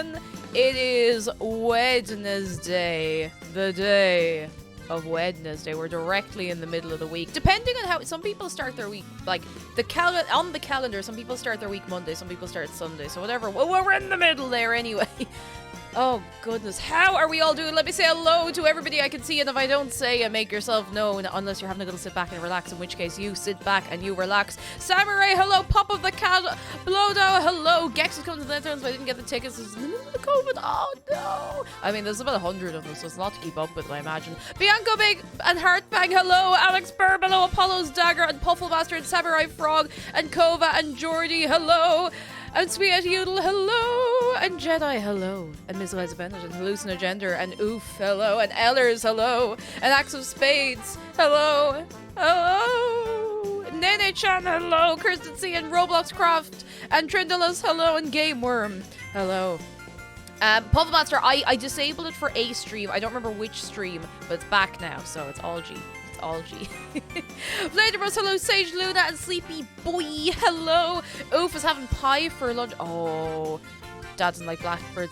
everyone. It is Wednesday, the day of Wednesday. We're directly in the middle of the week. Depending on how some people start their week, like on the calendar, some people start their week Monday, some people start Sunday. So whatever. Well, we're in the middle there anyway. Oh, goodness. How are we all doing? Let me say hello to everybody I can see. And if I don't say it, make yourself known. Unless you're having a little sit back and relax. In which case, you sit back and you relax. Samurai, hello. Pop of the Cat. Blowdow, hello. Gex is coming to the Netherlands, but I didn't get the tickets. This is in the middle of COVID. Oh, no. I mean, there's about 100 of them, so it's a lot to keep up with, I imagine. Bianco Big and Heartbang, hello. Alex Burbelo, Apollo's Dagger, and Puffle Bastard, Samurai Frog, and Kova, and Jordy, hello. And Sweet Yodel, hello! And Jedi, hello! And Miss Eliza Bennett, and Hallucinogender, and Oof, hello! And Ellers, hello! And Axe of Spades, hello! Hello! Nene-chan, hello! Kirsten C, and Roblox Craft, and Trindalas, hello! And Game Worm, hello! Puffle Master, I disabled it for a stream. I don't remember which stream, but it's back now, so it's all G. All G. Vladiros, hello. Sage Luna and Sleepy Boy, hello. Oof is having pie for lunch. Oh, Dad doesn't like blackbird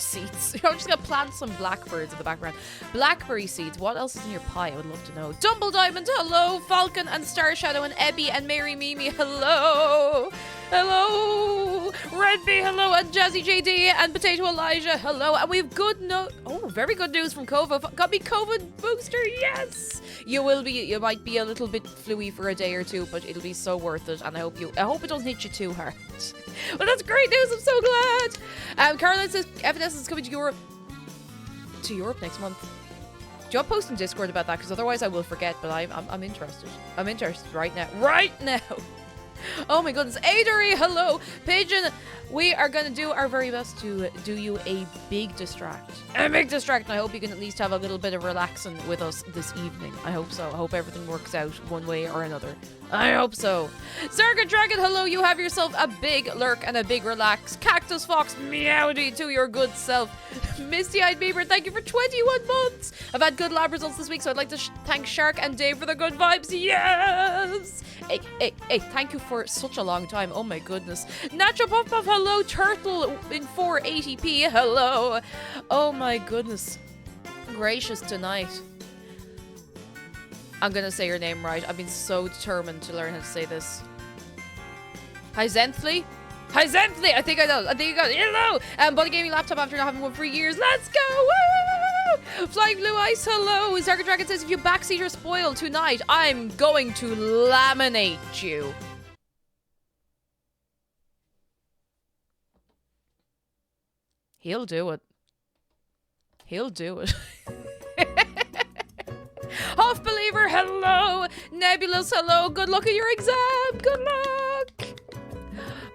seeds. I'm just gonna plant some blackbirds in the background. Blackberry seeds. What else is in your pie? I would love to know. Dumble Diamond, hello. Falcon and Star Shadow and Ebby and Mary Mimi, hello. Hello. Red Bee, hello. And Jazzy JD and Potato Elijah, hello. And we've very good news from Kova. Got me COVID booster, yes. You might be a little bit fluey for a day or two, but it'll be so worth it. And I hope it doesn't hit you too hard. Well, that's great news. I'm so glad. Caroline says Evanescence is coming to Europe next month. Do you want to post in Discord about that? Because otherwise I will forget. But I'm interested. I'm interested right now. Right now. Oh my goodness. Adery, hello. Pigeon, we are going to do our very best to do you a big distract. And I hope you can at least have a little bit of relaxing with us this evening. I hope so. I hope everything works out one way or another. I hope so. Zarga Dragon, hello. You have yourself a big lurk and a big relax. Cactus Fox, meowdy to your good self. Misty-eyed Beaver, thank you for 21 months. I've had good lab results this week, so I'd like to thank Shark and Dave for the good vibes. Yes! Hey, thank you for such a long time. Oh my goodness. Nacho Puff Puff, hello. Turtle in 480p, hello. Oh my goodness. Gracious tonight. I'm gonna say your name right. I've been so determined to learn how to say this. Hyzenthly? I think I know. I think you got it. Hello! Buddy Gaming Laptop after not having one for years. Let's go! Woo! Flying Blue Ice, hello! Zarga Dragon says, if you backseat or spoil tonight, I'm going to laminate you. He'll do it. Half Believer, hello! Nebulous, hello! Good luck at your exam! Good luck!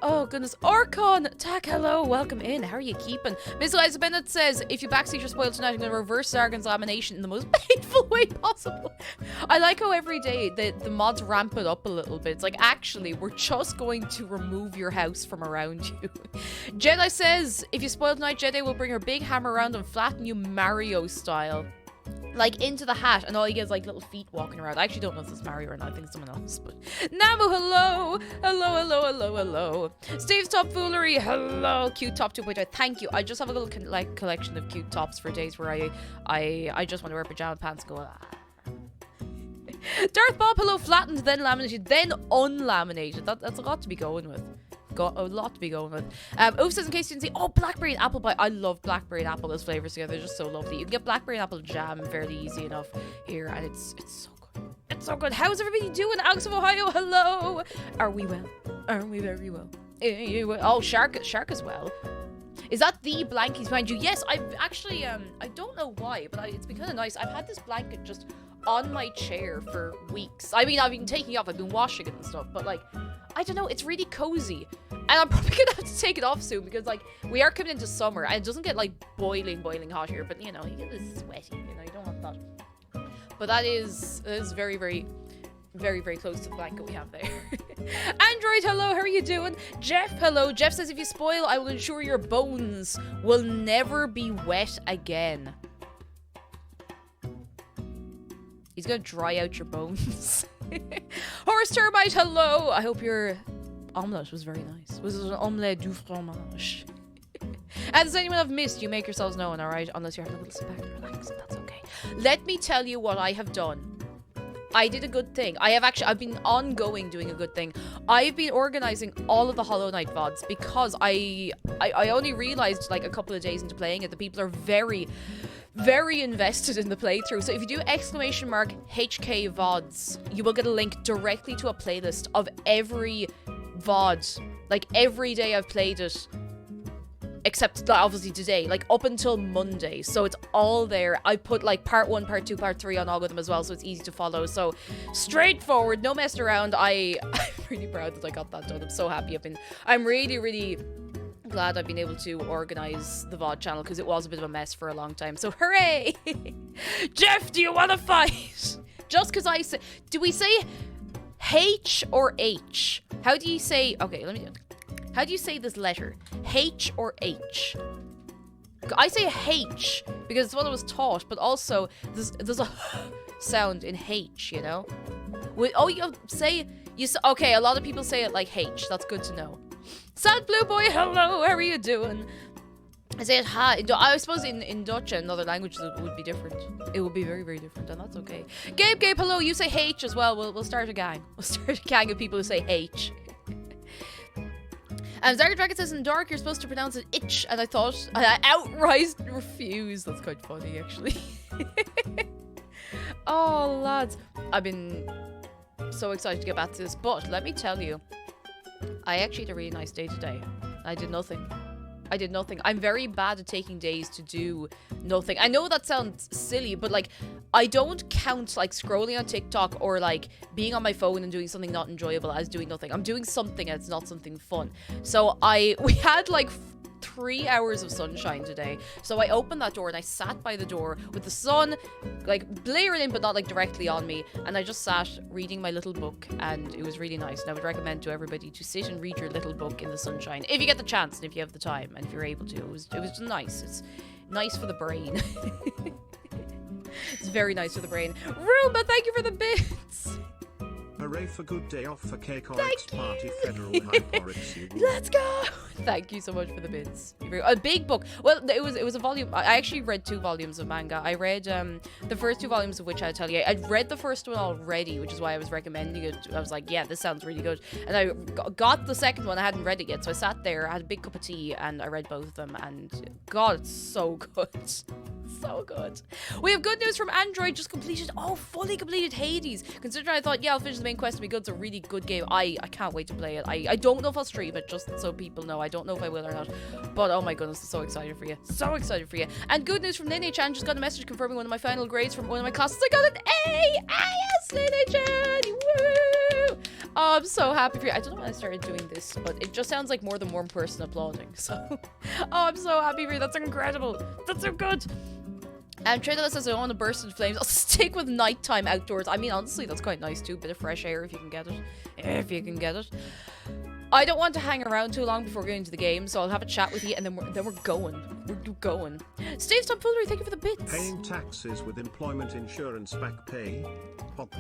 Oh, goodness. Orcon, Tack, hello. Welcome in. How are you keeping? Miss Eliza Bennett says, if you backseat your spoil tonight, I'm going to reverse Zargan's lamination in the most painful way possible. I like how every day the mods ramp it up a little bit. It's like, actually, we're just going to remove your house from around you. Jedi says, if you spoil tonight, Jedi will bring her big hammer around and flatten you Mario style. Like, into the hat, and all you get is, like, little feet walking around. I actually don't know if it's Mario or not. I think it's someone else, but... Namu, hello! Hello. Steve's Top Foolery, hello! Cute Top 2.5, thank you. I just have a little, collection of cute tops for days where I just want to wear pajama pants and go, ah. Darth Bob, hello! Flattened, then laminated, then unlaminated. That's a lot to be going with. Got a lot to be going with. Oof says, in case you didn't see, oh, blackberry and apple pie. I love blackberry and apple. Those flavors together, they're just so lovely. You can get blackberry and apple jam fairly easy enough here, and it's so good. It's so good. How's everybody doing? Alex of Ohio, hello. Are we well? Are we very well? Oh, Shark as well. Is that the blankies behind you? Yes, I've actually, I don't know why, but it's been kind of nice. I've had this blanket just on my chair for weeks. I mean, I've been taking it off, I've been washing it and stuff, but like, I don't know, it's really cozy. And I'm probably gonna have to take it off soon because like, we are coming into summer and it doesn't get like boiling hot here, but you know, you get this sweaty, you know, you don't want that. But that is very, very, very, very close to the blanket we have there. Android, hello, how are you doing? Jeff, hello. Jeff says, if you spoil, I will ensure your bones will never be wet again. He's gonna dry out your bones. Horse Termite, hello. I hope your omelette was very nice. Was it an omelette du fromage? And does anyone have missed? You make yourselves known, alright? Unless you're having a little sit back and relax, and that's okay. Let me tell you what I have done. I did a good thing. I've been ongoing doing a good thing. I've been organizing all of the Hollow Knight VODs because I only realized like a couple of days into playing it that people are very, very invested in the playthrough. So if you do !HK VODs, you will get a link directly to a playlist of every VOD. Like every day I've played it. Except obviously today, like up until Monday. So it's all there. I put like part 1, part 2, part 3 on all of them as well, so it's easy to follow. So straightforward, no messing around. I'm really proud that I got that done. I'm so happy. I'm really, really glad I've been able to organize the VOD channel because it was a bit of a mess for a long time. So hooray! Jeff, do you want to fight? Just because I say, do we say H or H? How do you say? Okay, let me do it. How do you say this letter? H or H? I say H because it's what I was taught, but also there's a sound in H, you know? Okay, a lot of people say it like H. That's good to know. Sad Blue Boy, hello, how are you doing? I say it ha. I suppose in Dutch and other languages it would be different. It would be very, very different, and that's okay. Gabe, hello, you say H as well. We'll start a gang. We'll start a gang of people who say H. And Zarga Dragon says in Dark you're supposed to pronounce it itch, and I outright refuse. That's quite funny, actually. Oh, lads. I've been so excited to get back to this, but let me tell you, I actually had a really nice day today. I did nothing. I'm very bad at taking days to do nothing. I know that sounds silly, but like, I don't count like scrolling on TikTok or like being on my phone and doing something not enjoyable as doing nothing. I'm doing something and it's not something fun. So we had like 3 hours of sunshine today. So I opened that door and I sat by the door with the sun like blaring in but not like directly on me, and I just sat reading my little book, and it was really nice. And I would recommend to everybody to sit and read your little book in the sunshine if you get the chance and if you have the time and if you're able to. It was nice. It's nice for the brain. It's very nice for the brain. Roomba, thank you for the bits. Hooray for good day off for K-Comics Party Federal Hyporexia. Let's go! Thank you so much for the bits. A big book. Well, it was a volume. I actually read 2 volumes of manga. I read the first 2 volumes of which I'll tell you. I'd read the first one already, which is why I was recommending it. I was like, yeah, this sounds really good. And I got the second one. I hadn't read it yet, so I sat there, I had a big cup of tea, and I read both of them. And God, it's so good. So good. We have good news from Android. Just completed, fully completed Hades. Considering I thought, yeah, I'll finish the main quest to be good. It's a really good game. I can't wait to play it. I don't know if I'll stream it, just so people know. I don't know if I will or not. But oh my goodness, I'm so excited for you. So excited for you. And good news from Nene-chan. Just got a message confirming one of my final grades from one of my classes. I got an A! Yes, Nene-chan! Woo! Oh, I'm so happy for you. I don't know when I started doing this, but it just sounds like more than one person applauding. So, I'm so happy for you. That's incredible. That's so good. And Tradella says I don't want to burst into flames. I'll stick with nighttime outdoors. I mean, honestly, that's quite nice too. Bit of fresh air if you can get it. If you can get it. I don't want to hang around too long before going to the game, so I'll have a chat with you, and then we're going. We're going. Steve Tomfoolery, thank you for the bits. Paying taxes with employment insurance back pay. Pop.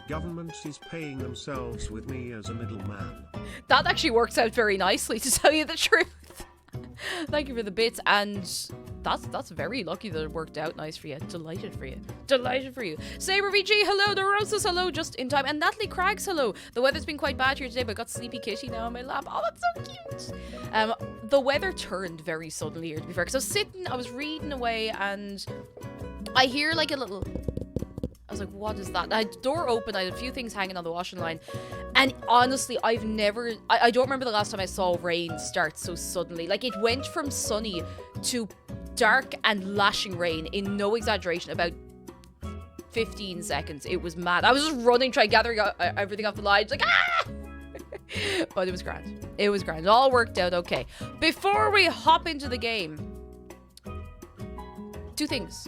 Government is paying themselves with me as a middleman. That actually works out very nicely, to tell you the truth. Thank you for the bits, and that's very lucky that it worked out nice for you. Delighted for you. Delighted for you. Saber VG, hello. The Roses, hello, just in time. And Natalie Craggs, hello. The weather's been quite bad here today, but I got Sleepy Kitty now on my lap. Oh, that's so cute. The weather turned very suddenly here, to be fair, because I was reading away, and I hear like a little... I was like, what is that? I had the door open, I had a few things hanging on the washing line, and honestly, I don't remember the last time I saw rain start so suddenly. Like, it went from sunny to dark and lashing rain, in no exaggeration, about 15 seconds. It was mad. I was just running, trying gathering everything off the line, like, ah! But it was grand. It was grand. It all worked out okay. Before we hop into the game, 2 things.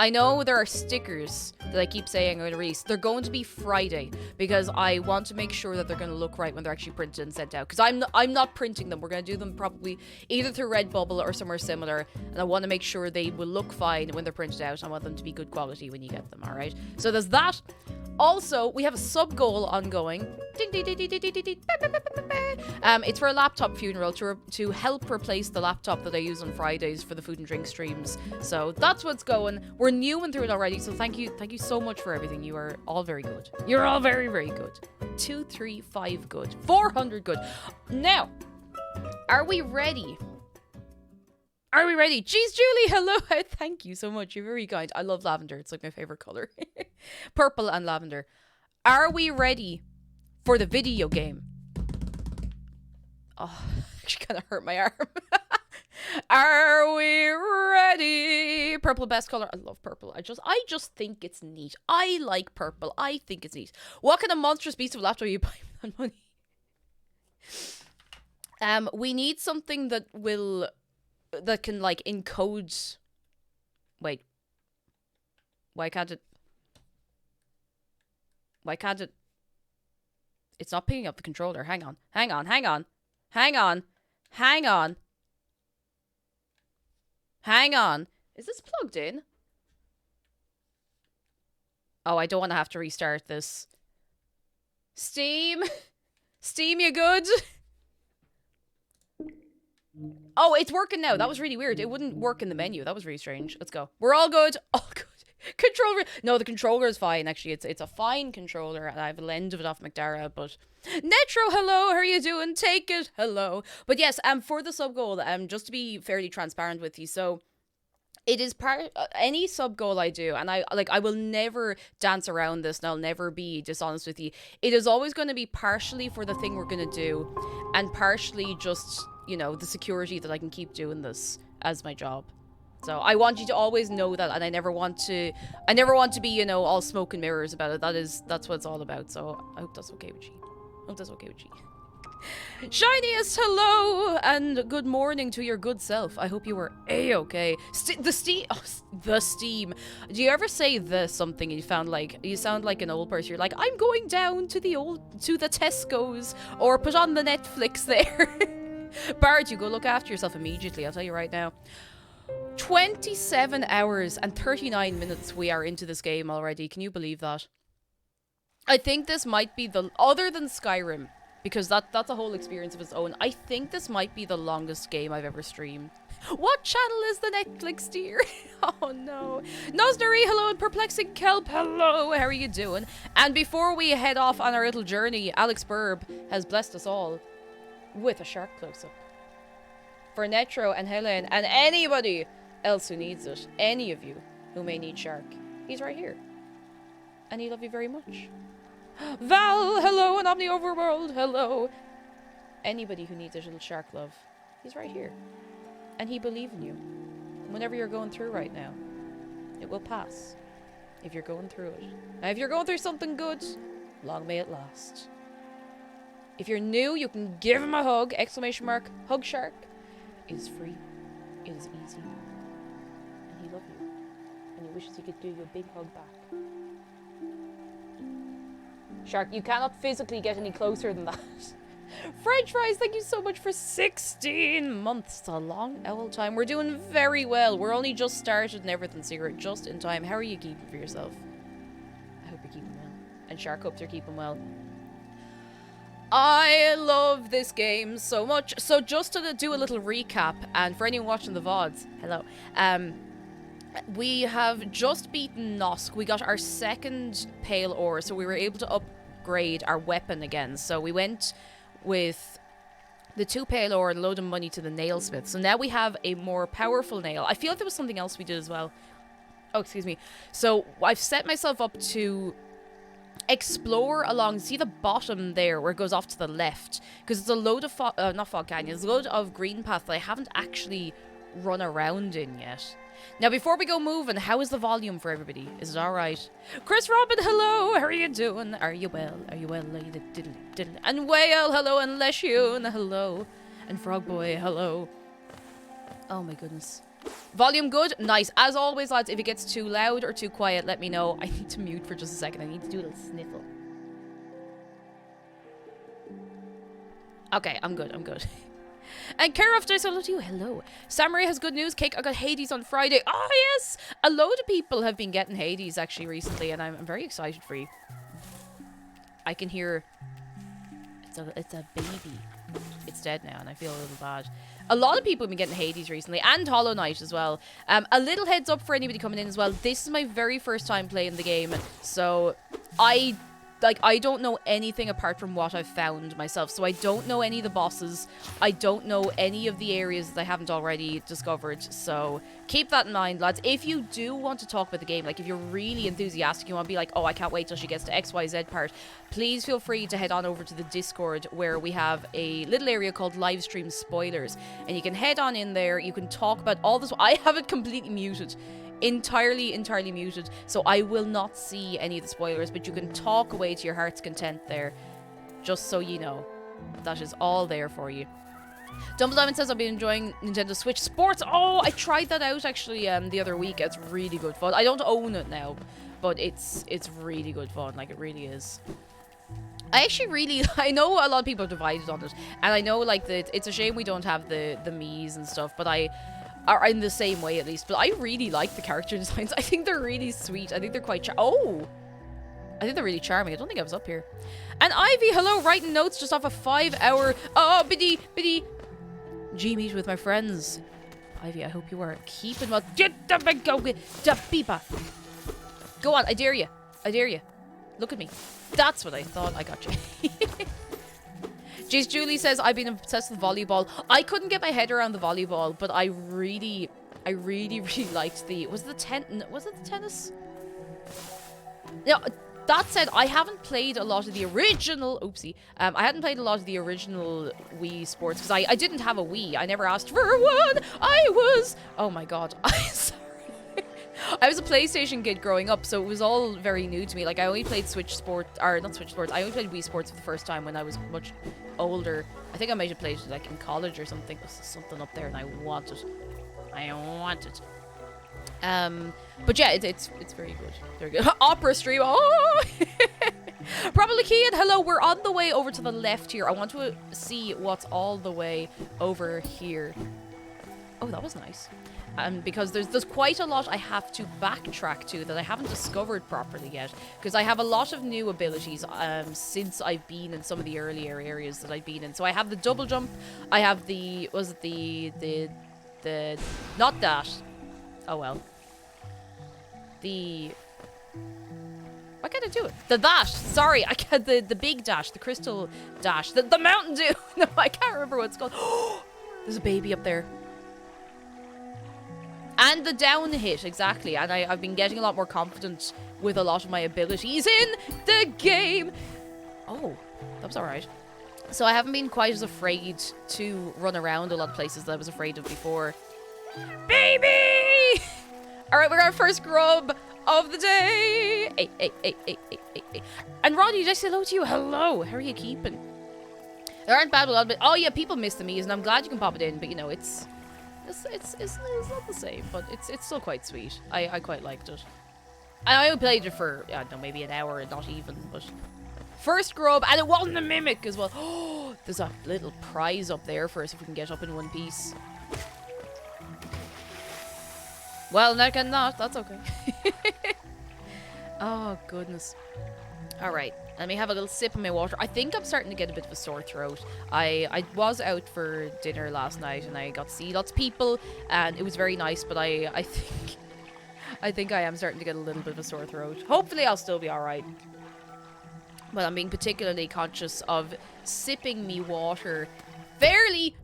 I know there are stickers that I keep saying I'm going to release, they're going to be Friday because I want to make sure that they're going to look right when they're actually printed and sent out. Because I'm not printing them. We're going to do them probably either through Redbubble or somewhere similar. And I want to make sure they will look fine when they're printed out. I want them to be good quality when you get them, alright? So there's that. Also, we have a sub goal ongoing. It's for a laptop funeral to help replace the laptop that I use on Fridays for the food and drink streams. So that's what's going. We're new and through it already, so thank you so much for everything. You are all very good. You're all very, very good. 235 good. 400 good. Now, are we ready? Are we ready? Jeez, Julie, hello. Thank you so much. You're very kind. I love lavender. It's like my favorite color. Purple and lavender. Are we ready for the video game? Oh, actually kind of hurt my arm. Are we ready? Purple best color. I love purple. I just think it's neat. I like purple. I think it's neat. What kind of monstrous beast of laptop are you buying with money? We need something that can like encode. Wait. Why can't it? It's not picking up the controller. Hang on. Is this plugged in? Oh, I don't want to have to restart this. Steam, you good? Oh, it's working now. That was really weird. It wouldn't work in the menu. That was really strange. Let's go. We're all good. All good. Controller. No, the controller is fine. Actually, it's a fine controller, and I have a lend of it off McDara. But Netro, hello. How are you doing? Take it. Hello. But yes, for the sub goal, just to be fairly transparent with you, so it is part any sub goal I do, and I will never dance around this, and I'll never be dishonest with you. It is always going to be partially for the thing we're going to do, and partially just, you know, the security that I can keep doing this as my job. So I want you to always know that, and I never want to be, you know, all smoke and mirrors about it. That's what it's all about. So I hope that's okay with you. Shiniest, hello, and good morning to your good self. I hope you were a-okay. The Steam. Do you ever say something and you sound like an old person? You're like, I'm going down to the Tesco's, or put on the Netflix there. Bart, you go look after yourself immediately. I'll tell you right now. 27 hours and 39 minutes we are into this game already. Can you believe that? I think this might be other than Skyrim, because that's a whole experience of its own. I think this might be the longest game I've ever streamed. What channel is the Netflix, dear? Oh no. Nosnary, hello, and Perplexing Kelp, hello, how are you doing? And before we head off on our little journey, Alex Burb has blessed us all with a shark close-up. For Netro and Helen and anybody else who needs it, any of you who may need shark, he's right here. And he love you very much. Val, hello, and Omni Overworld, hello. Anybody who needs a little shark love, he's right here. And he believes in you. Whenever you're going through right now, it will pass. If you're going through it. Now, if you're going through something good, long may it last. If you're new, you can give him a hug, ! Hug shark. It is free. It is easy. And he loves you. And he wishes he could give you a big hug back. Shark, you cannot physically get any closer than that. French fries, thank you so much for 16 months. It's a long old time. We're doing very well. We're only just started and everything, so you're just in time. How are you keeping for yourself? I hope you're keeping well. And Shark hopes you're keeping well. I love this game so much. So just to do a little recap, and for anyone watching the VODs, hello. We have just beaten Nosk. We got our second Pale Ore, so we were able to upgrade our weapon again. So we went with the 2 Pale Ore and a load of money to the Nailsmith. So now we have a more powerful nail. I feel like there was something else we did as well. Oh, excuse me. So I've set myself up to explore along, see the bottom there where it goes off to the left, because it's a load of not fog canyon, it's a load of green path that I haven't actually run around in yet. Now before we go moving, how is the volume for everybody? Is it alright? Chris Robin, hello, how are you doing? Are you well? And Whale, hello, and Leshun, hello, and Frog Boy, hello. Oh my goodness. Volume good? Nice. As always, lads, if it gets too loud or too quiet, let me know. I need to mute for just a second. I need to do a little sniffle. Okay, I'm good. I'm good. And Kerov, did I say hello to you? Hello. Samurai has good news. Cake, I got Hades on Friday. Oh, yes! A load of people have been getting Hades, actually, recently, and I'm very excited for you. I can hear... It's a baby. It's dead now, and I feel a little bad. A lot of people have been getting Hades recently, and Hollow Knight as well. A little heads up for anybody coming in as well. This is my very first time playing the game, so I don't know anything apart from what I've found myself. So I don't know any of the bosses. I don't know any of the areas that I haven't already discovered. So keep that in mind, lads. If you do want to talk about the game, like if you're really enthusiastic, you want to be like, oh, I can't wait till she gets to XYZ part, please feel free to head on over to the Discord, where we have a little area called live stream spoilers. And you can head on in there. You can talk about all this. I have it completely muted. Entirely muted, so I will not see any of the spoilers, but you can talk away to your heart's content there, just so you know. That is all there for you. Dumbledore says, I've been enjoying Nintendo Switch Sports. Oh, I tried that out actually the other week. It's really good fun. I don't own it now, but it's really good fun. Like, it really is. I actually really... I know a lot of people are divided on it, and I know, like, it's a shame we don't have the Miis and stuff, but are in the same way, at least. But I really like the character designs. I think they're really sweet. I think they're quite I think they're really charming. I don't think I was up here. And Ivy, hello, writing notes just off a 5-hour... Oh, biddy G-meet with my friends. Ivy, I hope you are keeping well. Go on, I dare you. I dare you. Look at me. That's what I thought. I got you. Jeez, Julie says, I've been obsessed with volleyball. I couldn't get my head around the volleyball, but I really liked the... Was it the tennis? No, that said, I haven't played a lot of the original... Oopsie. I hadn't played a lot of the original Wii Sports, because I didn't have a Wii. I never asked for one. Oh my god. I'm sorry. I was a PlayStation kid growing up, so it was all very new to me. Like, I only played Switch Sports, or not Switch Sports, I only played Wii Sports for the first time when I was much older. I think I might have played it, like, in college or something. There's something up there, and I want it. But yeah, it's very good. Very good. Opera stream, oh! Probably Kian, hello, we're on the way over to the left here. I want to see what's all the way over here. Oh, that was nice. Because there's quite a lot I have to backtrack to that I haven't discovered properly yet. Because I have a lot of new abilities since I've been in some of the earlier areas that I've been in. So I have the double jump. I have the... Was it the not dash. Oh, well. The... Why can't I do it? The dash. Sorry, I can't... The big dash. The crystal dash. The Mountain Dew. No, I can't remember what it's called. There's a baby up there. And the down hit, exactly. And I've been getting a lot more confident with a lot of my abilities in the game. Oh, that was alright. So I haven't been quite as afraid to run around a lot of places that I was afraid of before. Baby! Alright, we're our first grub of the day. Hey. And Roddy, did I say hello to you? Hello. How are you keeping? There aren't bad a lot of it. Oh yeah, people miss the Mii's, and I'm glad you can pop it in, but you know, it's not the same, but it's still quite sweet. I quite liked it. And I only played it for, I don't know, maybe an hour, not even, but... First grub, and it wasn't a mimic as well. Oh, there's a little prize up there for us if we can get up in one piece. Well, no, I cannot. That's okay. Oh, goodness. Alright, let me have a little sip of my water. I think I'm starting to get a bit of a sore throat. I was out for dinner last night and I got to see lots of people and it was very nice, but I think I am starting to get a little bit of a sore throat. Hopefully I'll still be alright. But I'm being particularly conscious of sipping me water fairly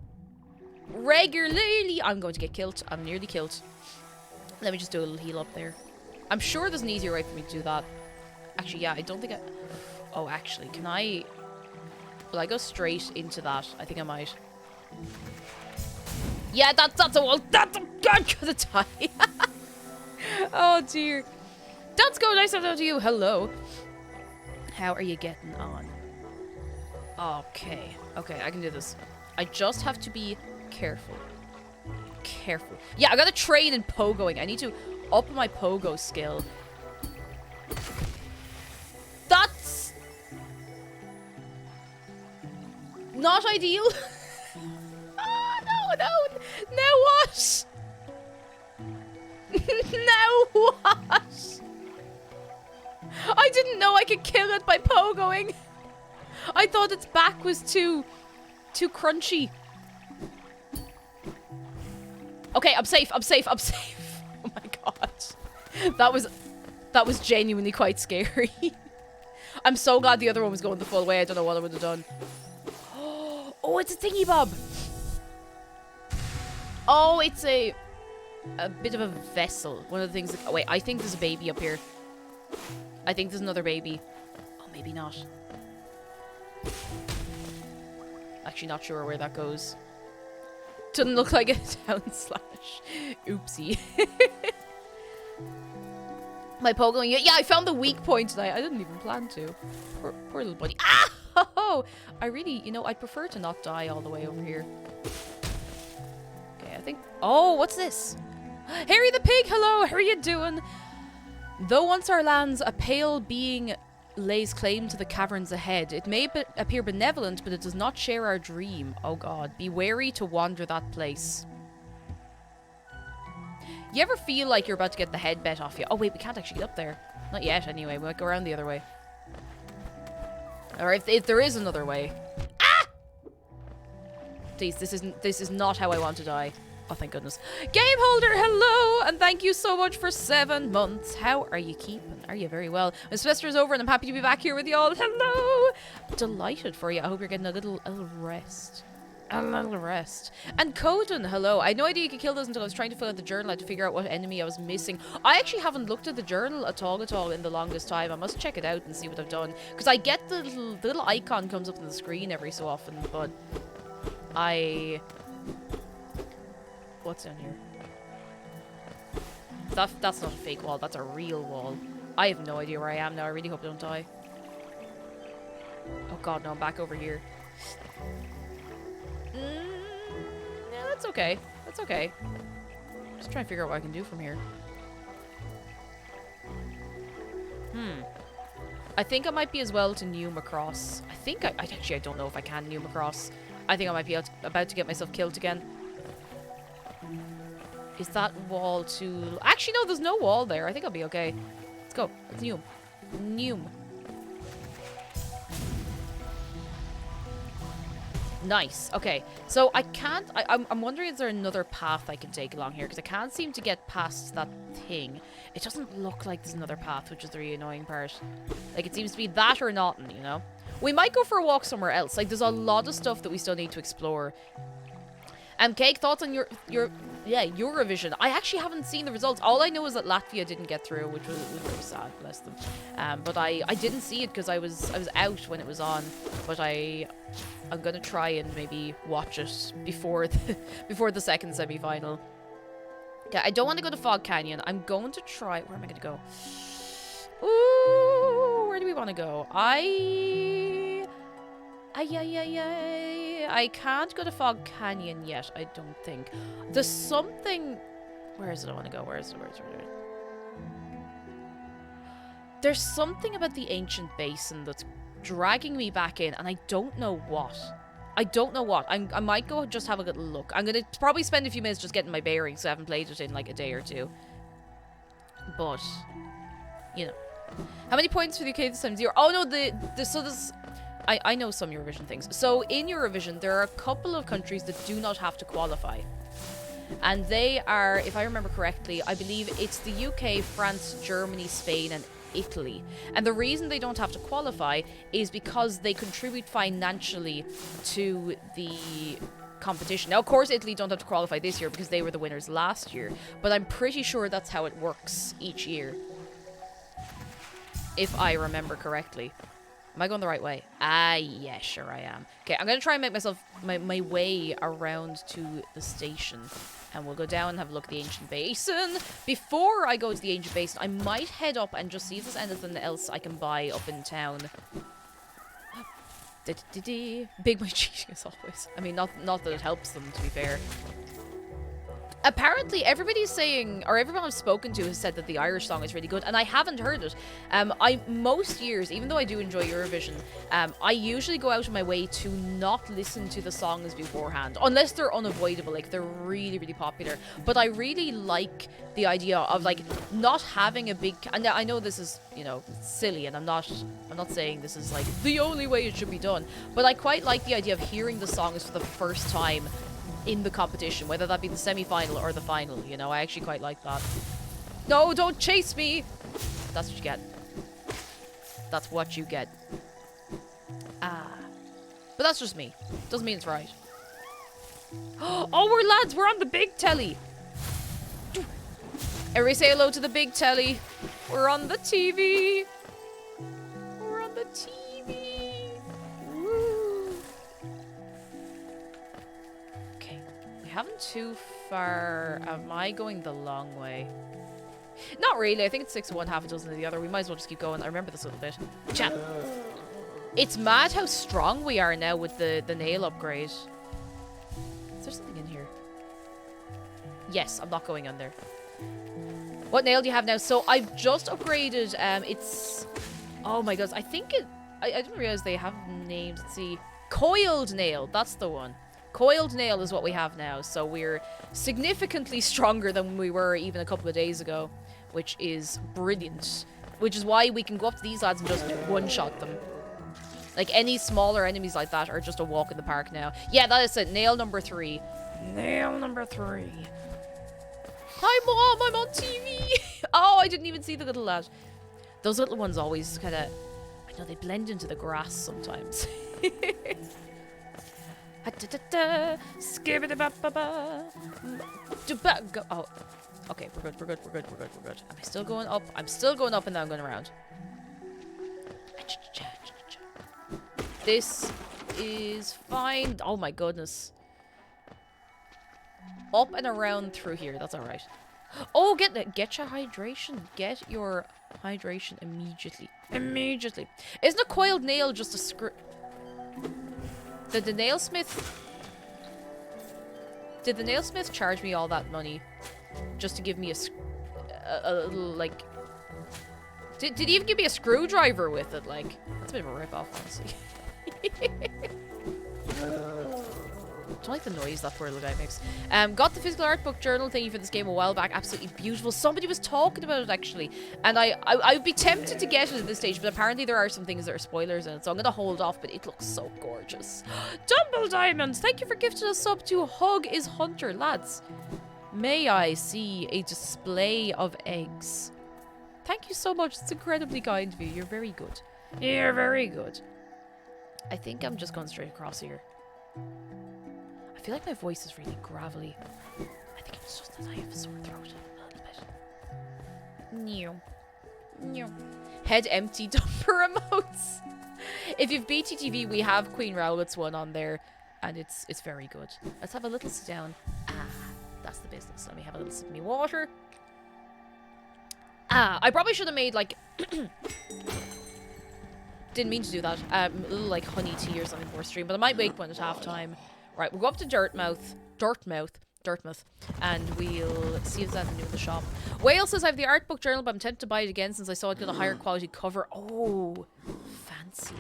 regularly. I'm going to get killed. I'm nearly killed. Let me just do a little heal up there. I'm sure there's an easier way for me to do that. Actually, yeah, I don't think I... Oh, actually, can I... Will I go straight into that? I think I might. Yeah, that's a wall. That's a... I'm gonna die. Oh, dear. That's go. Nice to know to you. Hello. How are you getting on? Okay. Okay, I can do this. I just have to be careful. careful. Yeah, I gotta train in pogoing. I need to up my pogo skill. That's not ideal. Oh, no. Now what? Now what? I didn't know I could kill it by pogoing. I thought its back was too crunchy. Okay, I'm safe. I'm safe. I'm safe. Oh my god. That was genuinely quite scary. I'm so glad the other one was going the full way. I don't know what I would have done. Oh, it's a thingy bob. Oh, it's a bit of a vessel. One of the things that, oh wait, I think there's a baby up here. I think there's another baby. Oh, maybe not. Actually not sure where that goes. Doesn't look like a down slash. Oopsie. My pogoing. Yeah, I found the weak point tonight. I didn't even plan to. Poor little buddy. Ah! Oh, I really, you know, I'd prefer to not die all the way over here. Okay, I think. Oh, what's this? Harry the pig. Hello. How are you doing? Though once our lands, a pale being lays claim to the caverns ahead. It may appear benevolent, but it does not share our dream. Oh god, be wary to wander that place. You ever feel like you're about to get the head bet off you? Oh wait, we can't actually get up there. Not yet, anyway. We might go around the other way. Or if there is another way. Ah! Please, this is not how I want to die. Oh, thank goodness. Game holder, hello! And thank you so much for 7 months. How are you keeping? Are you very well? My semester is over and I'm happy to be back here with you all. Hello! Delighted for you. I hope you're getting a little rest. A little rest. And Coden, hello. I had no idea you could kill those until I was trying to fill out the journal. I had to figure out what enemy I was missing. I actually haven't looked at the journal at all in the longest time. I must check it out and see what I've done. Because I get the little icon comes up on the screen every so often, but what's down here? That's not a fake wall. That's a real wall. I have no idea where I am now. I really hope I don't die. Oh god, no, I'm back over here. Yeah, that's okay. That's okay. Just trying to figure out what I can do from here. I think I might be as well to Neum across. I think I don't know if I can Neum across. I think I might be about to get myself killed again. Is that wall too... Actually, no, there's no wall there. I think I'll be okay. Let's go. Let's Neum. Neum. Nice. Okay. So I can't... I'm wondering, is there another path I can take along here? Because I can't seem to get past that thing. It doesn't look like there's another path, which is the really annoying part. Like, it seems to be that or nothing, you know? We might go for a walk somewhere else. Like, there's a lot of stuff that we still need to explore. Cake, thoughts on your Eurovision? I actually haven't seen the results. All I know is that Latvia didn't get through, which was very sad, bless them. But I didn't see it because I was out when it was on. But I'm gonna try and maybe watch it before the second semi-final. Okay, I don't want to go to Fog Canyon. I'm going to try. Where am I gonna go? Ooh, where do we want to go? I can't go to Fog Canyon yet, I don't think. There's something... Where is it I want to go? Where is it? There's something about the ancient basin that's dragging me back in, and I don't know what. I might go just have a little look. I'm going to probably spend a few minutes just getting my bearings, so I haven't played it in like a day or two. But, you know. How many points for the UK this time? 0. Oh no, so there's... I know some Eurovision things. So in Eurovision, there are a couple of countries that do not have to qualify. And they are, if I remember correctly, I believe it's the UK, France, Germany, Spain, and Italy. And the reason they don't have to qualify is because they contribute financially to the competition. Now, of course, Italy don't have to qualify this year because they were the winners last year. But I'm pretty sure that's how it works each year. If I remember correctly. Am I going the right way? Ah, yeah, sure I am. Okay, I'm going to try and make myself my way around to the station. And we'll go down and have a look at the Ancient Basin. Before I go to the Ancient Basin, I might head up and just see if there's anything else I can buy up in town. Big my cheating as always. I mean, not that it helps them, to be fair. Apparently, everybody's saying, or everyone I've spoken to has said that the Irish song is really good, and I haven't heard it. Most years, even though I do enjoy Eurovision, I usually go out of my way to not listen to the songs beforehand, unless they're unavoidable, like they're really, really popular. But I really like the idea of like not having a big. And I know this is, you know, silly, and I'm not saying this is like the only way it should be done, but I quite like the idea of hearing the songs for the first time in the competition, whether that be the semi-final or the final, you know. I actually quite like that. No, don't chase me! That's what you get. That's what you get. Ah. But that's just me. Doesn't mean it's right. Oh, we're lads! We're on the big telly! Everybody say hello to the big telly. We're on the TV! We're on the TV! Woo! Okay. We haven't too far. Am I going the long way? Not really. I think it's 6 of one, half a dozen of the other. We might as well just keep going. I remember this little bit. Chat. It's mad how strong we are now with the nail upgrade. Is there something in here? Yes, I'm not going under. What nail do you have now? So I've just upgraded. It's... Oh my god. I think it... I didn't realize they have names. Let's see. Coiled Nail. That's the one. Coiled Nail is what we have now. So we're significantly stronger than we were even a couple of days ago, which is brilliant. Which is why we can go up to these lads and just one-shot them. Like, any smaller enemies like that are just a walk in the park now. Yeah, that is it. Nail number 3. Nail number 3. Hi, Mom! I'm on TV! Oh, I didn't even see the little lad. Those little ones always kind of... I know, they blend into the grass sometimes. Oh. Okay, we're good. Am I still going up? I'm still going up and then I'm going around. This is fine. Oh my goodness. Up and around through here. That's alright. Oh, get your hydration. Get your hydration immediately. Immediately. Isn't a coiled nail just a screw? Did the nailsmith... Did the nailsmith charge me all that money just to give me a little, like... Did he even give me a screwdriver with it? Like, that's a bit of a rip-off, honestly. I don't like the noise that poor little guy makes. Got the physical art book journal thingy for this game a while back. Absolutely beautiful. Somebody was talking about it, actually. And I'd be tempted to get it at this stage, but apparently there are some things that are spoilers in it, so I'm going to hold off, but it looks so gorgeous. Dumble Diamonds! Thank you for gifting a sub to Hug is Hunter. Lads, may I see a display of eggs? Thank you so much. It's incredibly kind of you. You're very good. You're very good. I think I'm just going straight across here. I feel like my voice is really gravelly. I think it's just that I have a sore throat a little bit. Head empty dumper emotes. If you've BTTV, we have Queen Rowlett's one on there, and it's very good. Let's have a little sit down. Ah, that's the business. Let me have a little sip of me water. Ah, I probably should have made like... Didn't mean to do that. A little like honey tea or something for stream, but I might make one at halftime. Right, we'll go up to Dartmouth, and we'll see if there's anything new in the shop. Wales says I have the art book journal, but I'm tempted to buy it again since I saw it got a higher quality cover. Oh, fancy.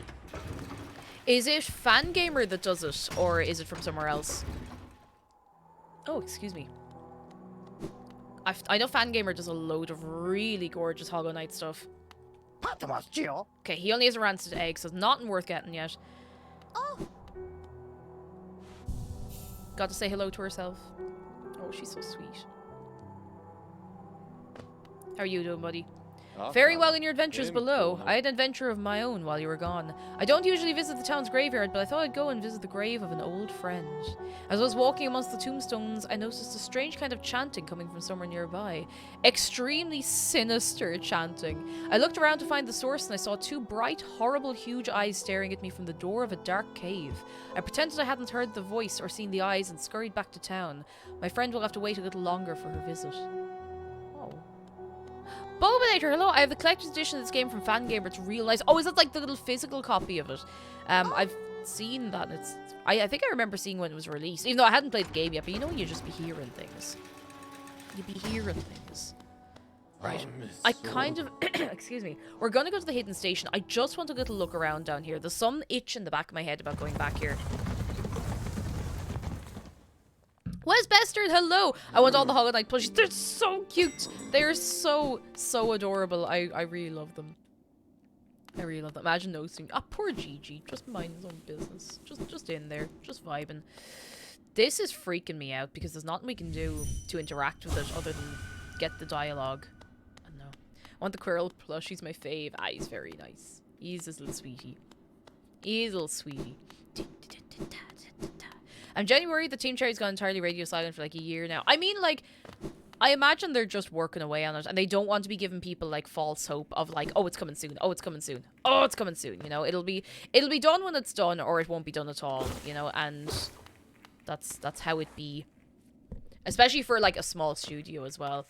Is it Fangamer that does it, or is it from somewhere else? Oh, excuse me. I know Fangamer does a load of really gorgeous Hollow Knight stuff. Okay, he only has a rancid egg, so it's nothing worth getting yet. Oh. Got to say hello to herself. Oh, she's so sweet. How are you doing, buddy? Very well in your adventures below. I had an adventure of my own while you were gone. I don't usually visit the town's graveyard, but I thought I'd go and visit the grave of an old friend. As I was walking amongst the tombstones, I noticed a strange kind of chanting coming from somewhere nearby. Extremely sinister chanting. I looked around to find the source, and I saw 2 bright, horrible, huge eyes staring at me from the door of a dark cave. I pretended I hadn't heard the voice or seen the eyes and scurried back to town. My friend will have to wait a little longer for her visit. Bulbator, hello. I have the collector's edition of this game from Fangamer. It's real nice. Oh, is that like the little physical copy of it? I've seen that. I think I remember seeing when it was released, even though I hadn't played the game yet. But you know when you just be hearing things. You'd be hearing things. Right. I kind of... excuse me. We're going to go to the hidden station. I just want to get a look around down here. There's some itch in the back of my head about going back here. Wes Bastard, hello! I want all the Hollow Knight plushies. They're so cute! They're so adorable. I really love them. I really love them. Imagine those things. Ah, poor Gigi. Just minding his own business. Just in there. Just vibing. This is freaking me out because there's nothing we can do to interact with it other than get the dialogue. I don't know. I want the Quirrell plush. He's my fave. Ah, he's very nice. He's this little sweetie. He's a little sweetie. I'm genuinely worried the Team Cherry's gone entirely radio silent for like a year now. I mean, like, I imagine they're just working away on it and they don't want to be giving people like false hope of like, oh, it's coming soon. Oh, it's coming soon. Oh, it's coming soon. You know, it'll be done when it's done, or it won't be done at all, you know, and that's how it be. Especially for like a small studio as well.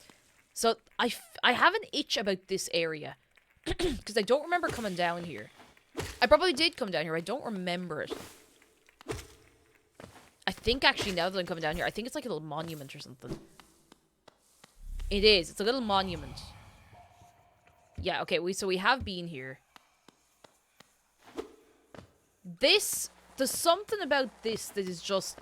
So I have an itch about this area because I don't remember coming down here. I probably did come down here. I don't remember it. I think actually now that I'm coming down here, I think it's like a little monument or something. It is. It's a little monument. Yeah, okay. So we have been here. There's something about this that is just...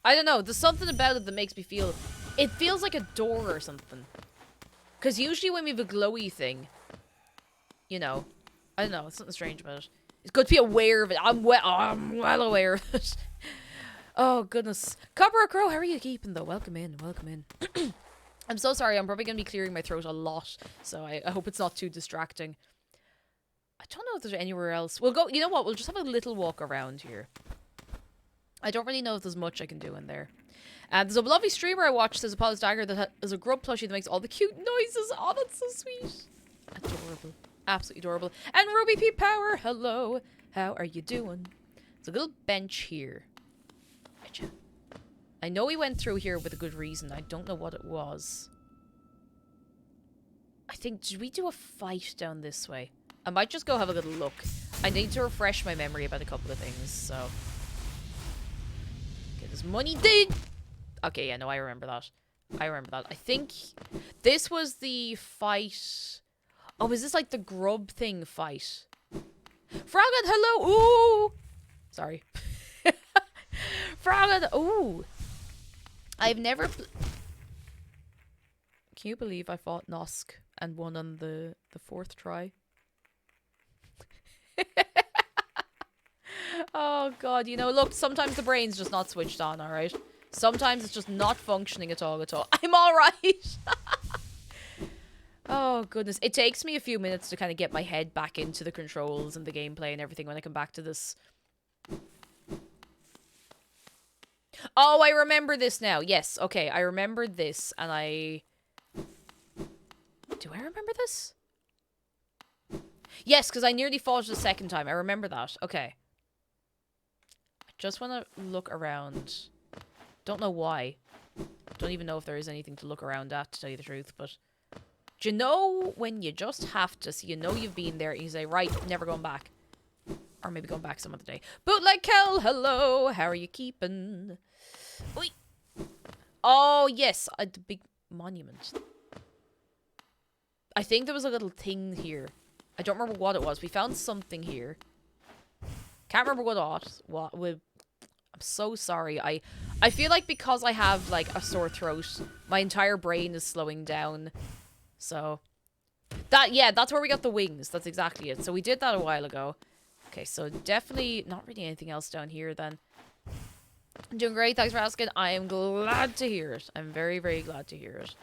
I don't know. There's something about it that makes me feel... It feels like a door or something. Because usually when we have a glowy thing, you know, I don't know. It's something strange about it. It's good to be aware of it. I'm well aware of it. Oh, goodness. Copper Crow, how are you keeping, though? Welcome in. Welcome in. I'm so sorry. I'm probably going to be clearing my throat a lot. So I hope it's not too distracting. I don't know if there's anywhere else. We'll go... You know what? We'll just have a little walk around here. I don't really know if there's much I can do in there. There's a lovely streamer I watched. There's a Paul's Dagger that has a grub plushie that makes all the cute noises. Oh, that's so sweet. Adorable. Absolutely adorable. And Ruby P Power, hello. How are you doing? There's a little bench here. I know we went through here with a good reason. I don't know what it was. I think, did we do a fight down this way? I might just go have a little look. I need to refresh my memory about a couple of things, so. Get this money, dude! Okay, yeah, no, I remember that. I remember that. I think this was the fight... Oh, is this like the grub thing fight? Froggen, hello! Ooh! Sorry. Froggen, ooh! I've never... Can you believe I fought Nosk and won on the fourth try? Oh, God. You know, look, sometimes the brain's just not switched on, alright? Sometimes it's just not functioning at all. I'm alright! Oh, goodness. It takes me a few minutes to kind of get my head back into the controls and the gameplay and everything when I come back to this. Oh, I remember this now. Yes, okay. I remember this, and I... Do I remember this? Yes, because I nearly fought it the second time. I remember that. Okay. I just want to look around. Don't know why. Don't even know if there is anything to look around at, to tell you the truth, but... Do you know when you just have to, so you know you've been there, and you say, right, never going back. Or maybe going back some other day. Bootleg Kel, hello, how are you keeping? Oi. Oh, yes, the big monument. I think there was a little thing here. I don't remember what it was. We found something here. Can't remember what it was. I'm so sorry. I feel like because I have, like, a sore throat, my entire brain is slowing down. So, that's where we got the wings. That's exactly it. So we did that a while ago. Okay, so definitely not really anything else down here then. I'm doing great. Thanks for asking. I am glad to hear it. I'm very, very glad to hear it.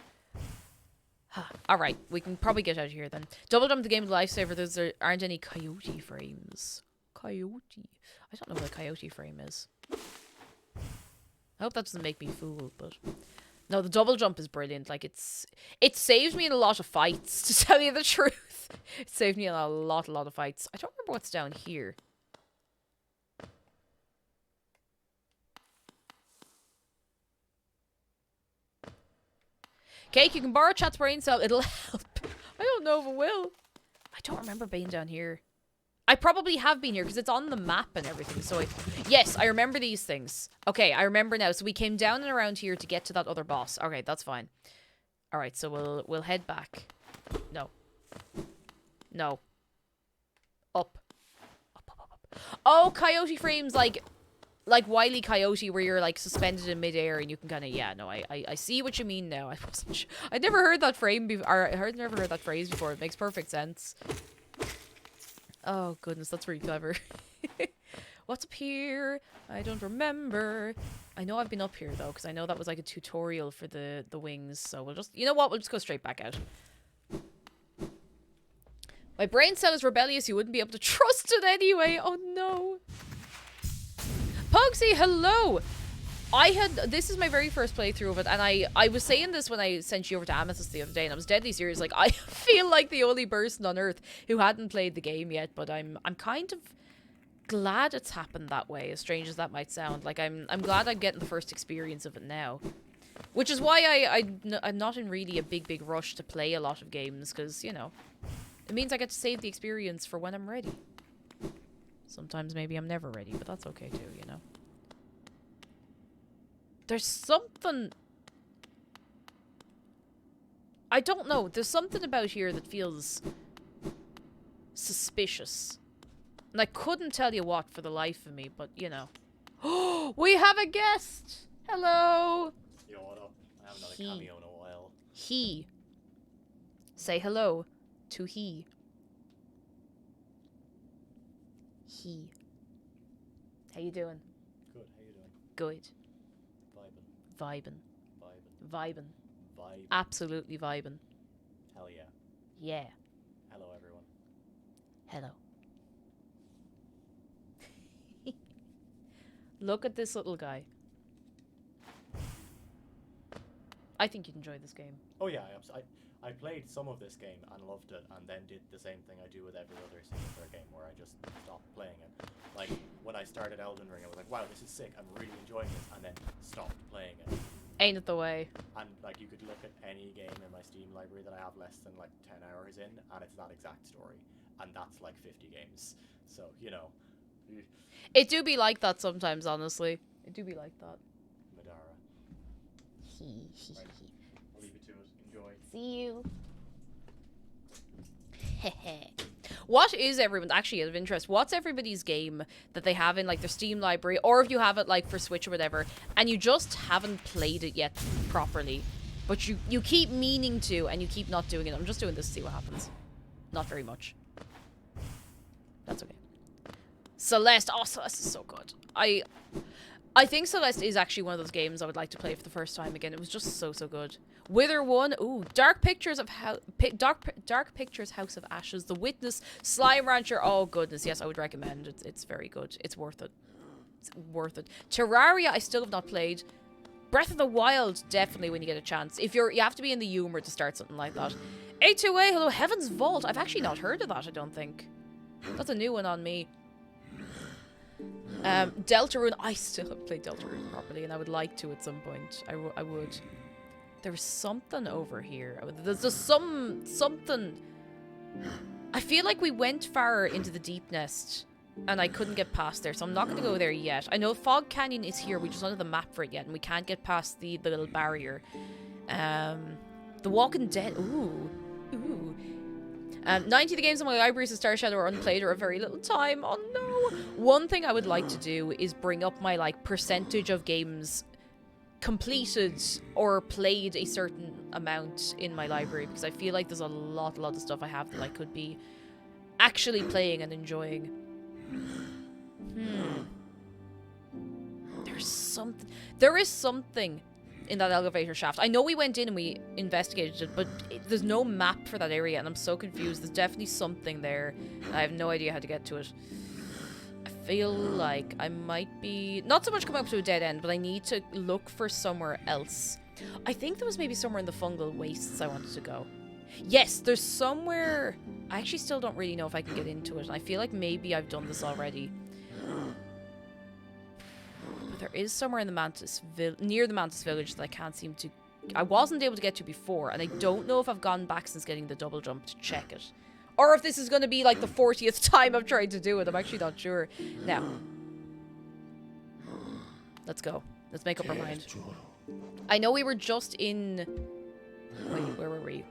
Alright, we can probably get out of here then. Double jump the game with lifesaver. There aren't any coyote frames. Coyote. I don't know what a coyote frame is. I hope that doesn't make me fool, but... No, the double jump is brilliant. Like, it saved me in a lot of fights, to tell you the truth. It saved me in a lot of fights. I don't remember what's down here. Cake, you can borrow chat's brain cell. It'll help. I don't know if it will. I don't remember being down here. I probably have been here because it's on the map and everything. So yes, I remember these things. Okay, I remember now. So we came down and around here to get to that other boss. Okay, that's fine. All right, so we'll head back. No. No. Up. Up. Oh, Coyote frames like Wile E. Coyote, where you're like suspended in midair and you can kind of, yeah, no, I see what you mean now. I wasn't sure. I'd never heard that frame before. Or never heard that phrase before. It makes perfect sense. Oh goodness, that's really clever. What's up here? I don't remember. I know I've been up here though, because I know that was like a tutorial for the wings. So we'll just, you know what? We'll just go straight back out. My brain cell is rebellious. You wouldn't be able to trust it anyway. Oh no. Pugsy, hello. This is my very first playthrough of it, and I was saying this when I sent you over to Amethyst the other day, and I was deadly serious. Like, I feel like the only person on earth who hadn't played the game yet, but I'm kind of glad it's happened that way, as strange as that might sound. Like, I'm glad I'm getting the first experience of it now. Which is why I'm not in really a big rush to play a lot of games, because, you know, it means I get to save the experience for when I'm ready. Sometimes maybe I'm never ready, but that's okay too, you know. There's something... I don't know. There's something about here that feels suspicious. And I couldn't tell you what for the life of me, but, you know. Oh, we have a guest! Hello! Yo, what up? I haven't done a cameo in a while. He. Say hello to he. He. How you doing? Good, how you doing? Good. Vibin'. Vibin'. Vibin'. Absolutely vibin'. Hell yeah. Yeah. Hello, everyone. Hello. Look at this little guy. I think you'd enjoy this game. Oh yeah, I played some of this game and loved it, and then did the same thing I do with every other single player game where I just stopped playing it. Like, when I started Elden Ring, I was like, wow, this is sick, I'm really enjoying this, and then stopped playing it. Ain't it the way? And, like, you could look at any game in my Steam library that I have less than, like, 10 hours in, and it's that exact story. And that's, like, 50 games. So, you know. It do be like that sometimes, honestly. It do be like that. Madara. Right. I'll leave it to it. Enjoy. See you. What is everyone actually out of interest? What's everybody's game that they have in like their Steam library, or if you have it like for Switch or whatever, and you just haven't played it yet properly, but you keep meaning to and you keep not doing it? I'm just doing this to see what happens. Not very much. That's okay. Celeste. Oh, Celeste is so good. I think Celeste is actually one of those games I would like to play for the first time again. It was just so good. Wither 1, ooh, Dark Pictures House of Ashes, The Witness, Slime Rancher. Oh goodness, yes, I would recommend it. It's very good. It's worth it. It's worth it. Terraria, I still have not played. Breath of the Wild, definitely when you get a chance. If you have to be in the humor to start something like that. A2A, hello, Heaven's Vault. I've actually not heard of that, I don't think. That's a new one on me. Deltarune, I still haven't played Deltarune properly, and I would like to at some point. I would. There's something over here. There's just something. I feel like we went far into the deep nest, and I couldn't get past there, so I'm not going to go there yet. I know Fog Canyon is here. We just don't have the map for it yet, and we can't get past the little barrier. The Walking Dead. Ooh. 90 of the games in my libraries of Star Shadow are unplayed or a very little time. Oh no! One thing I would like to do is bring up my like percentage of games completed or played a certain amount in my library, because I feel like there's a lot of stuff I have that I could be actually playing and enjoying. There is something in that elevator shaft. I know we went in and we investigated it, but there's no map for that area, and I'm so confused. There's definitely something there. I have no idea how to get to it. I feel like I might be... not so much coming up to a dead end, but I need to look for somewhere else. I think there was maybe somewhere in the fungal wastes I wanted to go. Yes, there's somewhere... I actually still don't really know if I can get into it. I feel like maybe I've done this already. There is somewhere in the near the Mantis Village that I can't seem to... I wasn't able to get to before, and I don't know if I've gone back since getting the double jump to check it. Or if this is going to be like the 40th time I've tried to do it. I'm actually not sure. Now. Let's go. Let's make up our mind. I know we were just in... Wait, where were we?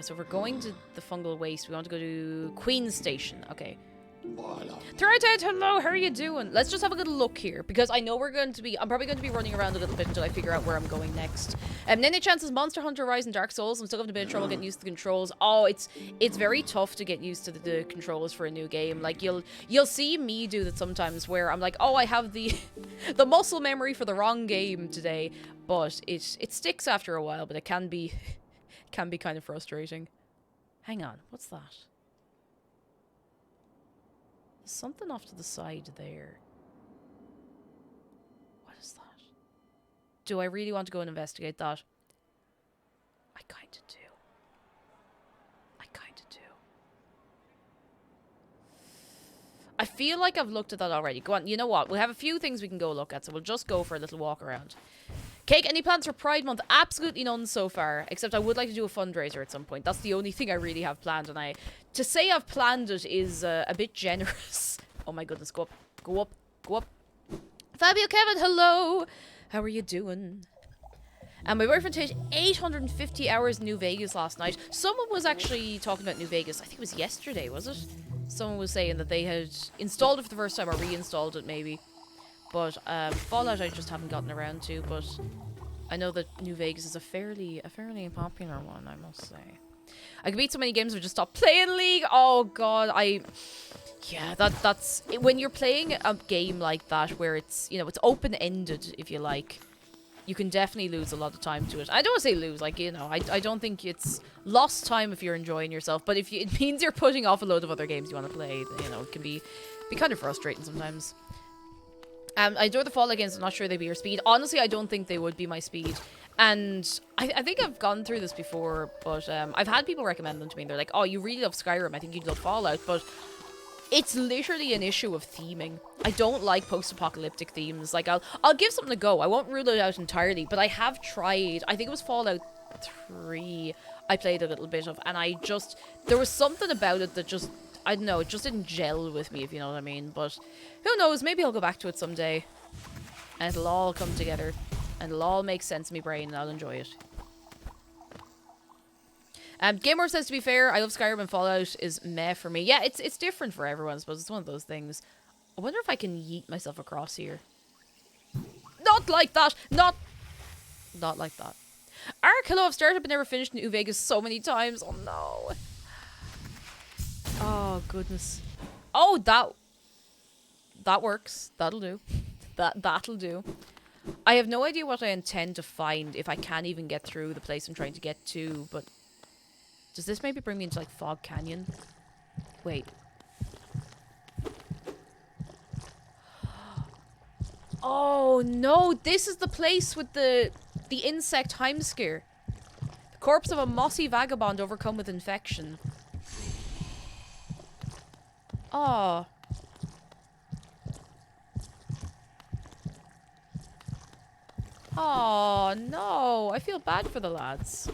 So if we're going to the fungal waste, we want to go to Queen's Station. Okay. Threadhead, hello, how are you doing? Let's just have a little look here, because I know I'm probably going to be running around a little bit until I figure out where I'm going next. Nene Chance's Monster Hunter Rise and Dark Souls. I'm still having a bit of trouble getting used to the controls. Oh, it's very tough to get used to the controls for a new game. Like, you'll see me do that sometimes where I'm like, oh, I have the the muscle memory for the wrong game today, but it sticks after a while, but it can be kind of frustrating. Hang on, what's that? There's something off to the side there. What is that? Do I really want to go and investigate that? I kind of do. I feel like I've looked at that already. Go on, you know what? We'll have a few things we can go look at, so we'll just go for a little walk around. Cake, any plans for Pride Month? Absolutely none so far, except I would like to do a fundraiser at some point. That's the only thing I really have planned, and to say I've planned it is a bit generous. Oh my goodness, go up, go up, go up. Fabio Kevin, hello! How are you doing? And my boyfriend did 850 hours in New Vegas last night. Someone was actually talking about New Vegas. I think it was yesterday, was it? Someone was saying that they had installed it for the first time, or reinstalled it maybe. But Fallout I just haven't gotten around to, but I know that New Vegas is a fairly popular one, I must say. I could beat so many games, I just stopped playing League. Oh god, yeah, that's when you're playing a game like that where it's, you know, it's open-ended, if you like. You can definitely lose a lot of time to it. I don't want to say lose, like, you know, I don't think it's lost time if you're enjoying yourself, but if it means you're putting off a load of other games you want to play, you know, it can be kind of frustrating sometimes. I enjoy the Fallout games. I'm not sure they'd be your speed. Honestly, I don't think they would be my speed. And I think I've gone through this before, but I've had people recommend them to me. They're like, oh, you really love Skyrim. I think you'd love Fallout. But it's literally an issue of theming. I don't like post-apocalyptic themes. Like, I'll give something a go. I won't rule it out entirely, but I have tried. I think it was Fallout 3 I played a little bit of, and there was something about it that just, I don't know, it just didn't gel with me, if you know what I mean. But who knows, maybe I'll go back to it someday. And it'll all come together. And it'll all make sense in my brain, and I'll enjoy it. Gamer says, to be fair, I love Skyrim and Fallout is meh for me. Yeah, it's different for everyone, I suppose. It's one of those things. I wonder if I can yeet myself across here. Not like that! Not like that. Ark, hello, I've started but never finished New Vegas so many times. Oh, no. Oh, goodness. Oh, that works. That'll do. That'll do. I have no idea what I intend to find if I can't even get through the place I'm trying to get to, but does this maybe bring me into, like, Fog Canyon? Wait. Oh, no. This is the place with the insect time scare. The corpse of a mossy vagabond overcome with infection. Oh. Oh, no. I feel bad for the lads.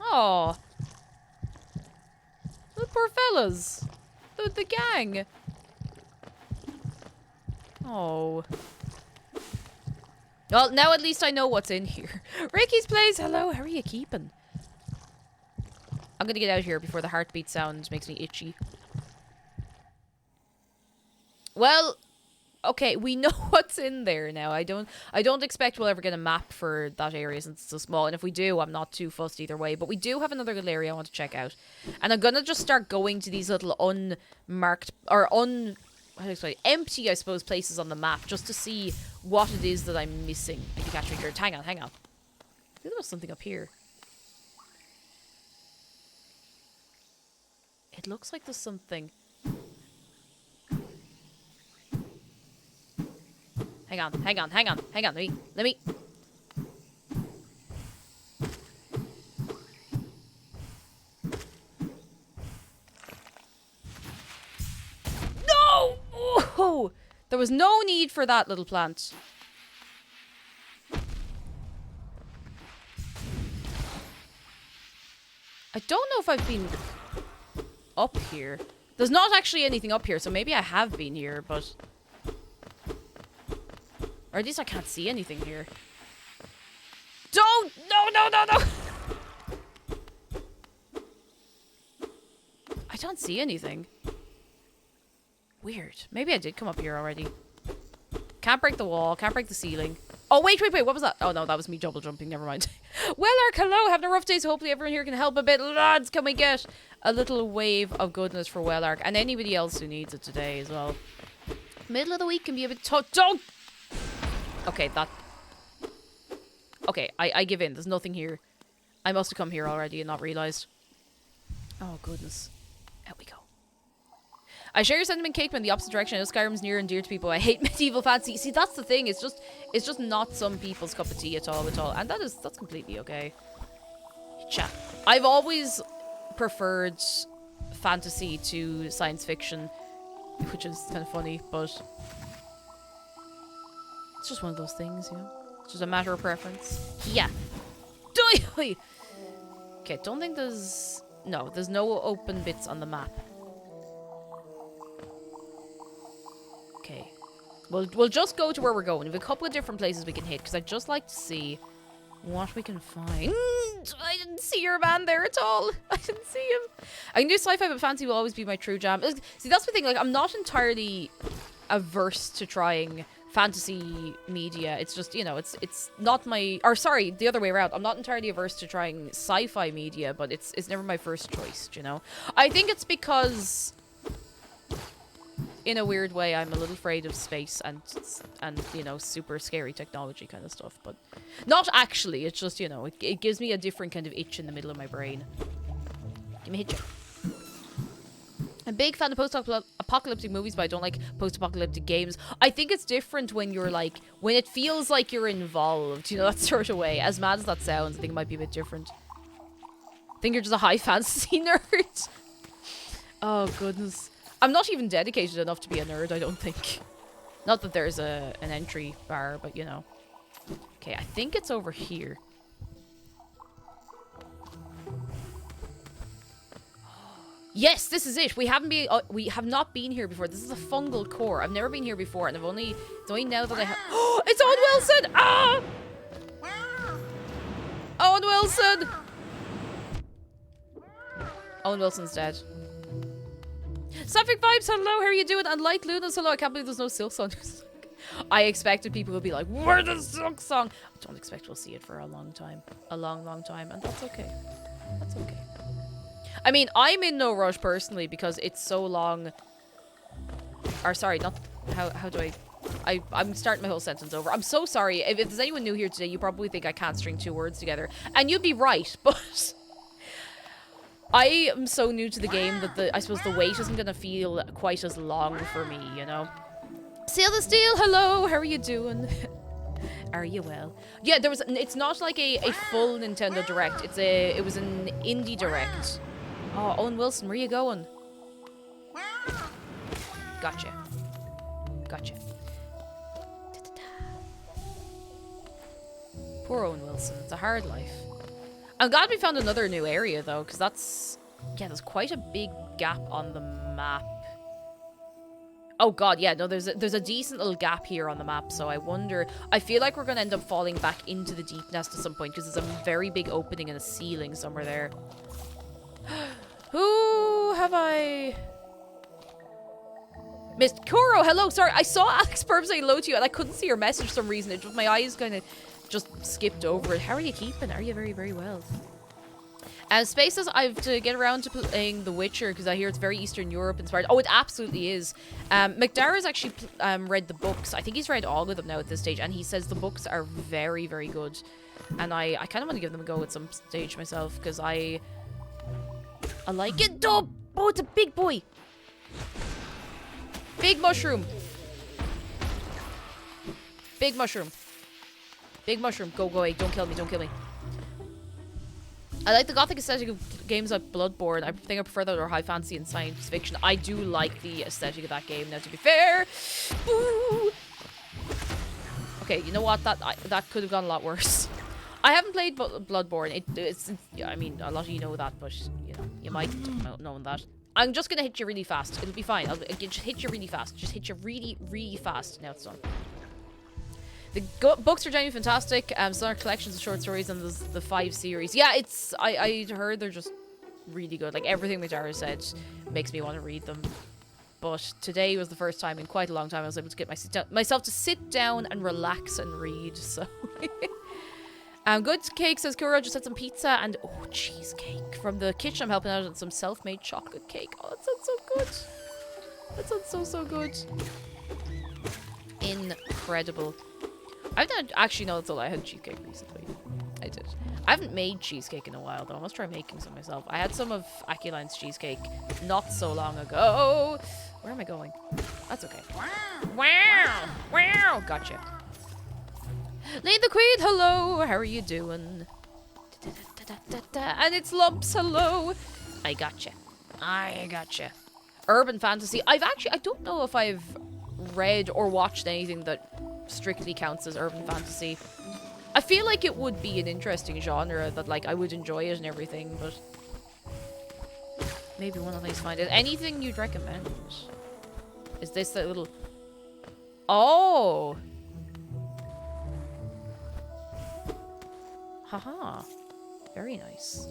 Oh. The poor fellas. The gang. Oh. Well, now at least I know what's in here. Ricky's Place, hello. How are you keeping? I'm gonna get out of here before the heartbeat sound makes me itchy. Well, okay, we know what's in there now. I don't expect we'll ever get a map for that area since it's so small. And if we do, I'm not too fussed either way. But we do have another little area I want to check out. And I'm gonna just start going to these little unmarked, or empty, I suppose, places on the map, just to see what it is that I'm missing. If you catch me here. Hang on. I think there was something up here. It looks like there's something. Hang on. Let me. No! Oh! There was no need for that, little plant. I don't know if I've been up here. There's not actually anything up here, so maybe I have been here, but... Or at least I can't see anything here. Don't! No, no, no, no! I don't see anything. Weird. Maybe I did come up here already. Can't break the wall. Can't break the ceiling. Oh, wait. What was that? Oh, no, that was me double jumping. Never mind. Well, Ark, hello. Having a rough day, so hopefully everyone here can help a bit. Lads, can we get a little wave of goodness for Wellark and anybody else who needs it today as well? Middle of the week can be a bit tough. Don't! Okay, that... Okay, I give in. There's nothing here. I must have come here already and not realised. Oh, goodness. Out we go. I share your sentiment, Cake, but in the opposite direction. I know Skyrim's near and dear to people. I hate medieval fantasy. See, that's the thing. It's just not some people's cup of tea at all. And that's completely okay. Chat. I've always preferred fantasy to science fiction, which is kind of funny, but it's just one of those things, you know? It's just a matter of preference. Yeah. Okay, don't think there's... No, there's no open bits on the map. Okay. We'll just go to where we're going. We have a couple of different places we can hit, because I'd just like to see what we can find. I didn't see your man there at all. I didn't see him. I can do sci-fi, but fantasy will always be my true jam. See, that's the thing. Like, I'm not entirely averse to trying fantasy media. It's just, you know, it's not my... Or, sorry, the other way around. I'm not entirely averse to trying sci-fi media, but it's never my first choice, you know? I think it's because... in a weird way, I'm a little afraid of space and you know, super scary technology kind of stuff. But not actually. It's just, you know, it gives me a different kind of itch in the middle of my brain. Give me a hit. I'm a big fan of post-apocalyptic movies, but I don't like post-apocalyptic games. I think it's different when you're like, when it feels like you're involved, you know, that sort of way. As mad as that sounds, I think it might be a bit different. I think you're just a high fantasy nerd. Oh, goodness. I'm not even dedicated enough to be a nerd, I don't think. Not that there's an entry bar, but you know. Okay, I think it's over here. Yes, this is it. We have not been here before. This is a fungal core. I've never been here before, and it's only now that I have... Oh, it's Owen Wilson! Ah! Owen Wilson! Owen Wilson's dead. Sapphic Vibes, hello, how are you doing? And Light Lunas, hello, I can't believe there's no Silk Song. I expected people would be like, where's the Silk Song? I don't expect we'll see it for a long time. A long, long time, and that's okay. That's okay. I mean, I'm in no rush personally because it's so long. Or sorry, not... How do I'm starting my whole sentence over. I'm so sorry. If there's anyone new here today, you probably think I can't string two words together. And you'd be right, but... I am so new to the game that I suppose the wait isn't going to feel quite as long for me, you know? Seal the Steel, hello, how are you doing? Are you well? Yeah, it's not like a full Nintendo Direct. It was an indie Direct. Oh, Owen Wilson, where are you going? Gotcha. Gotcha. Poor Owen Wilson, it's a hard life. I'm glad we found another new area, though, because that's... Yeah, there's quite a big gap on the map. Oh, God, yeah, no, there's a decent little gap here on the map, so I wonder... I feel like we're going to end up falling back into the deep nest at some point, because there's a very big opening in a ceiling somewhere there. Who have I... missed? Kuro, hello, sorry, I saw Alex Burb say hello to you, and I couldn't see your message for some reason. It just, my eyes kind of... just skipped over it. How are you keeping? Are you very, very well? Spaces, I have to get around to playing The Witcher because I hear it's very Eastern Europe inspired. Oh, it absolutely is. McDara's actually read the books. I think he's read all of them now at this stage, and he says the books are very, very good. And I kind of want to give them a go at some stage myself because I like it. Oh, it's a big boy. Big mushroom. Big mushroom. Big mushroom. Go away. Don't kill me. Don't kill me. I like the gothic aesthetic of games like Bloodborne. I think I prefer that over high fantasy and science fiction. I do like the aesthetic of that game, now, to be fair. Ooh. Okay, you know what? That could have gone a lot worse. I haven't played Bloodborne. Yeah, I mean, a lot of you know that, but you know, you might not know that. I'm just gonna hit you really fast. It'll be fine. I'll just hit you really fast. Just hit you really, really fast. Now it's done. The books are genuinely fantastic. Some are collections of short stories and there's the 5 series. Yeah, I heard they're just really good. Like everything Madara said makes me want to read them. But today was the first time in quite a long time I was able to get myself to sit down and relax and read. So. Good cake, says Kuro. Just had some pizza and cheesecake from the kitchen. I'm helping out on some self-made chocolate cake. Oh, that sounds so good. That sounds so good. Incredible. I don't actually know that's all. I had cheesecake recently. I did. I haven't made cheesecake in a while though. I must try making some myself. I had some of Aculine's cheesecake not so long ago. Where am I going? That's okay. Wow! Wow! Gotcha. Lane the Queen, hello! How are you doing? And it's Lumps, hello! I gotcha. Urban fantasy. I don't know if I've read or watched anything that strictly counts as urban fantasy. I feel like it would be an interesting genre that, like, I would enjoy it and everything, but maybe one of these find it. Anything you'd recommend? Is this that little... Oh! Haha. Very nice.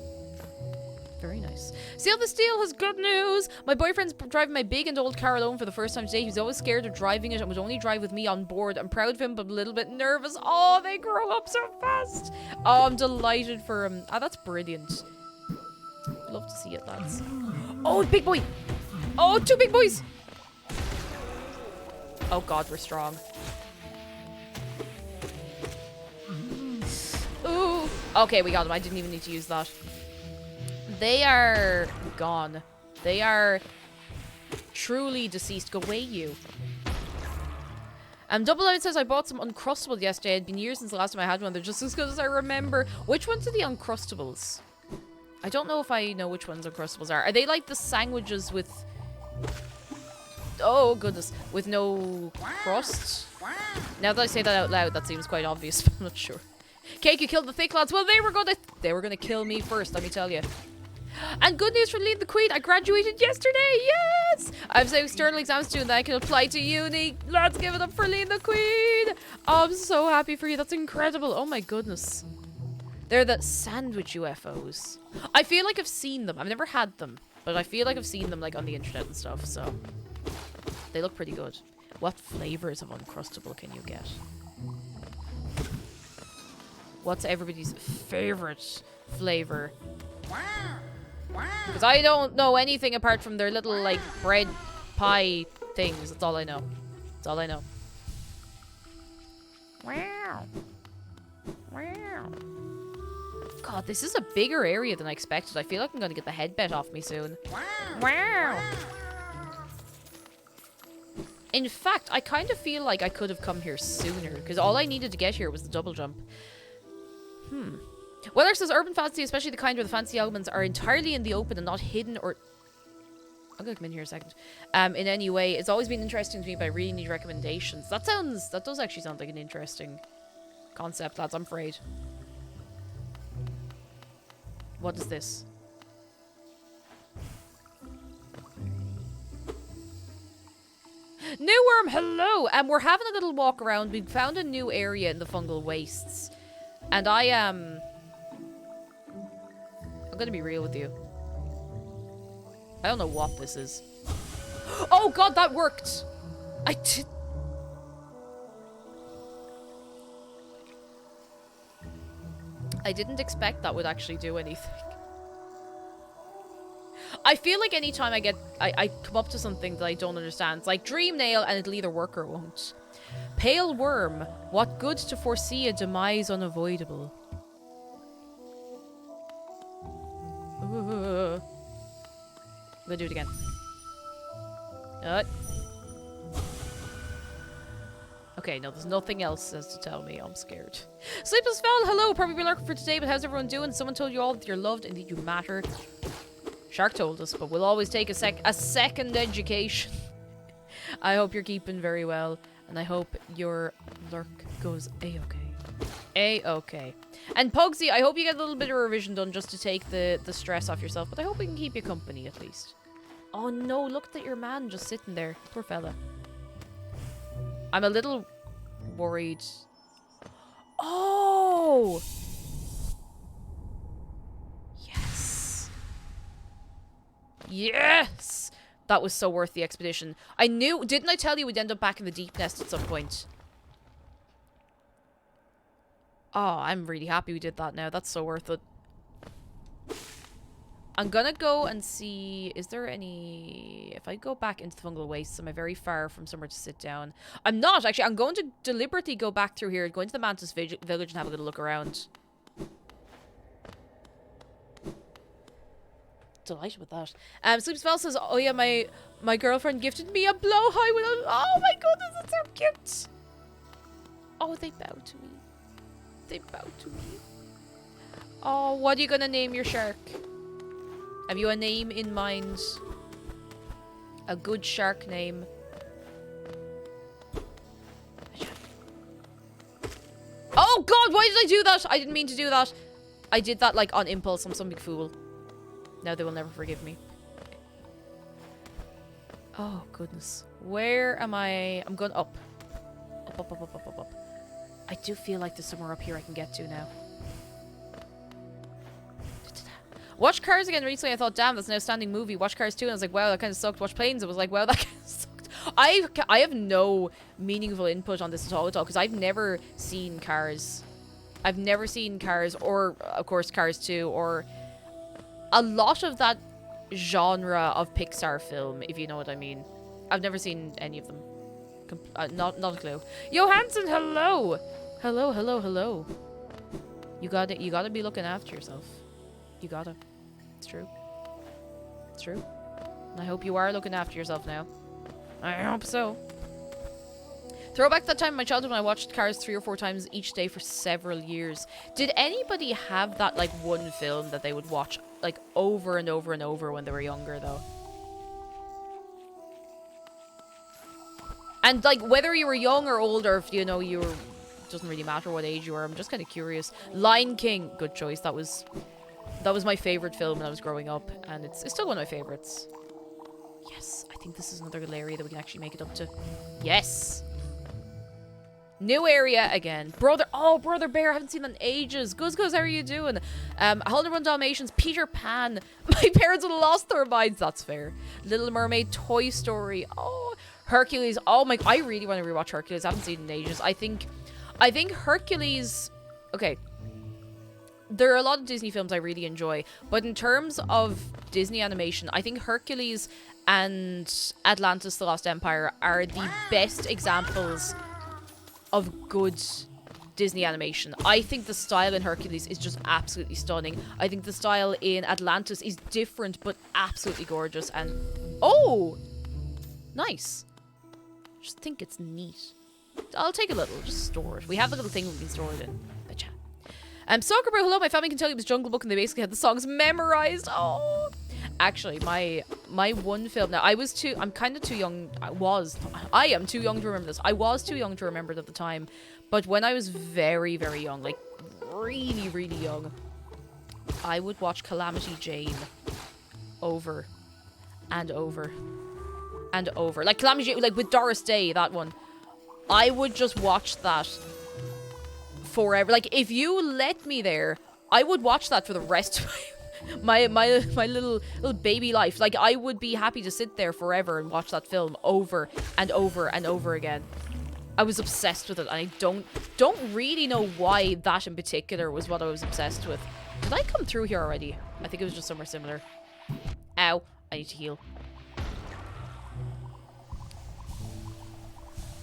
Very nice. Seal the Steel has good news. My boyfriend's driving my big and old car alone for the first time today. He was always scared of driving it and would only drive with me on board. I'm proud of him, but a little bit nervous. Oh, they grow up so fast. Oh, I'm delighted for him. Ah, that's brilliant. Love to see it, lads. Oh, big boy. Oh, 2 big boys. Oh, God, we're strong. Ooh. Okay, we got them. I didn't even need to use that. They are gone. They are truly deceased. Go away, you. Double Out says, I bought some Uncrustables yesterday. It'd been years since the last time I had one. They're just as good as I remember. Which ones are the Uncrustables? I don't know if I know which ones Uncrustables are. Are they like the sandwiches with... Oh, goodness. With no crust? Now that I say that out loud, that seems quite obvious, but I'm not sure. Cake, you killed the thick lads. Well, they were gonna kill me first, let me tell you. And good news for Lead the Queen. I graduated yesterday. Yes! I have some external exams due that I can apply to uni. Let's give it up for Lead the Queen. Oh, I'm so happy for you. That's incredible. Oh my goodness. They're the sandwich UFOs. I feel like I've seen them. I've never had them, but I feel like I've seen them like on the internet and stuff, so they look pretty good. What flavors of Uncrustable can you get? What's everybody's favorite flavor? Because I don't know anything apart from their little, like, bread pie things. That's all I know. That's all I know. Wow. Wow. God, this is a bigger area than I expected. I feel like I'm going to get the head bet off me soon. Wow. In fact, I kind of feel like I could have come here sooner. Because all I needed to get here was the double jump. Weather says urban fantasy, especially the kind where the fancy elements are entirely in the open and not hidden or... I'm gonna come in here a second. In any way, it's always been interesting to me, but I really need recommendations. That does actually sound like an interesting concept, lads, I'm afraid. What is this? New Worm, hello! We're having a little walk around. We've found a new area in the fungal wastes. And I'm gonna be real with you. I don't know what this is. Oh god, that worked! I didn't expect that would actually do anything. I feel like anytime I come up to something that I don't understand, it's like Dream Nail and it'll either work or won't. Pale Worm, what good to foresee a demise unavoidable. I'm gonna do it again. Okay, no, there's nothing else as to tell me. I'm scared. Sleepless Fell, hello. Probably be lurking for today, but how's everyone doing? Someone told you all that you're loved and that you matter. Shark told us, but we'll always take a second education. I hope you're keeping very well, and I hope your lurk goes A-okay. A-okay. And Pugsy, I hope you get a little bit of revision done just to take the stress off yourself. But I hope we can keep you company at least. Oh no, look at your man just sitting there. Poor fella. I'm a little worried. Oh! Yes! Yes! That was so worth the expedition. I knew... Didn't I tell you we'd end up back in the deep nest at some point? Oh, I'm really happy we did that now. That's so worth it. I'm gonna go and see... Is there any... If I go back into the fungal wastes, am I very far from somewhere to sit down? I'm not, actually. I'm going to deliberately go back through here, go into the Mantis village and have a little look around. Delighted with that. Sleep Spell says, oh yeah, my girlfriend gifted me a blowhigh with a... Oh my goodness, that's so cute. Oh, they bow to me. They bow to me. Oh, what are you gonna name your shark? Have you a name in mind? A good shark name. Oh god, why did I do that? I didn't mean to do that. I did that like on impulse. I'm some big fool. Now they will never forgive me. Oh goodness. Where am I? I'm going up. Up, up, up, up, up, up, up. I do feel like there's somewhere up here I can get to now. Watched Cars again recently. I thought, damn, that's an outstanding movie. Watched Cars 2 and I was like, wow, that kind of sucked. Watched Planes. I was like, wow, that kind of sucked. I have no meaningful input on this at all, because I've never seen Cars. I've never seen Cars, or, of course, Cars 2, or a lot of that genre of Pixar film, if you know what I mean. I've never seen any of them. Not a clue. Johansson, hello! Hello, hello, hello. You gotta be looking after yourself. You gotta. It's true. It's true. And I hope you are looking after yourself now. I hope so. Throwback to that time in my childhood when I watched Cars 3 or 4 times each day for several years. Did anybody have that, like, one film that they would watch, like, over and over and over when they were younger, though? And, like, whether you were young or old, or if, you know, you were... Doesn't really matter what age you were. I'm just kind of curious. Lion King. Good choice. That was my favorite film when I was growing up, and it's still one of my favorites. Yes, I think this is another little area that we can actually make it up to. Yes! New area again. Brother Bear, I haven't seen that in ages. Guz, how are you doing? 101 Dalmatians, Peter Pan. My parents would have lost their minds. That's fair. Little Mermaid, Toy Story. Oh, Hercules. Oh my, I really want to rewatch Hercules. I haven't seen it in ages. I think Hercules... Okay. There are a lot of Disney films I really enjoy, but in terms of Disney animation, I think Hercules and Atlantis: The Lost Empire are the best examples of good Disney animation. I think the style in Hercules is just absolutely stunning. I think the style in Atlantis is different, but absolutely gorgeous. And oh, nice. Just think it's neat. I'll take a little, just store it. We have the little thing we can store it in. Betcha. Soccer Bro, hello. My family can tell you it was Jungle Book, and they basically had the songs memorized. Oh. Actually, my one film... Now, I'm kind of too young... I am too young to remember this. I was too young to remember it at the time. But when I was very, very young, like, really, really young, I would watch Calamity Jane over and over and over. Like, Calamity Jane, like, with Doris Day, that one. I would just watch that forever. Like, if you let me there, I would watch that for the rest of my little baby life. Like, I would be happy to sit there forever and watch that film over and over and over again. I was obsessed with it, and I don't really know why that in particular was what I was obsessed with. Did I come through here already? I think it was just somewhere similar. Ow, I need to heal.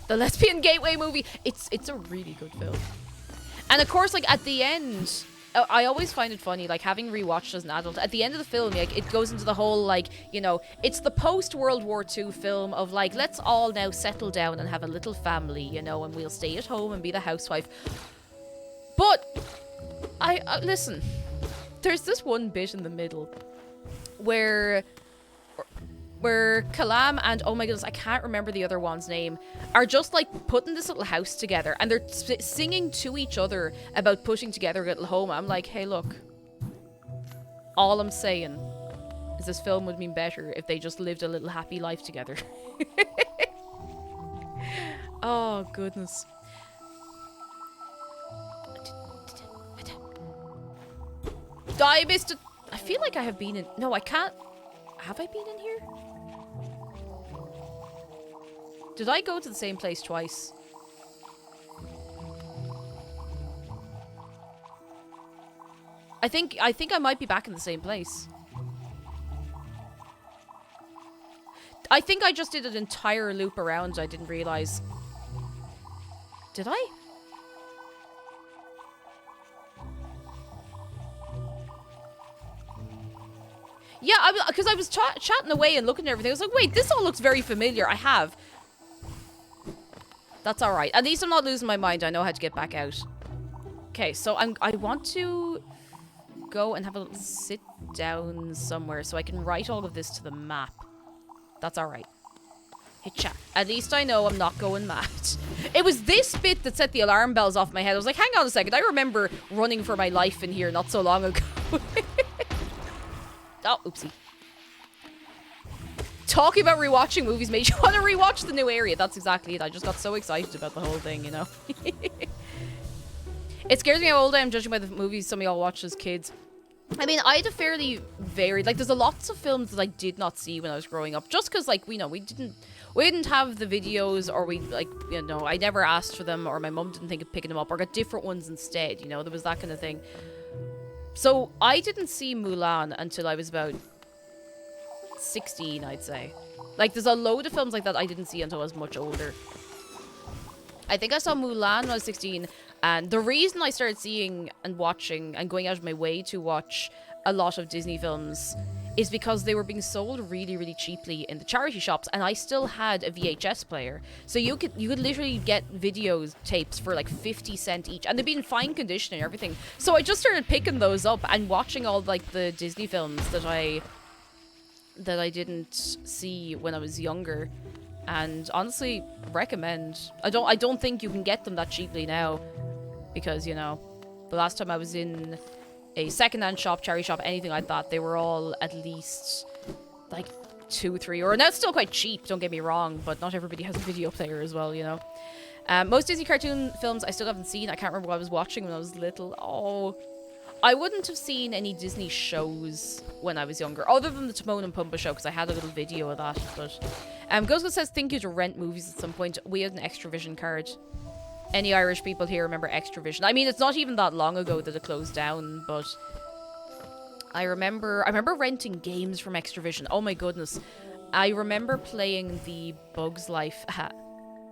The Lesbian Gateway movie. It's a really good film. And of course, like, at the end, I always find it funny, like, having rewatched as an adult, at the end of the film, like, it goes into the whole, like, you know, it's the post-World War II film of, like, let's all now settle down and have a little family, you know, and we'll stay at home and be the housewife. But, listen, there's this one bit in the middle where where Kalam and, oh my goodness, I can't remember the other one's name, are just like putting this little house together, and they're singing to each other about putting together a little home. I'm like, hey, look, all I'm saying is this film would mean better if they just lived a little happy life together. Oh, goodness. I missed it. I feel like I have been in... No, I can't... Have I been in here? Did I go to the same place twice? I think I might be back in the same place. I think I just did an entire loop around. I didn't realize. Did I? Yeah, because I was chatting away and looking at everything. I was like, wait, this all looks very familiar. I have. That's all right. At least I'm not losing my mind. I know how to get back out. Okay, so I want to go and have a little sit down somewhere so I can write all of this to the map. That's all right. Hit chat. At least I know I'm not going mad. It was this bit that set the alarm bells off my head. I was like, hang on a second. I remember running for my life in here not so long ago. Oh, oopsie. Talking about rewatching movies made you want to rewatch the new area. That's exactly it. I just got so excited about the whole thing, you know. It scares me how old I am judging by the movies some of y'all watched as kids. I mean, I had a fairly varied... Like, there's a lots of films that I did not see when I was growing up. Just because, like, we didn't have the videos, or we, like, you know, I never asked for them, or my mum didn't think of picking them up, or got different ones instead, you know. There was that kind of thing. So, I didn't see Mulan until I was about 16, I'd say. Like, there's a load of films like that I didn't see until I was much older. I think I saw Mulan when I was 16, and the reason I started seeing and watching and going out of my way to watch a lot of Disney films is because they were being sold really, really cheaply in the charity shops, and I still had a VHS player. So you could literally get videos tapes for like 50 cents each, and they'd be in fine condition and everything. So I just started picking those up and watching all like the Disney films that I didn't see when I was younger. And honestly, recommend. I don't think you can get them that cheaply now, because, you know, the last time I was in a secondhand shop, charity shop, anything like that, they were all at least like €2, €3, or now it's still quite cheap, don't get me wrong, but not everybody has a video player as well, you know. Most Disney cartoon films I still haven't seen. I can't remember what I was watching when I was little. Oh, I wouldn't have seen any Disney shows when I was younger, other than the Timon and Pumbaa show, because I had a little video of that. But Ghostgoat says, think you to rent movies at some point. We had an Extravision card. Any Irish people here remember Extravision? I mean, it's not even that long ago that it closed down, but I remember renting games from Extravision. Oh my goodness. I remember playing the Bugs Life...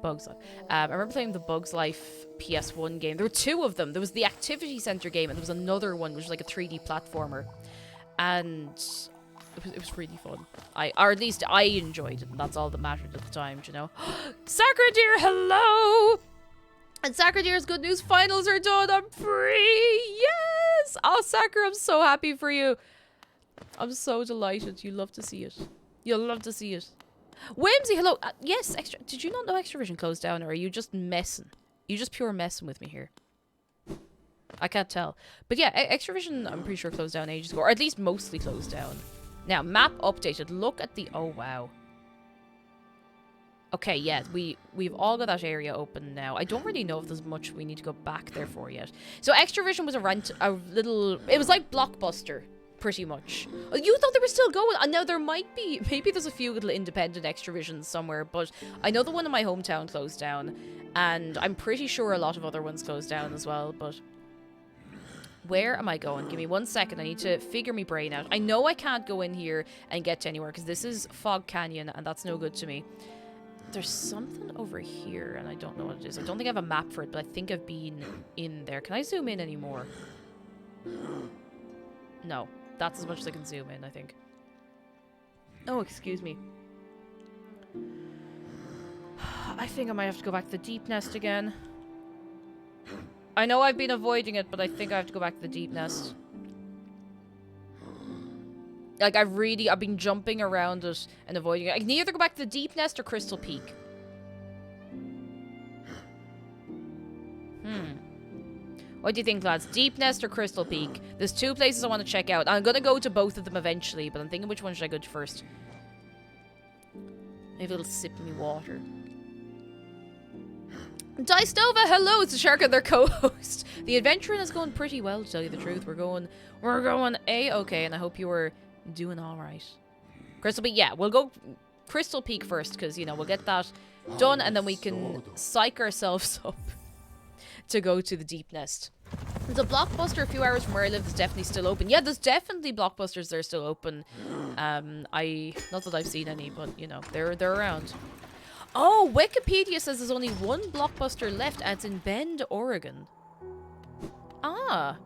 Bugs Life. I remember playing the Bugs Life PS1 game. There were two of them. There was the Activity Center game, and there was another one, which was like a 3D platformer. And it was really fun. Or at least I enjoyed it, and that's all that mattered at the time, you know. Sakura dear, hello! And Sakura dear's good news, finals are done. I'm free! Yes! Oh, Sakura, I'm so happy for you. I'm so delighted. You love to see it. You'll love to see it. Whimsy, hello. Yes, did you not know Extravision closed down, or are you just messing? You just pure messing with me here. I can't tell. But yeah, Extravision, I'm pretty sure closed down ages ago, or at least mostly closed down. Now, map updated. Look at the... Oh, wow. Okay, yeah, we've all got that area open now. I don't really know if there's much we need to go back there for yet. So Extravision was a little... It was like Blockbuster, pretty much. Oh, you thought they were still going? I know there might be... Maybe there's a few little independent Extravisions somewhere, but I know the one in my hometown closed down, and I'm pretty sure a lot of other ones closed down as well, but... Where am I going? Give me 1 second. I need to figure my brain out. I know I can't go in here and get to anywhere, because this is Fog Canyon, and that's no good to me. There's something over here, and I don't know what it is. I don't think I have a map for it, but I think I've been in there. Can I zoom in anymore? No. That's as much as I can zoom in, I think. Oh, excuse me. I think I might have to go back to the deep nest again. I know I've been avoiding it, but I think I have to go back to the deep nest. Like, I've been jumping around it and avoiding it. I can either go back to the Deep Nest or Crystal Peak. What do you think, lads? Deep Nest or Crystal Peak? There's 2 places I want to check out. I'm going to go to both of them eventually, but I'm thinking which one should I go to first. Maybe a little sip of me water. Dicedova, hello, it's the Shark and their co-host. The adventuring is going pretty well, to tell you the truth. We're going A-okay, and I hope you were doing alright. Crystal Peak, yeah, we'll go Crystal Peak first, because, you know, we'll get that done, and then we can psych ourselves up to go to the Deep Nest. There's a Blockbuster a few hours from where I live that's definitely still open. Yeah, there's definitely Blockbusters that are still open. Not that I've seen any, but, you know, they're around. Oh, Wikipedia says there's only 1 Blockbuster left, and it's in Bend, Oregon. Ah.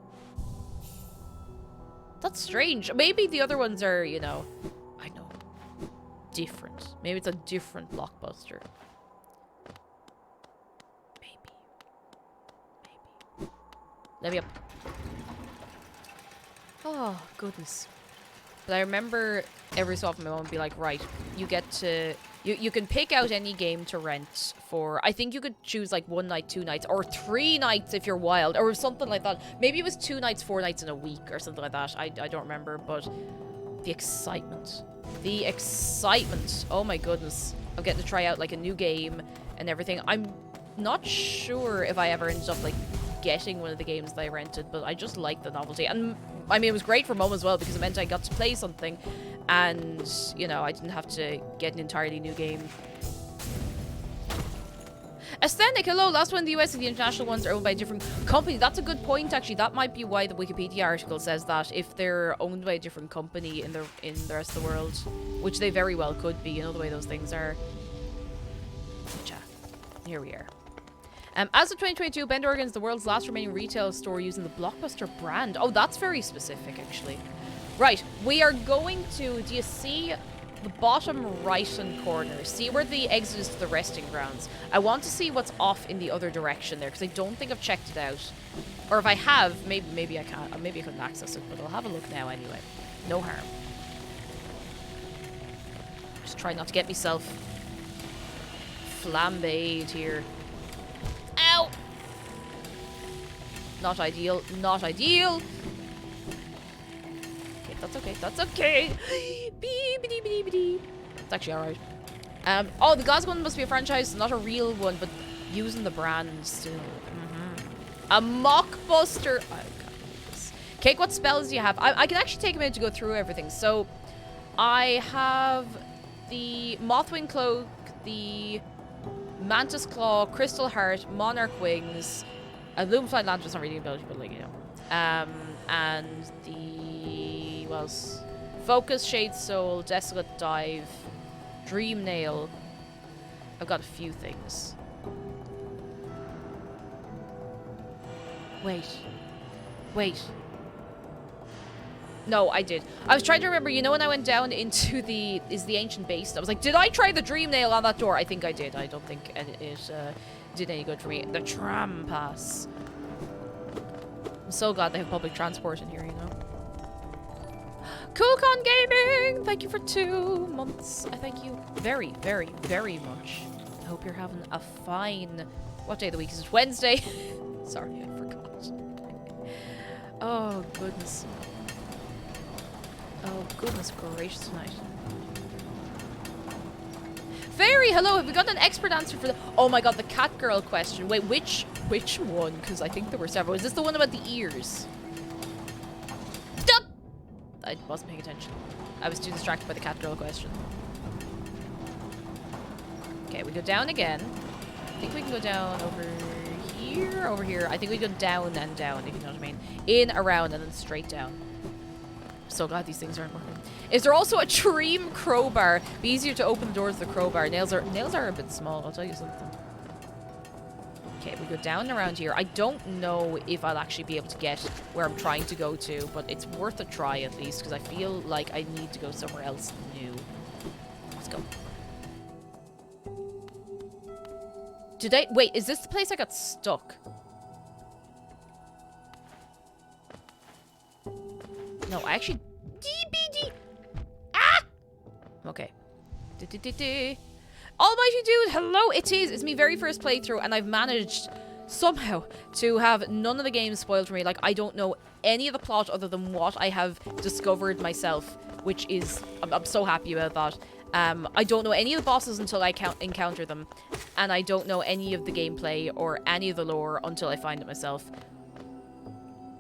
That's strange. Maybe the other ones are, you know, I know, different. Maybe it's a different Blockbuster. Let me up. Oh, goodness. But I remember every so often my mom would be like, right, you get to... You can pick out any game to rent for... I think you could choose like 1 night, 2 nights, or 3 nights if you're wild, or something like that. Maybe it was 2 nights, 4 nights in a week, or something like that. I don't remember, but the excitement. The excitement. Oh my goodness. Of getting to try out like a new game and everything. I'm not sure if I ever ended up like getting one of the games that I rented, but I just liked the novelty. And I mean, it was great for Mum as well, because it meant I got to play something and, you know, I didn't have to get an entirely new game. Aesthetic, hello. Last one in the US and the international ones are owned by a different company. That's a good point, actually. That might be why the Wikipedia article says that, if they're owned by a different company in the rest of the world, which they very well could be, you know, the way those things are. Here we are. As of 2022, Bend, Oregon is the world's last remaining retail store using the Blockbuster brand. Oh, that's very specific, actually. Right, we are going to... Do you see the bottom right-hand corner? See where the exit is to the resting grounds? I want to see what's off in the other direction there, because I don't think I've checked it out. Or if I have, maybe I can't. Or maybe I couldn't access it, but I'll have a look now anyway. No harm. Just try not to get myself flambéed here. Ow! Not ideal. Not ideal. Okay, that's okay. That's okay. It's actually alright. Oh, the Gauze one must be a franchise, not a real one, but using the brand still. A Mockbuster. I can't believe this. Cake, what spells do you have? I can actually take a minute to go through everything. So, I have the Mothwing Cloak, the Mantis Claw, Crystal Heart, Monarch Wings, Lumiflight Lantern's not really an ability, but like, you know. And the... what else? Focus, Shade Soul, Desolate Dive, Dream Nail. I've got a few things. Wait. No, I did. I was trying to remember, you know, when I went down into the Ancient Base, I was like, did I try the Dream Nail on that door? I think I did. I don't think it did any good for me. The tram pass. I'm so glad they have public transport in here, you know. CoolCon Gaming! Thank you for 2 months. I thank you very, very, very much. I hope you're having a fine... What day of the week is it? Wednesday? Sorry, I forgot. Oh, goodness. Oh, goodness gracious tonight. Fairy, hello. Have we got an expert answer for the... Oh my god, the cat girl question. Wait, which one? Because I think there were several. Is this the one about the ears? Stop! I wasn't paying attention. I was too distracted by the cat girl question. Okay, we go down again. I think we can go down over here, over here. I think we go down and down, if you know what I mean. In, around, and then straight down. So glad these things aren't working. Is there also a Treem crowbar? Be easier to open the doors with the crowbar. Nails are a bit small, I'll tell you something. Okay, we go down and around here. I don't know if I'll actually be able to get where I'm trying to go to, but it's worth a try at least, because I feel like I need to go somewhere else new. Let's go. Wait, is this the place I got stuck? No, I actually... DBD! Almighty dude, hello, it's me very first playthrough, and I've managed somehow to have none of the games spoiled for me. Like, I don't know any of the plot other than what I have discovered myself, which is, I'm so happy about that. I don't know any of the bosses until I encounter them, and I don't know any of the gameplay or any of the lore until I find it myself.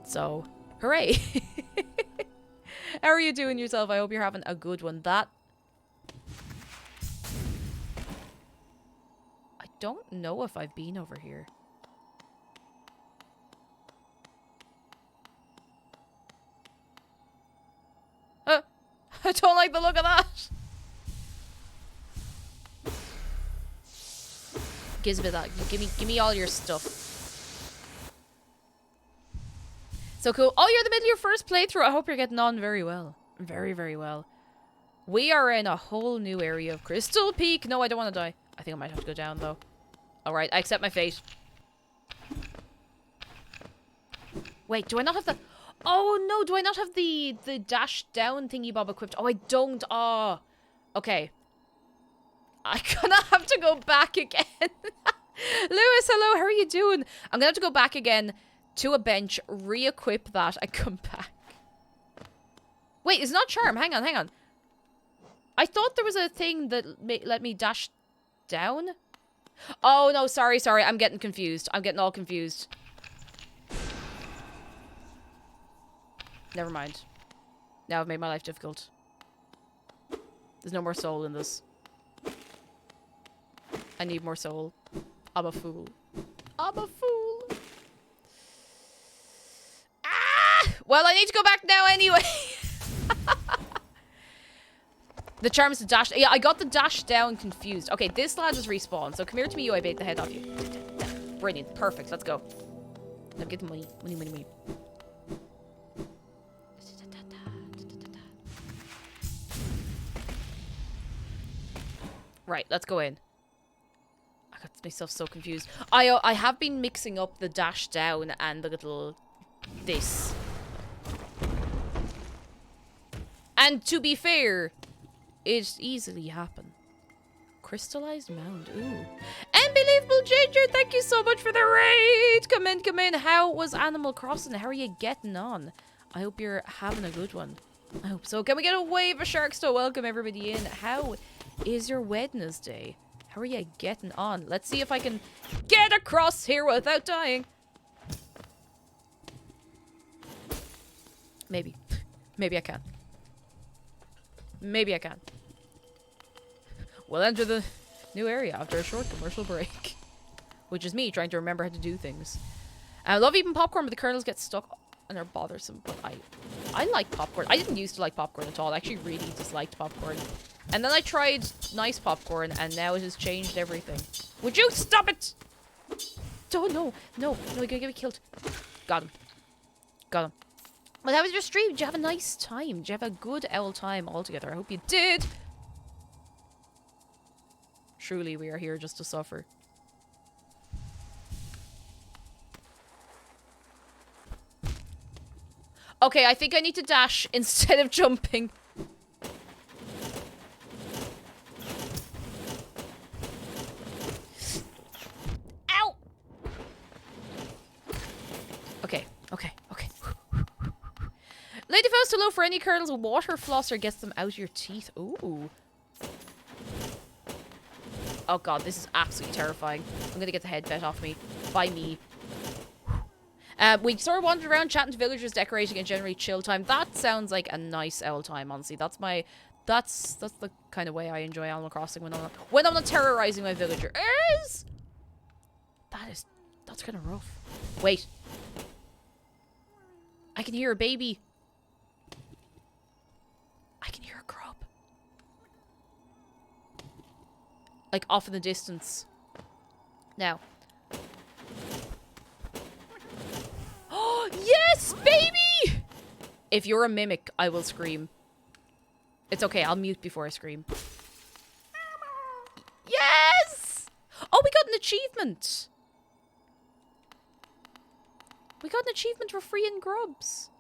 So, hooray. How are you doing yourself? I hope you're having a good one. I don't know if I've been over here. I don't like the look of that. Gives a bit of that. Give me all your stuff. So cool. Oh, you're in the middle of your first playthrough. I hope you're getting on very well. Very, very well. We are in a whole new area of Crystal Peak. No, I don't want to die. I think I might have to go down, though. Alright, I accept my fate. Wait, do I not have the... Oh, no, do I not have the dash down thingy bob equipped? Oh, I don't. Oh, okay. I'm gonna have to go back again. Lewis, hello, how are you doing? I'm gonna have to go back again to a bench, re-equip that, and come back. Wait, it's not charm. Hang on, hang on. I thought there was a thing that let me dash down. Oh, no, sorry. I'm getting confused. I'm getting all confused. Never mind. Now I've made my life difficult. There's no more soul in this. I need more soul. I'm a fool. I'm a fool. Ah! Well, I need to go back now anyway. The charm is to dash. Yeah, I got the dash down confused. Okay, this lad just respawned. So come here to me, you. I bait the head off you. Brilliant. Perfect. Let's go. Now get the money. Money. Right, let's go in. I got myself so confused. I have been mixing up the dash down and the little... this. And to be fair, it easily happened. Crystallized mound. Ooh. Unbelievable Ginger, thank you so much for the raid. Come in. How was Animal Crossing? How are you getting on? I hope you're having a good one. I hope so. Can we get a wave of sharks to welcome everybody in? How is your Wednesday? How are you getting on? Let's see if I can get across here without dying. Maybe. Maybe I can. Maybe I can. We'll enter the new area after a short commercial break. Which is me trying to remember how to do things. I love eating popcorn, but the kernels get stuck and they're bothersome. But I like popcorn. I didn't used to like popcorn at all. I actually really disliked popcorn. And then I tried nice popcorn, and now it has changed everything. Would you stop it? Oh, no. No, you're gonna get me killed. Got him. Well, how was your stream? Did you have a nice time? Did you have a good owl time altogether? I hope you did. Truly, we are here just to suffer. Okay, I think I need to dash instead of jumping. Ow! Okay. Lady Faust, hello. For any kernels, a water flosser gets them out of your teeth. Ooh. Oh god, this is absolutely terrifying. I'm gonna get the head bit off me. By me. We sort of wandered around chatting to villagers, decorating, and generally chill time. That sounds like a nice owl time, honestly. That's the kind of way I enjoy Animal Crossing when I'm not terrorizing my villagers. That's kind of rough. Wait. I can hear a baby. I can hear a grub. Like off in the distance. Now. Oh, yes, baby! If you're a mimic, I will scream. It's okay, I'll mute before I scream. Yes! Oh, we got an achievement. We got an achievement for freeing grubs.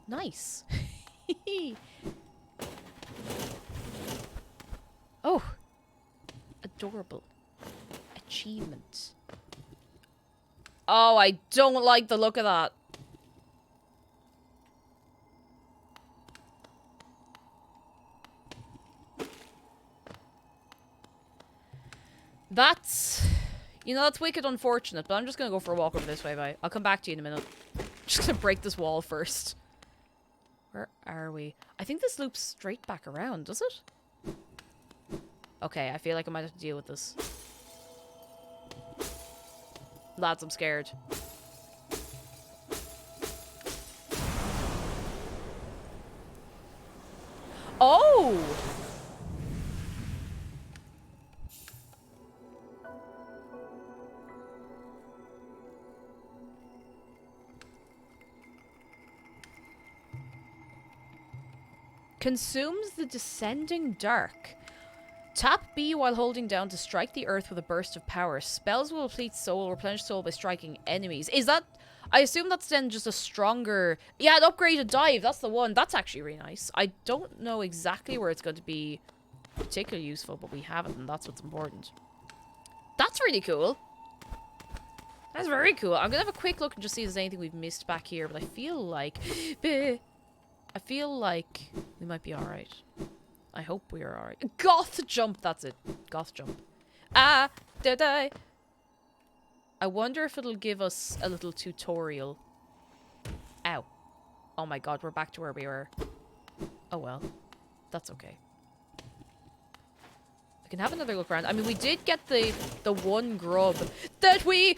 Nice. Oh, adorable. Achievement. Oh, I don't like the look of that. That's... You know, that's wicked unfortunate, but I'm just gonna go for a walk over this way, bye. I'll come back to you in a minute. Just gonna break this wall first. Where are we? I think this loops straight back around, does it? Okay, I feel like I might have to deal with this. Lads, I'm scared. Oh! Consumes the descending dark. Tap B while holding down to strike the earth with a burst of power. Spells will deplete soul, replenish soul by striking enemies. Is that... I assume that's then just a stronger... Yeah, an upgraded dive. That's the one. That's actually really nice. I don't know exactly where it's going to be particularly useful, but we have it, and that's what's important. That's really cool. That's very cool. I'm going to have a quick look and just see if there's anything we've missed back here, but I feel like... I feel like we might be alright. I hope we are alright. Goth jump, that's it. Goth jump. Ah, did I? I wonder if it'll give us a little tutorial. Ow. Oh my god, we're back to where we were. Oh well. That's okay. I can have another look around. I mean, we did get the one grub that we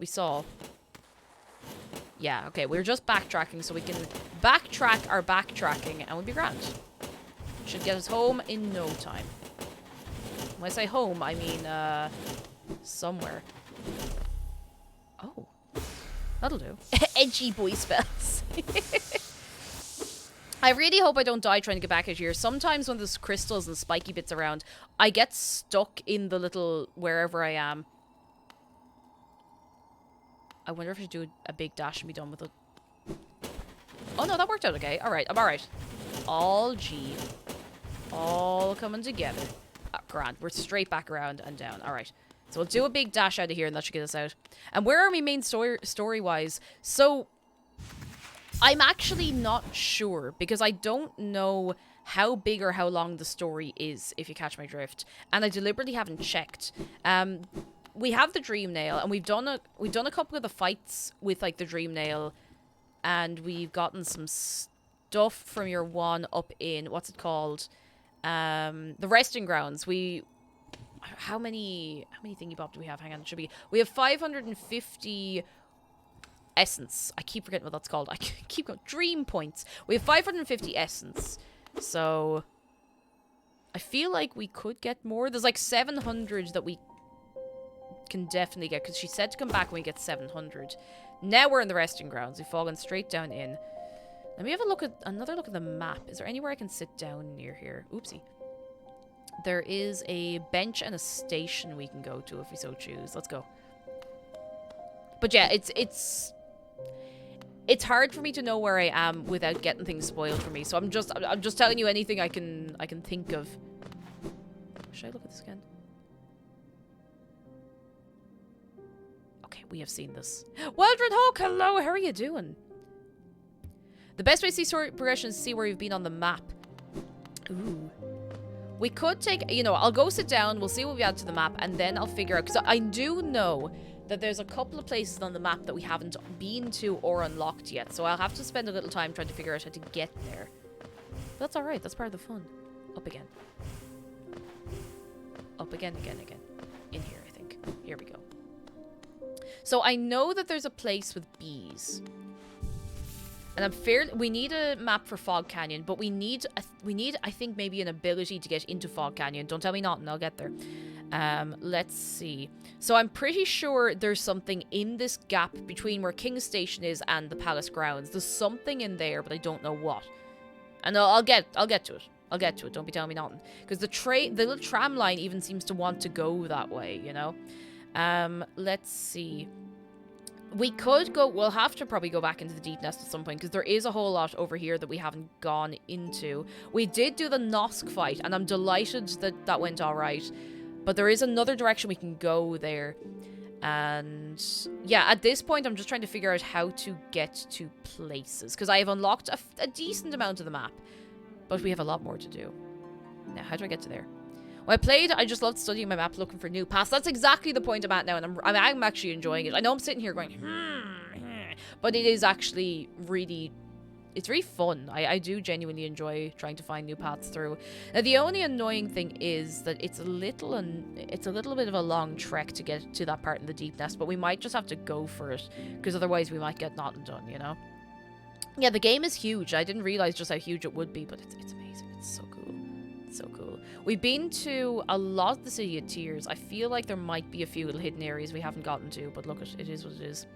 saw. Yeah, okay, we're just backtracking, so we can backtrack our backtracking, and we'll be grand. Should get us home in no time. When I say home, I mean, somewhere. Oh. That'll do. Edgy boy spells. I really hope I don't die trying to get back out here. Sometimes when there's crystals and spiky bits around, I get stuck in the little wherever I am. I wonder if I should do a big dash and be done with it. Oh no, that worked out okay. Alright, I'm alright. All G. All coming together. Grand. We're straight back around and down. Alright. So we'll do a big dash out of here and that should get us out. And where are we main story-wise? So, I'm actually not sure because I don't know how big or how long the story is, if you catch my drift. And I deliberately haven't checked. We have the Dream Nail, and we've done a couple of the fights with like the Dream Nail, and we've gotten some stuff from your one up in what's it called, the Resting Grounds. How many thingy bob do we have? Hang on, it should be we have 550 essence. I keep forgetting what that's called. I keep going dream points. We have 550 essence, so I feel like we could get more. There's like 700 that we can definitely get, because she said to come back when we get 700. Now we're in the Resting Grounds. We've fallen straight down in. Let me have another look at the map. Is there anywhere I can sit down near here? Oopsie. There is a bench and a station we can go to if we so choose. Let's go. But yeah, it's hard for me to know where I am without getting things spoiled for me. So I'm just telling you anything I can think of. Should I look at this again? We have seen this. Wildred Hawk, hello, how are you doing? The best way to see story progression is to see where you've been on the map. Ooh. We could take, you know, I'll go sit down, we'll see what we add to the map, and then I'll figure out, because I do know that there's a couple of places on the map that we haven't been to or unlocked yet, so I'll have to spend a little time trying to figure out how to get there. But that's alright, that's part of the fun. Up again. Up again, again. In here, I think. Here we go. So I know that there's a place with bees. And we need a map for Fog Canyon, but we need, I think, maybe an ability to get into Fog Canyon. Don't tell me nothing, I'll get there. Let's see. So I'm pretty sure there's something in this gap between where King's Station is and the Palace Grounds. There's something in there, but I don't know what. And I'll get to it. I'll get to it, don't be telling me nothing. Because the little tram line even seems to want to go that way, you know? Let's see. We could go, we'll have to probably go back into the deep nest at some point, because there is a whole lot over here that we haven't gone into. We did do the Nosk fight, and I'm delighted that that went alright. But there is another direction we can go there. And yeah, at this point, I'm just trying to figure out how to get to places, because I have unlocked a decent amount of the map. But we have a lot more to do. Now, how do I get to there? When I played, I just loved studying my map, looking for new paths. That's exactly the point I'm at now, and I'm actually enjoying it. I know I'm sitting here going, but it is actually really, it's really fun. I do genuinely enjoy trying to find new paths through. Now, the only annoying thing is that it's a little bit of a long trek to get to that part in the deep nest, but we might just have to go for it, because otherwise we might get nothing done, you know? Yeah, the game is huge. I didn't realize just how huge it would be, but it's amazing. It's so cool. It's so cool. We've been to a lot of the City of Tears. I feel like there might be a few little hidden areas we haven't gotten to, but look, it is what it is.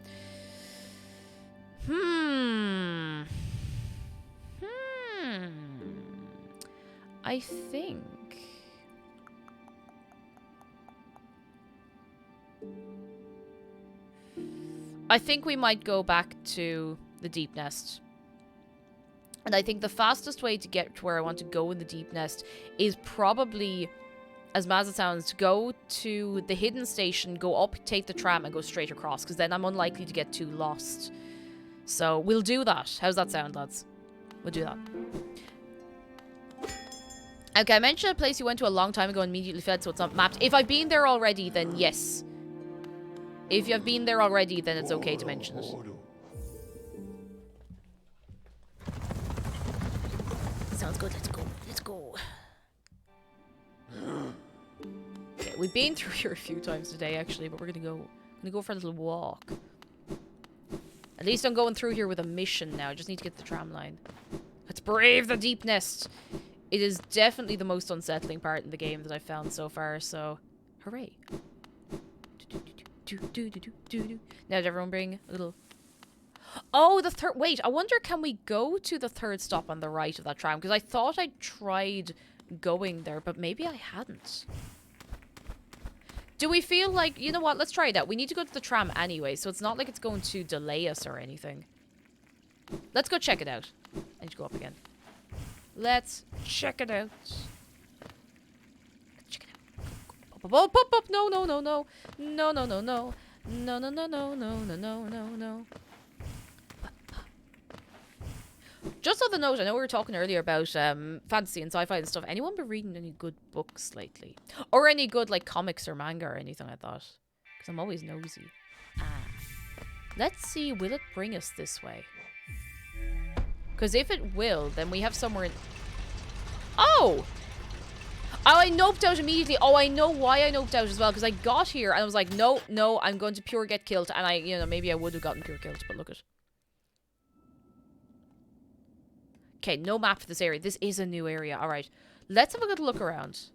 I think we might go back to the deep nest. And I think the fastest way to get to where I want to go in the deep nest is probably, as mad as it sounds, to go to the hidden station, go up, take the tram, and go straight across, because then I'm unlikely to get too lost. So we'll do that. How's that sound, lads? We'll do that. Okay, I mentioned a place you went to a long time ago and immediately fled, so it's not mapped. If I've been there already, then yes. If you've been there already, then it's okay to mention it. Sounds good. Let's go. Let's go. Okay, we've been through here a few times today, actually, but we're gonna go for a little walk. At least I'm going through here with a mission now. I just need to get the tram line. Let's brave the deep nest. It is definitely the most unsettling part in the game that I've found so far, so hooray. Now did everyone bring a little... Oh, the third... Wait, I wonder, can we go to the third stop on the right of that tram? Because I thought I tried going there, but maybe I hadn't. Do we feel like... You know what? Let's try it out. We need to go to the tram anyway, so it's not like it's going to delay us or anything. Let's go check it out. I need to go up again. Let's check it out. Check it out. Up, up, up. No, no, no, no. No, no, no, no. No, no, no, no, no, no, no, no, no. Just on the note, I know we were talking earlier about fantasy and sci-fi and stuff. Anyone been reading any good books lately? Or any good, like, comics or manga or anything like that? Because I'm always nosy. Let's see, will it bring us this way? Because if it will, then we have somewhere in... Oh! Oh, I noped out immediately. Oh, I know why I noped out as well. Because I got here and I was like, no, no, I'm going to pure get killed. And I, you know, maybe I would have gotten pure killed, but look at... Okay, no map for this area. This is a new area. All right. Let's have a good look around.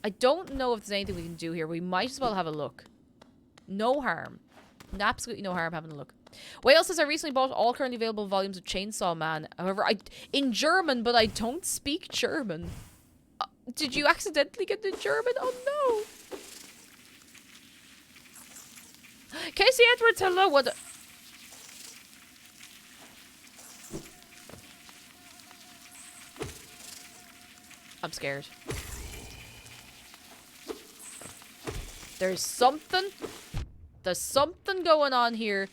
I don't know if there's anything we can do here. We might as well have a look. No harm. Absolutely no harm having a look. Whale says, I recently bought all currently available volumes of Chainsaw Man. However, in German, but I don't speak German. Did you accidentally get the German? Oh, no. Casey Edwards, hello. What... I'm scared. There's something going on here.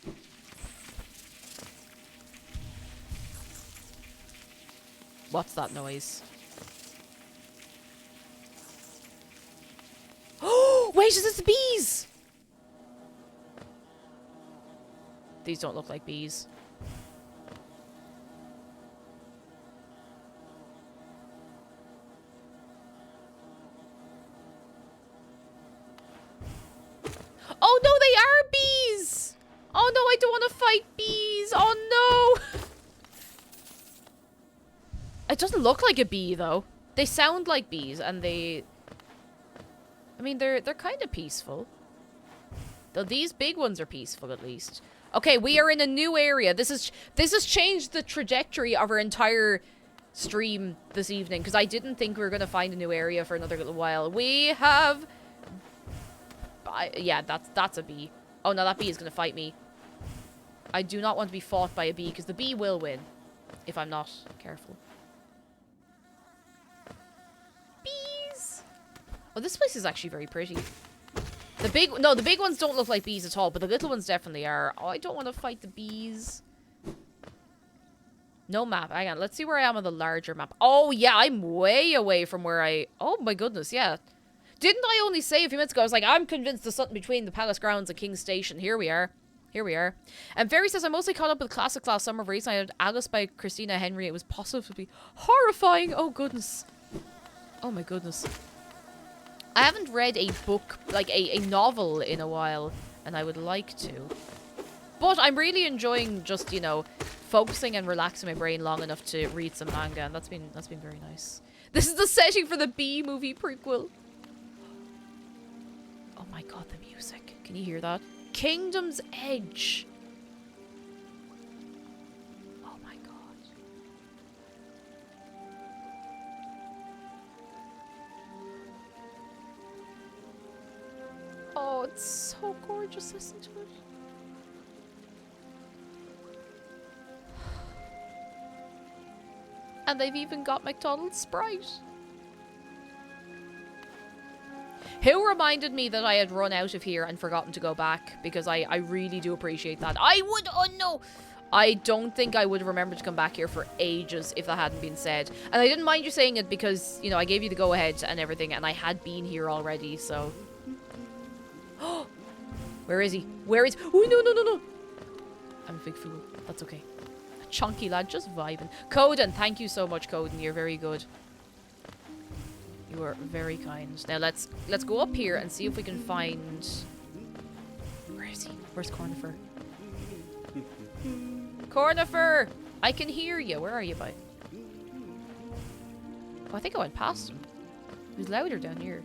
What's that noise? Oh, wait, is this bees? These don't look like bees. Oh no, they are bees! Oh no, I don't want to fight bees! Oh no! It doesn't look like a bee though. They sound like bees and they... I mean, they're kind of peaceful. Though these big ones are peaceful at least. Okay, we are in a new area. This has changed the trajectory of our entire stream this evening because I didn't think we were going to find a new area for another little while. We have... yeah, that's a bee. Oh, no, that bee is going to fight me. I do not want to be fought by a bee, because the bee will win. If I'm not careful. Bees! Oh, this place is actually very pretty. The big ones don't look like bees at all, but the little ones definitely are. Oh, I don't want to fight the bees. No map. Hang on, let's see where I am on the larger map. Oh, yeah, I'm way away from where I... Oh, my goodness, yeah. Didn't I only say a few minutes ago, I was like, I'm convinced there's something between the Palace Grounds and King's Station. Here we are. Here we are. And Ferry says, I mostly caught up with classics last summer. Recently, I had Alice by Christina Henry. It was positively horrifying. Oh, goodness. Oh, my goodness. I haven't read a book, like a novel in a while, and I would like to. But I'm really enjoying just, you know, focusing and relaxing my brain long enough to read some manga, and that's been very nice. This is the setting for the Bee movie prequel. Oh my god, the music. Can you hear that? Kingdom's Edge. Oh my god. Oh, it's so gorgeous. Listen to it. And they've even got McDonald's Sprite. Who reminded me that I had run out of here and forgotten to go back? Because I really do appreciate that. I would... Oh, no! I don't think I would have remembered to come back here for ages if that hadn't been said. And I didn't mind you saying it because, you know, I gave you the go-ahead and everything, and I had been here already, so... Where is he? Where is... Oh, no, no, no, no! I'm a big fool. That's okay. A chunky lad, just vibing. Coden, thank you so much, Coden. You're very good. You are very kind. Now let's go up here and see if we can find... Where is he? Where's Cornifer? Cornifer! I can hear you. Where are you, bye? Oh, I think I went past him. He was louder down here.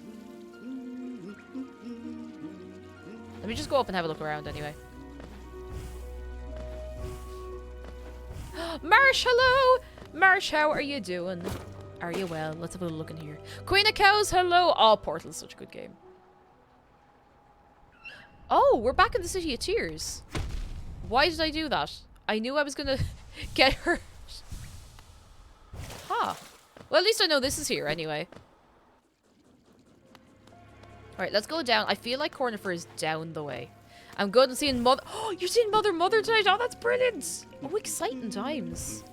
Let me just go up and have a look around anyway. Marsh, hello! Marsh, how are you doing? Are you well? Let's have a look in here. Queen of Cows, hello! Oh, Portal's such a good game. Oh, we're back in the City of Tears. Why did I do that? I knew I was gonna get hurt. Huh. Well, at least I know this is here anyway. Alright, let's go down. I feel like Cornifer is down the way. I'm good at seeing Mother... Oh, you're seeing Mother tonight? Oh, that's brilliant! Oh, exciting times.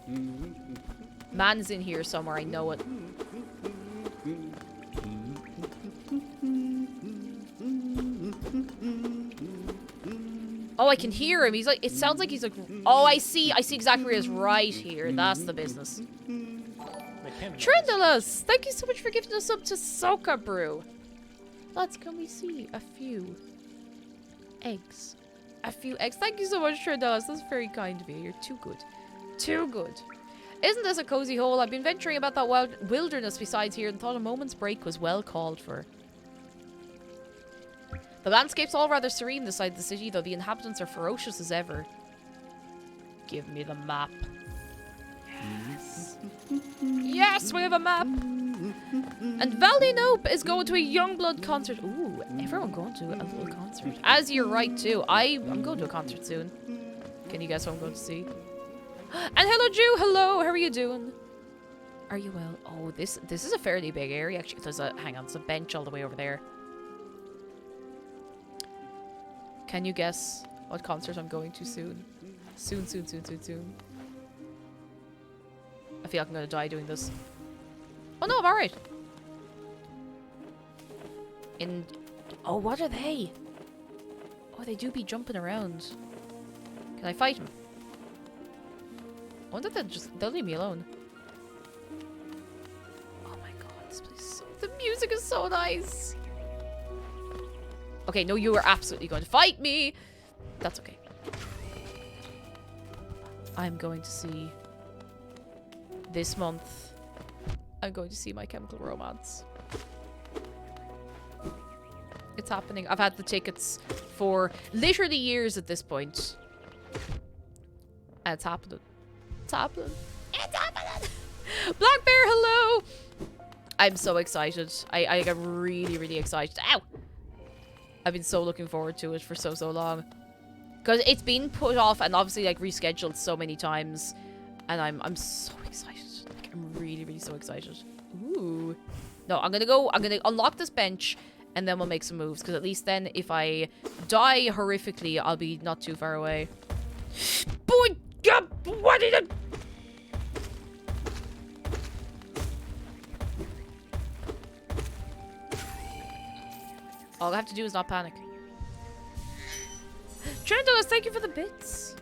Man's in here somewhere, I know it. Oh, I can hear him. He's like... It sounds like he's like... Oh, I see exactly where he is right here. That's the business. Trindalus! Thank you so much for giving us up to Soca Brew. Lads, can we see a few eggs? A few eggs. Thank you so much, Trindalus. That's very kind of you. You're too good. Too good. Isn't this a cozy hole? I've been venturing about that wild wilderness besides here and thought a moment's break was well called for. The landscape's all rather serene this side of the city, though the inhabitants are ferocious as ever. Give me the map. Yes. Yes, we have a map. And Valley Nope is going to a Youngblood concert. Ooh, everyone going to a little concert. As you're right, too. I'm going to a concert soon. Can you guess what I'm going to see? And hello, Jew. Hello. How are you doing? Are you well? Oh, this is a fairly big area, actually. Hang on, there's a bench all the way over there. Can you guess what concert I'm going to soon? Soon. I feel like I'm going to die doing this. Oh, no, I'm alright. Oh, what are they? Oh, they do be jumping around. Can I fight him? I wonder if they'll leave me alone. Oh my god, this place the music is so nice. Okay, no, you are absolutely going to fight me. That's okay. I'm going to see... This month, I'm going to see My Chemical Romance. It's happening. I've had the tickets for literally years at this point. And it's happening. It's happening. It's happening! Black Bear, hello! I'm so excited. I get really, really excited. Ow! I've been so looking forward to it for so long. Because it's been put off and obviously like rescheduled so many times. And I'm so excited. Like, I'm really so excited. Ooh. No, I'm gonna unlock this bench and then we'll make some moves. Because at least then if I die horrifically, I'll be not too far away. Boy, what is it? All I have to do is not panic. Trendos, thank you for the bits.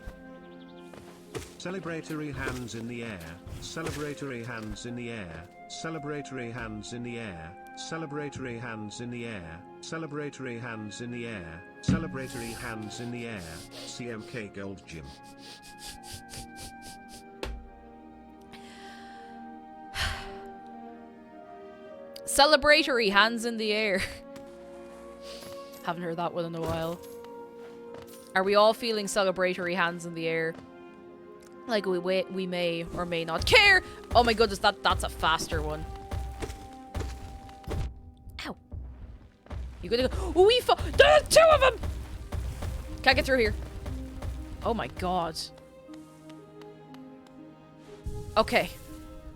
Celebratory hands in the air. Celebratory hands in the air. Celebratory hands in the air. Celebratory hands in the air. Celebratory hands in the air. Celebratory hands in the air. CMK Gold Gym. Celebratory hands in the air. Haven't heard that one in a while. Are we all feeling celebratory hands in the air? Like we may or may not care. Oh my goodness, that's a faster one. Ow. You gonna go? Oh, there's two of them! Can't get through here. Oh my god. Okay.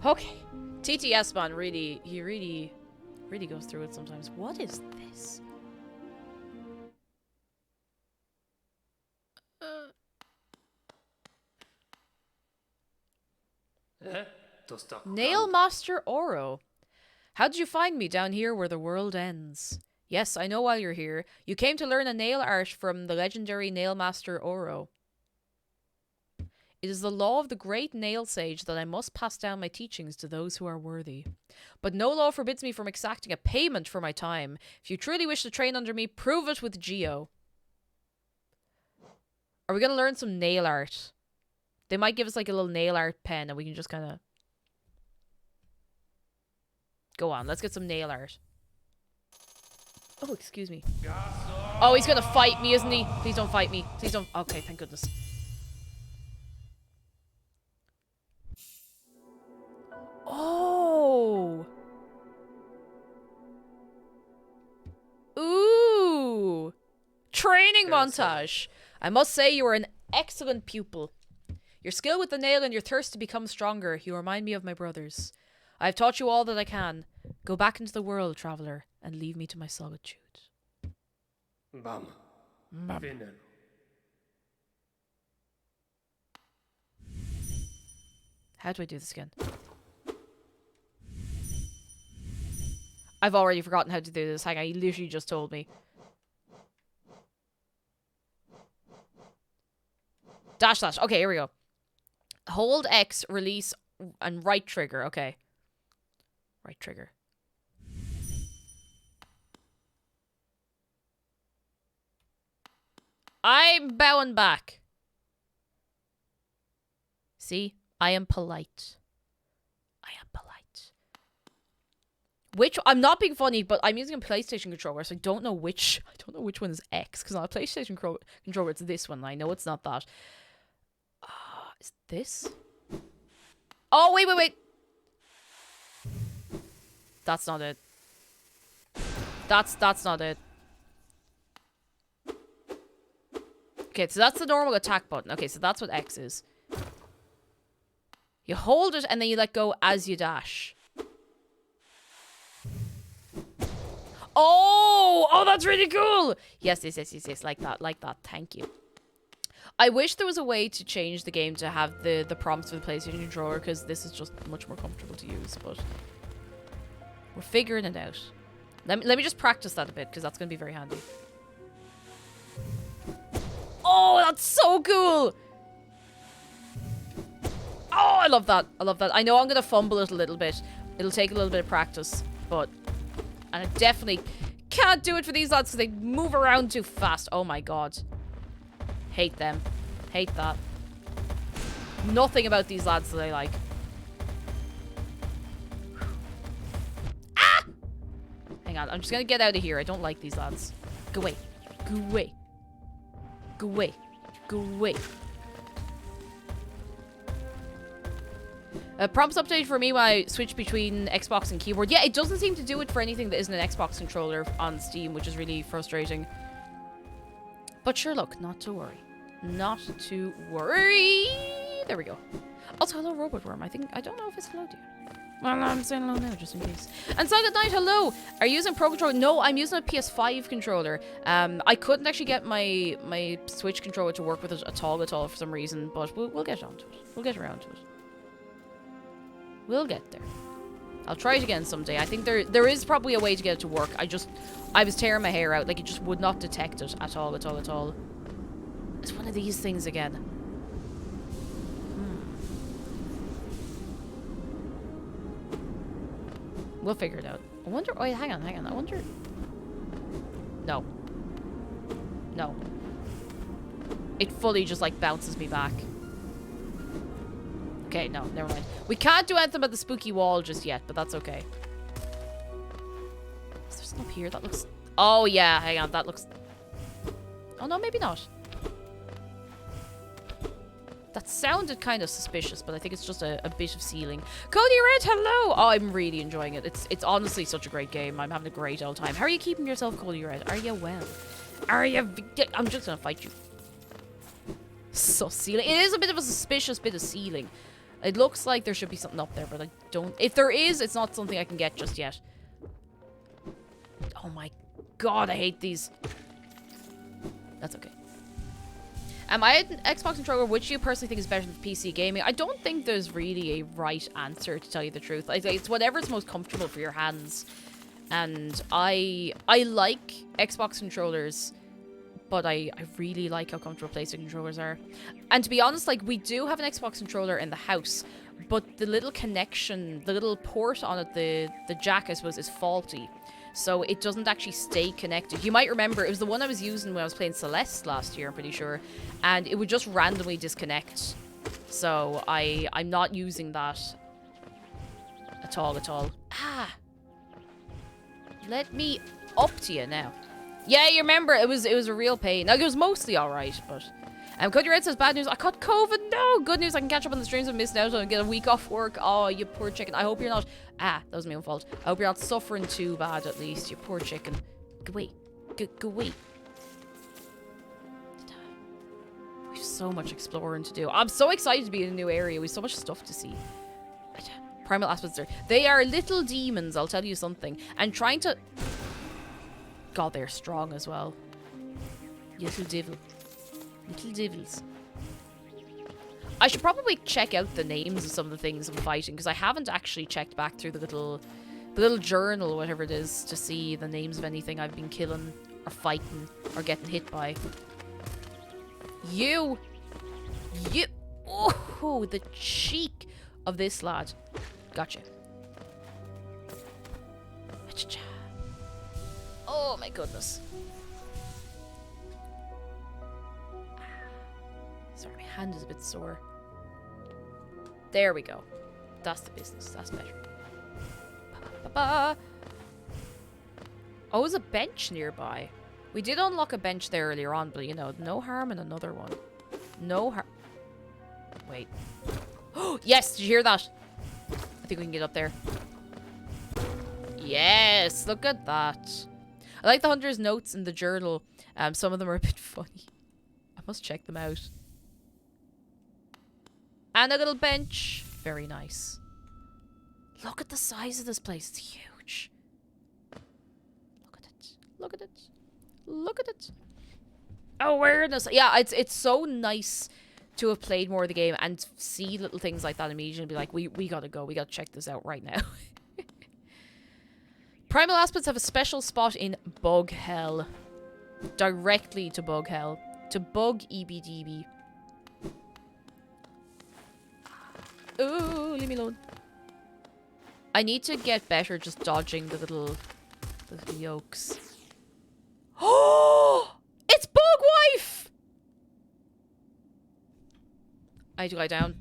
Okay. TTS man he really goes through it sometimes. What is this? Nail Master Oro. How did you find me down here where the world ends? Yes, I know why you're here. You came to learn a nail art from the legendary Nail Master Oro. It is the law of the great nail sage that I must pass down my teachings to those who are worthy. But no law forbids me from exacting a payment for my time. If you truly wish to train under me, prove it with Geo. Are we going to learn some nail art? They might give us like a little nail art pen and we can just kind of... Go on, let's get some nail art. Oh, excuse me. Oh, he's going to fight me, isn't he? Please don't fight me. Please don't... Okay, thank goodness. Oh! Ooh! Training montage! I must say you are an excellent pupil. Your skill with the nail and your thirst to become stronger, you remind me of my brothers. I have taught you all that I can. Go back into the world, traveler, and leave me to my solitude. Bam. Finnen. How do I do this again? I've already forgotten how to do this. Hang on, he literally just told me. Dash slash. Okay, here we go. Hold X, release, and right trigger. Okay. Right trigger. I'm bowing back. See? I am polite. I am polite. Which, I'm not being funny, but I'm using a PlayStation controller, so I don't know which one is X, because on a PlayStation controller, it's this one. I know it's not that. Is this? Oh, wait. That's not it. That's not it. Okay, so that's the normal attack button. Okay, so that's what X is. You hold it and then you let go as you dash. Oh, that's really cool. Yes. Like that. Thank you. I wish there was a way to change the game to have the prompts for the PlayStation controller, because this is just much more comfortable to use, but we're figuring it out. Let me just practice that a bit, because that's going to be very handy. Oh, that's so cool. Oh, I love that. I know I'm going to fumble it a little bit. It'll take a little bit of practice, but... And I definitely can't do it for these lads because they move around too fast. Oh my god. Hate them. Hate that. Nothing about these lads that I like. Ah! Hang on, I'm just gonna get out of here. I don't like these lads. Go away. Go away. Go away. Go away. Prompts update for me when I switch between Xbox and keyboard. Yeah, it doesn't seem to do it for anything that isn't an Xbox controller on Steam, which is really frustrating. But sure, look, not to worry. Not to worry. There we go. Also, hello, Robot Worm. I don't know if it's hello to you. Well, I'm saying hello now, just in case. And Saga Knight, hello! Are you using Pro Controller? No, I'm using a PS5 controller. I couldn't actually get my Switch controller to work with it at all for some reason, but we'll get onto it. We'll get around to it. We'll get there. I'll try it again someday. I think there is probably a way to get it to work. I was tearing my hair out. Like, it just would not detect it at all. It's one of these things again. We'll figure it out. I wonder... Oh, hang on. I wonder... No. No. It fully just, like, bounces me back. Okay, no, never mind. We can't do anything about the spooky wall just yet, but that's okay. Is there something up here that looks... Oh, yeah, hang on, that looks... Oh, no, maybe not. That sounded kind of suspicious, but I think it's just a bit of ceiling. Cody Red, hello! Oh, I'm really enjoying it. It's honestly such a great game. I'm having a great old time. How are you keeping yourself, Cody Red? Are you well? Are you... I'm just gonna fight you. So ceiling. It is a bit of a suspicious bit of ceiling. It looks like there should be something up there, but I don't... If there is, it's not something I can get just yet. Oh my god, I hate these. That's okay. I had an Xbox controller. Which do you personally think is better than PC gaming? I don't think there's really a right answer, to tell you the truth. It's whatever's most comfortable for your hands. And I like Xbox controllers, but I really like how comfortable PlayStation controllers are. And to be honest, like, we do have an Xbox controller in the house, but the little connection, the little port on it, the jack, I suppose, is faulty. So it doesn't actually stay connected. You might remember, it was the one I was using when I was playing Celeste last year, I'm pretty sure. And it would just randomly disconnect. So I'm not using that at all. Ah! Let me up to you now. Yeah, you remember, it was a real pain. Like, it was mostly alright, but... Cody Red says, bad news, I caught COVID, no! Good news, I can catch up on the streams I'm missing out on and get a week off work. Oh, you poor chicken. I hope you're not... Ah, that was my own fault. I hope you're not suffering too bad, at least, you poor chicken. Go away. Go away. We have so much exploring to do. I'm so excited to be in a new area. We have so much stuff to see. Primal aspects there. They are little demons, I'll tell you something. And trying to... God, they're strong as well. You little devil. Little devils. I should probably check out the names of some of the things I'm fighting, because I haven't actually checked back through the little journal, whatever it is, to see the names of anything I've been killing or fighting or getting hit by. You! Oh, the cheek of this lad. Gotcha. Oh my goodness. Sorry, my hand is a bit sore. There we go. That's the business. That's better. Ba-ba-ba-ba. Oh, there's a bench nearby. We did unlock a bench there earlier on, but you know, no harm in another one. No harm. Wait. Oh, yes! Did you hear that? I think we can get up there. Yes! Look at that. I like the hunter's notes in the journal. Some of them are a bit funny. I must check them out. And a little bench. Very nice. Look at the size of this place. It's huge. Look at it. Look at it. Look at it. Awareness. Yeah, it's so nice to have played more of the game and see little things like that immediately and be like, we gotta go. We gotta check this out right now. Primal Aspects have a special spot in Bug Hell. Directly to Bug Hell. To Bug EBDB. Ooh, leave me alone. I need to get better just dodging the little yolks. Oh! It's Bug Wife! I need to lie down.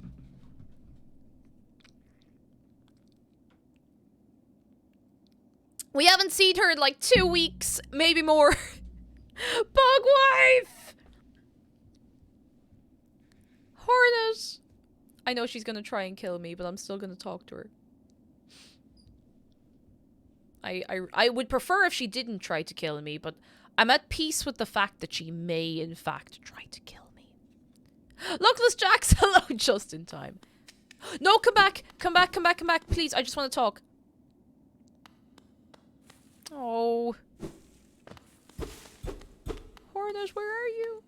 We haven't seen her in like 2 weeks, maybe more. Bug Wife! Hornet! I know she's gonna try and kill me, but I'm still gonna talk to her. I would prefer if she didn't try to kill me, but I'm at peace with the fact that she may, in fact, try to kill me. Luckless Jax, hello, just in time. No, come back, come back, come back, come back, please. I just want to talk. Oh. Hornet, where are you?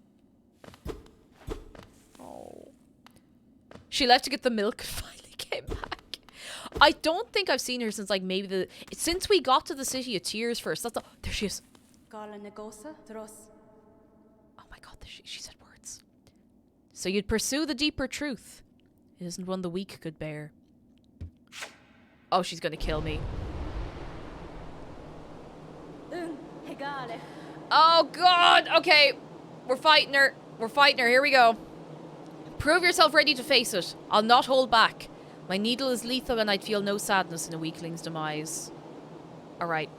Oh. She left to get the milk and finally came back. I don't think I've seen her since, like, maybe since we got to the City of Tears first. That's there she is. Oh my god, she said words. So you'd pursue the deeper truth. It isn't one the weak could bear. Oh, she's gonna kill me. Oh god, okay. We're fighting her. We're fighting her. Here we go. Prove yourself ready to face it. I'll not hold back. My needle is lethal and I'd feel no sadness in a weakling's demise. Alright.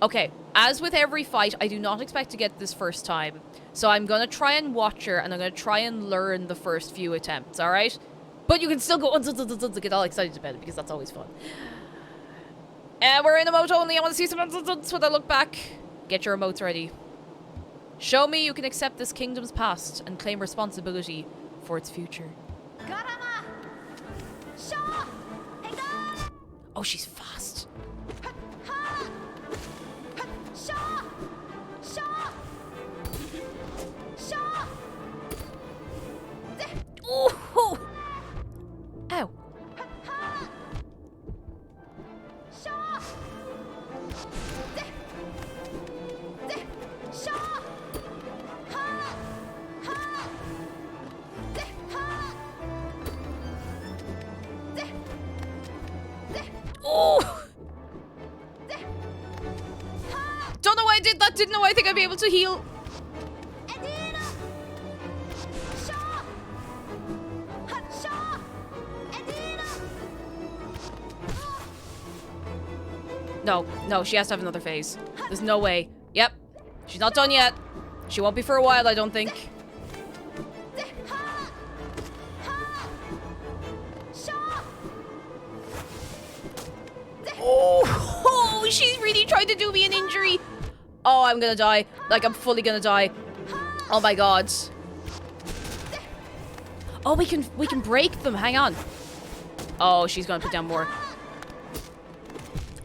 Okay, as with every fight, I do not expect to get this first time. So I'm gonna try and watch her and I'm gonna try and learn the first few attempts, alright? But you can still go get all excited about it because that's always fun. We're in emote only. I want to see some when I look back. Get your emotes ready. Show me you can accept this kingdom's past and claim responsibility for its future. Oh, she's fast. Ooh. Ow. Oh! Don't know why I did that. Didn't know I think I'd be able to heal. No, she has to have another phase. There's no way. Yep. She's not done yet. She won't be for a while, I don't think. Oh, she's really trying to do me an injury. Oh, I'm gonna die. Like, I'm fully gonna die. Oh my god. Oh, we can break them. Hang on. Oh, she's gonna put down more.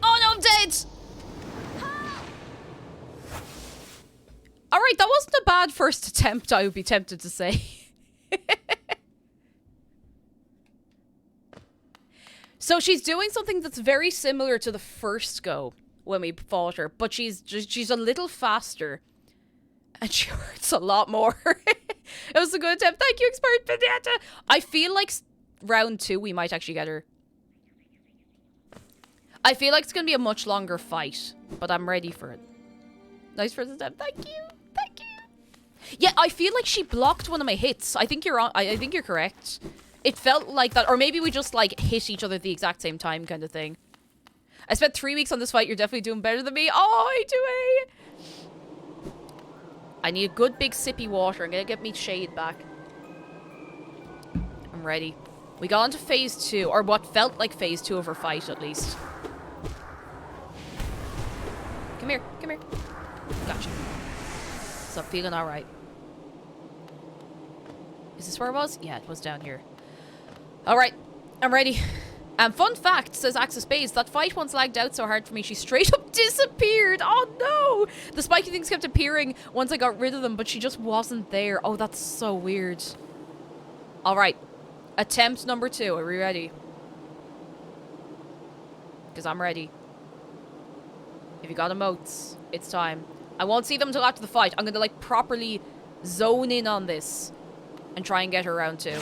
Oh no, I'm dead. Alright, that wasn't a bad first attempt, I would be tempted to say. So she's doing something that's very similar to the first go when we fought her, but she's a little faster. And she hurts a lot more. It was a good attempt. Thank you, Expert Vendetta. I feel like round 2 we might actually get her. I feel like it's going to be a much longer fight, but I'm ready for it. Nice first attempt. Thank you. Thank you. Yeah, I feel like she blocked one of my hits. I think you're on. I think you're correct. It felt like that. Or maybe we just, like, hit each other at the exact same time kind of thing. I spent 3 weeks on this fight. You're definitely doing better than me. Oh, I do. I need a good big sippy water. I'm going to get me shade back. I'm ready. We got into phase 2. Or what felt like phase 2 of her fight, at least. Come here. Come here. Gotcha. So I'm feeling alright. Is this where it was? Yeah, it was down here. Alright, I'm ready. Fun fact, says Axe of Spades, that fight once lagged out so hard for me, she straight up disappeared. Oh no! The spiky things kept appearing once I got rid of them, but she just wasn't there. Oh, that's so weird. Alright, attempt number 2. Are we ready? Because I'm ready. If you got emotes, it's time. I won't see them until after the fight. I'm gonna, like, properly zone in on this and try and get her round 2.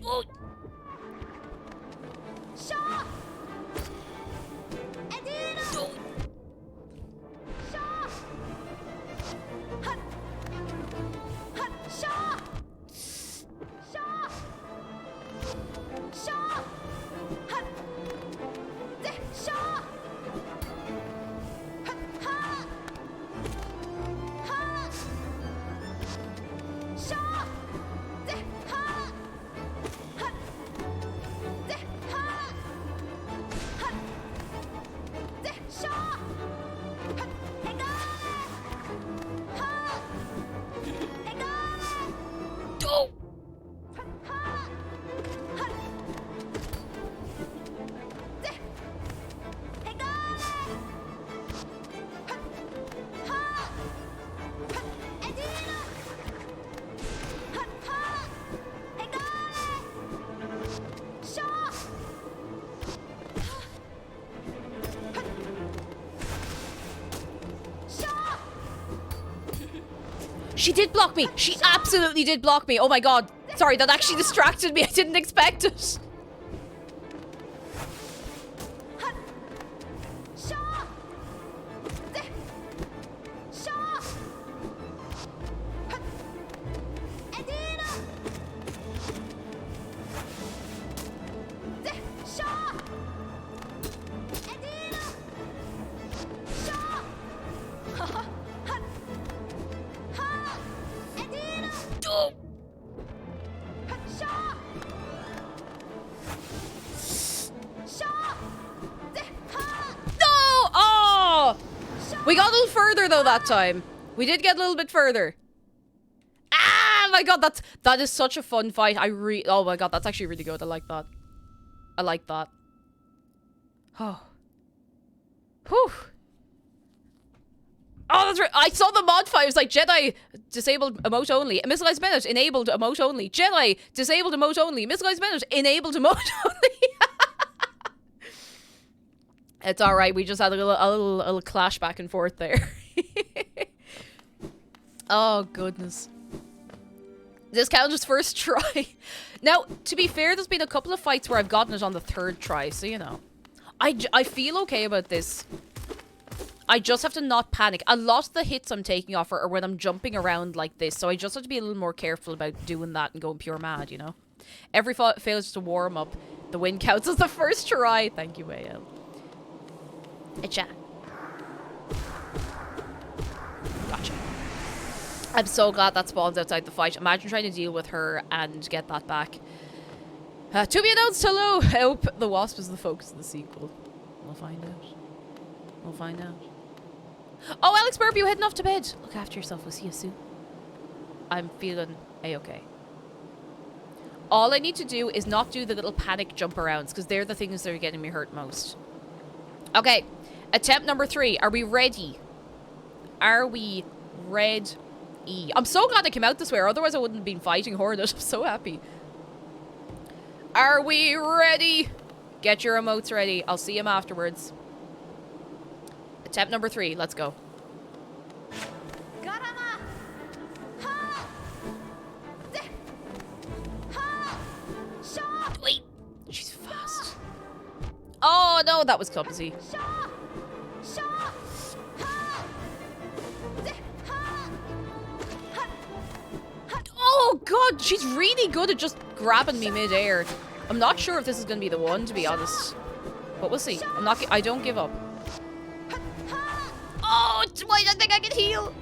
Oh. She did block me. She absolutely did block me. Oh my god. Sorry, that actually distracted me. I didn't expect it. We got a little further though that time. We did get a little bit further. Ah, my god, that is such a fun fight. Oh my god, that's actually really good. I like that. I like that. Oh. Whew. Oh, that's right. I saw the mod fight. It was like Jedi disabled emote only. Missileized minute enabled emote only. Jedi disabled emote only. Missileized minute enabled emote only. It's all right. We just had a little clash back and forth there. Oh goodness. This counts as first try. Now, to be fair, there's been a couple of fights where I've gotten it on the third try, so you know. I feel okay about this. I just have to not panic. A lot of the hits I'm taking off are when I'm jumping around like this, so I just have to be a little more careful about doing that and going pure mad, you know? Every fail is just a warm up. The win counts as the first try. Thank you, AL. Acha. Gotcha. I'm so glad that spawns outside the fight. Imagine trying to deal with her and get that back. To be announced, hello! I hope the Wasp is the focus of the sequel. We'll find out. We'll find out. Oh, Alex Burp, you heading off to bed. Look after yourself. We'll see you soon. I'm feeling A-okay. All I need to do is not do the little panic jump arounds, because they're the things that are getting me hurt most. Okay. Attempt number 3. Are we ready? Are we ready? I'm so glad I came out this way, or otherwise I wouldn't have been fighting Hornet. I'm so happy. Are we ready? Get your emotes ready. I'll see him afterwards. Attempt number 3. Let's go. Wait. She's fast. Oh, no. That was clumsy. Oh, God. She's really good at just grabbing me mid-air. I'm not sure if this is going to be the one, to be honest. But we'll see. I don't give up. Oh, wait, I think I can heal.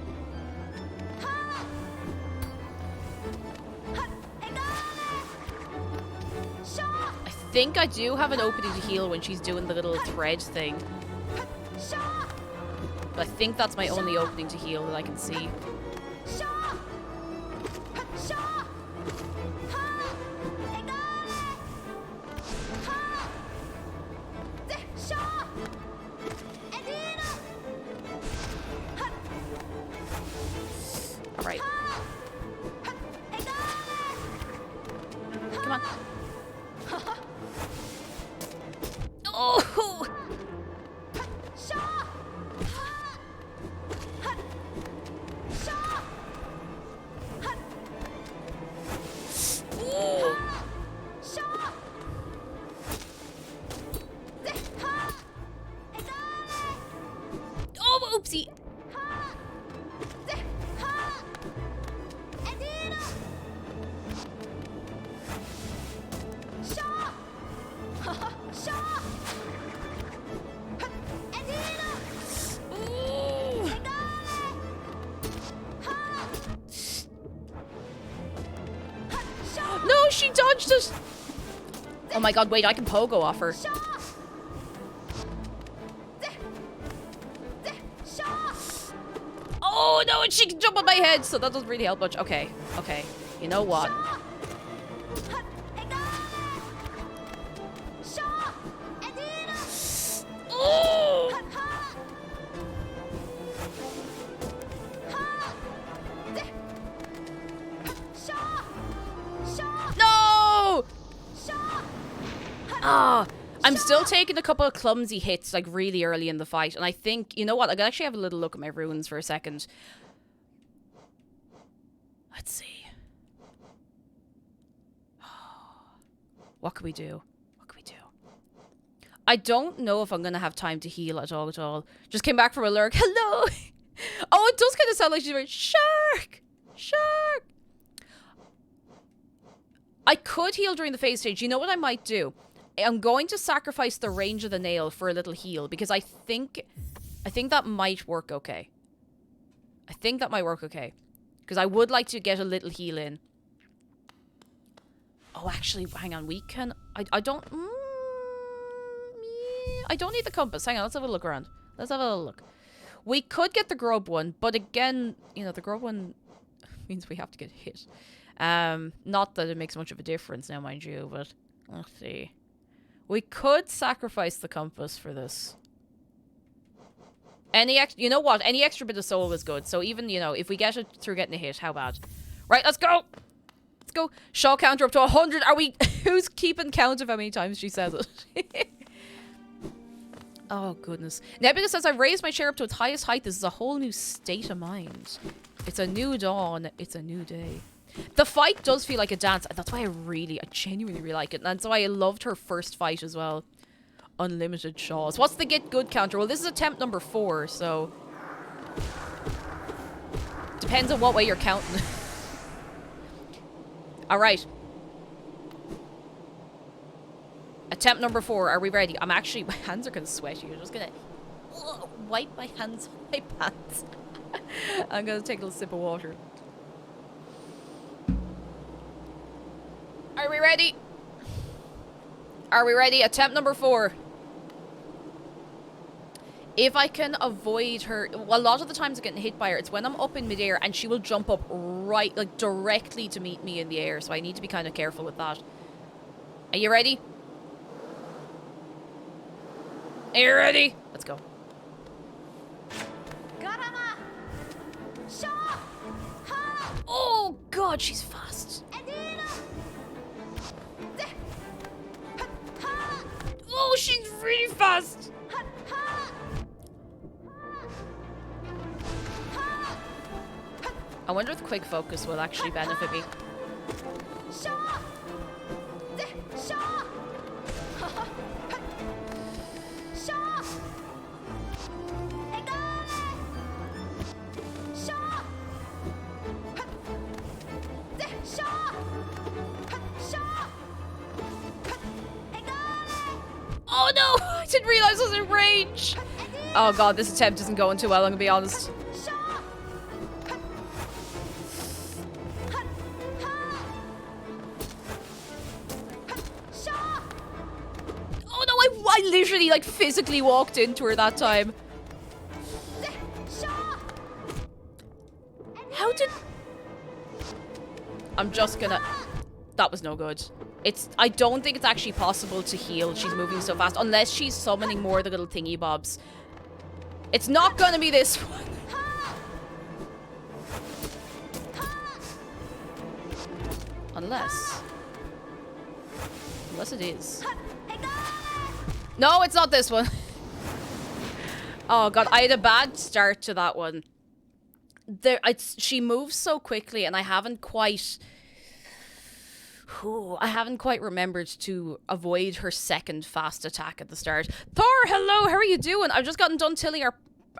I think I do have an opening to heal when she's doing the little thread thing. But I think that's my only opening to heal that I can see. Right. Come on. Oh! Oh, oopsie. No, she dodged it. Oh my god, wait, I can pogo off her. Oh no, and she can jump on my head, so that doesn't really help much. Okay, okay. You know what? Oh! No! Ah, I'm still taking a couple of clumsy hits, like, really early in the fight. And I think, you know what? I can actually have a little look at my runes for a second. Let's see. What can we do? What can we do? I don't know if I'm going to have time to heal at all. Just came back from a lurk. Hello! Oh, it does kind of sound like she's very, shark! Shark! I could heal during the phase stage. You know what I might do? I'm going to sacrifice the range of the nail for a little heal because I think that might work okay. I think that might work okay. Because I would like to get a little heal in. Oh, actually, hang on. We can... I don't... I don't need the compass. Hang on, let's have a look around. Let's have a little look. We could get the grub one, but again, you know, the grub one means we have to get hit. Not that it makes much of a difference now, mind you, but let's see. We could sacrifice the compass for this. You know what? Any extra bit of soul is good. So even, you know, if we get it through getting a hit, how bad? Right, let's go! Let's go. Shaw counter up to 100. Are we... Who's keeping count of how many times she says it? Oh, goodness. Nebula says, I've raised my chair up to its highest height. This is a whole new state of mind. It's a new dawn. It's a new day. The fight does feel like a dance. That's why I genuinely really like it. And that's why I loved her first fight as well. Unlimited Shaws. What's the get good counter? Well, this is attempt number 4, so... Depends on what way you're counting. Alright. Attempt number 4. Are we ready? I'm actually... My hands are kind of sweaty. I'm just gonna... wipe my hands on my pants. I'm gonna take a little sip of water. Are we ready? Are we ready? Attempt number 4. If I can avoid her... Well, a lot of the times I'm getting hit by her, it's when I'm up in midair and she will jump up right, like, directly to meet me in the air. So I need to be kind of careful with that. Are you ready? Are you ready? Let's go. Oh, God, she's fast. Oh, she's really fast. I wonder if quick focus will actually benefit me. Oh no! I didn't realize I was in range! Oh god, this attempt isn't going too well, I'm gonna be honest. Oh no, I literally, like, physically walked into her that time. How did... I'm just gonna... That was no good. I don't think it's actually possible to heal. She's moving so fast. Unless she's summoning more of the little thingy bobs. It's not gonna be this one. Unless it is. No, it's not this one. Oh god, I had a bad start to that one. She moves so quickly and I haven't quite remembered to avoid her second fast attack at the start. Thor, hello, how are you doing? I've just gotten done tilling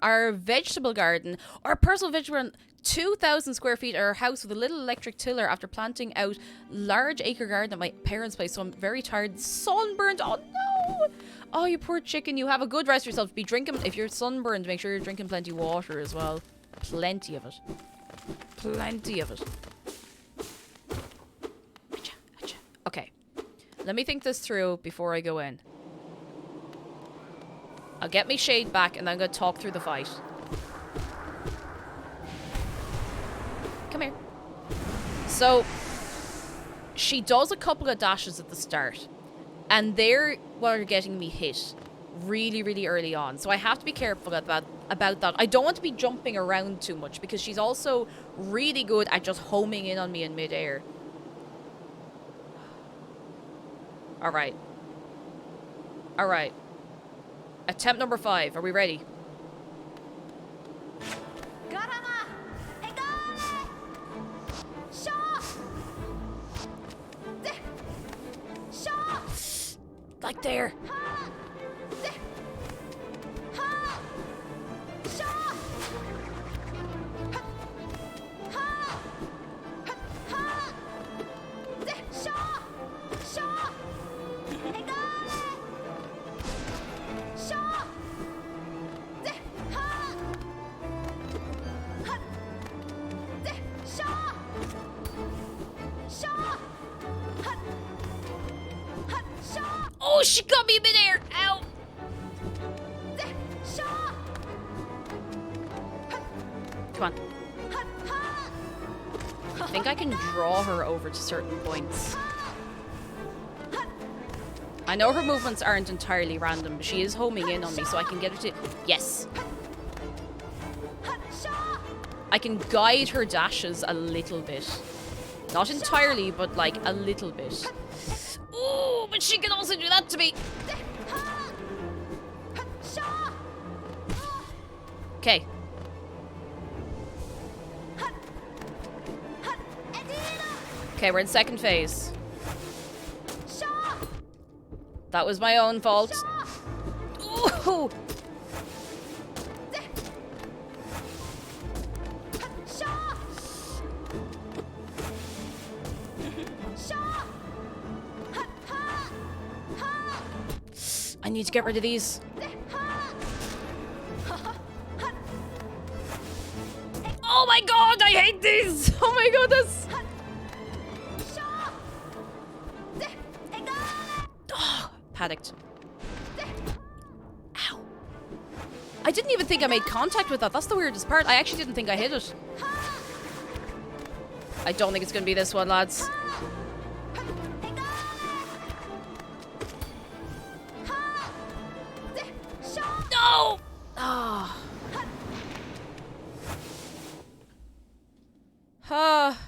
our vegetable garden. Our personal vegetable garden, 2,000 square feet, our house with a little electric tiller after planting out large acre garden at my parents' place. So I'm very tired, sunburned. Oh no! Oh, you poor chicken. You have a good rest of yourself. Be drinking, if you're sunburned, make sure you're drinking plenty of water as well. Plenty of it. Plenty of it. Okay, let me think this through before I go in. I'll get me shade back and then I'm going to talk through the fight. Come here. So, she does a couple of dashes at the start. And they're what are getting me hit really, really early on. So I have to be careful about that. I don't want to be jumping around too much because she's also really good at just homing in on me in midair. Alright. Alright. Attempt number 5. Are we ready? Like there. Oh, she got me midair! Ow! Come on. I think I can draw her over to certain points. I know her movements aren't entirely random, but she is homing in on me, so I can get her to... Yes! I can guide her dashes a little bit. Not entirely, but like a little bit. Ooh, but she can also do that to me. Okay. Okay, we're in second phase. That was my own fault. Ooh. I need to get rid of these. Oh my god, I hate these! Oh my goodness! Oh, panicked. Ow. I didn't even think I made contact with that. That's the weirdest part. I actually didn't think I hit it. I don't think it's gonna be this one, lads. No! Ah.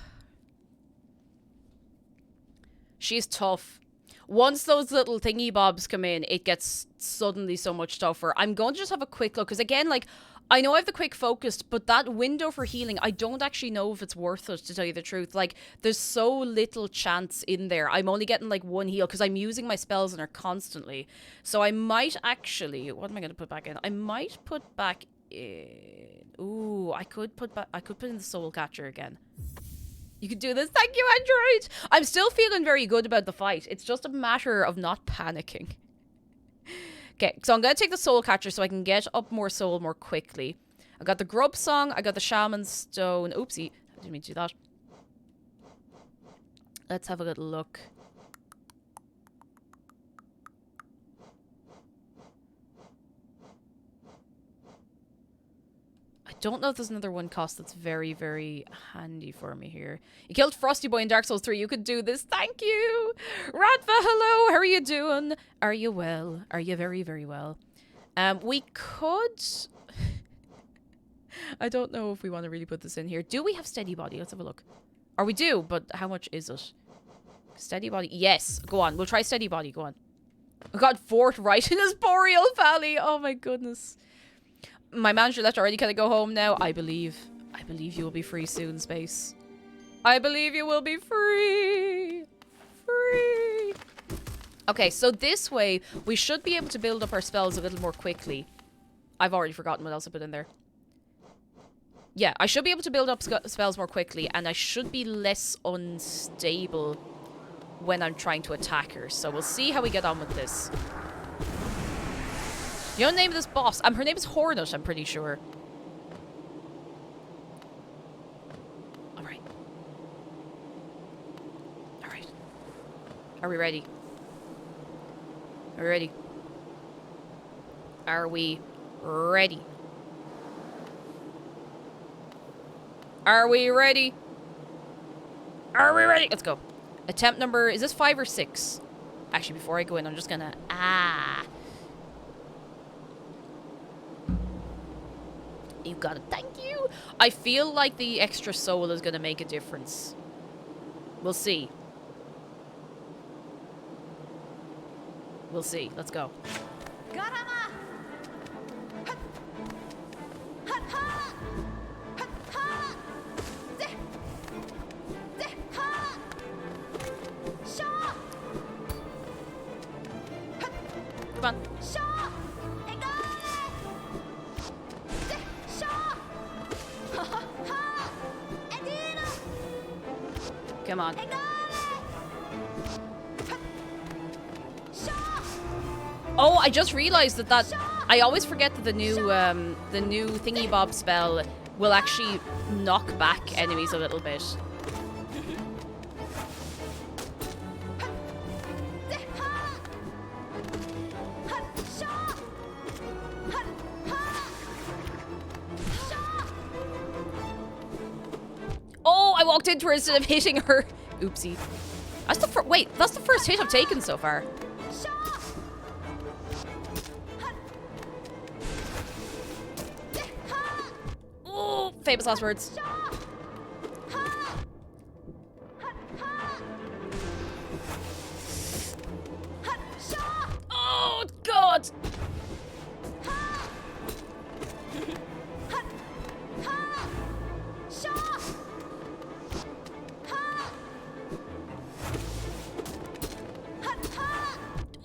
She's tough. Once those little thingy bobs come in, it gets suddenly so much tougher. I'm going to just have a quick look, because again, like, I know I have the quick focused, but that window for healing, I don't actually know if it's worth it, to tell you the truth. Like, there's so little chance in there. I'm only getting, like, 1 heal, because I'm using my spells in her constantly. So I might actually... What am I going to put back in? I might put back in... Ooh, I could put in the Soul Catcher again. You could do this. Thank you, Android! I'm still feeling very good about the fight. It's just a matter of not panicking. Okay, so I'm going to take the Soul Catcher so I can get up more soul more quickly. I got the Grub Song. I got the Shaman Stone. Oopsie. I didn't mean to do that. Let's have a little look. I don't know if there's another one cost that's very, very handy for me here. You killed Frosty Boy in Dark Souls 3. You could do this. Thank you. Radva, hello. How are you doing? Are you well? Are you very, very well? We could... I don't know if we want to really put this in here. Do we have Steady Body? Let's have a look. Or we do, but how much is it? Steady Body. Yes. Go on. We'll try Steady Body. Go on. I got Fort right in his Boreal Valley. Oh my goodness. My manager left already. Can I go home now? I believe you will be free soon, Space. I believe you will be free. Free. Okay, so this way, we should be able to build up our spells a little more quickly. I've already forgotten what else I put in there. Yeah, I should be able to build up spells more quickly, and I should be less unstable when I'm trying to attack her. So we'll see how we get on with this. You know the name of this boss? Her name is Hornet, I'm pretty sure. Alright. Alright. Are we ready? Are we ready? Are we ready? Are we ready? Are we ready? Let's go. Attempt number... Is this 5 or 6? Actually, before I go in, I'm just gonna... You got it. Thank you. I feel like the extra soul is going to make a difference. We'll see. We'll see. Let's go. Come on. Come on. Oh, I just realized that I always forget that the new thingy bob spell will actually knock back enemies a little bit. Oh, I walked into her instead of hitting her. Oopsie. That's the wait, that's the first hit I've taken so far. Oh, famous last words. Oh, God.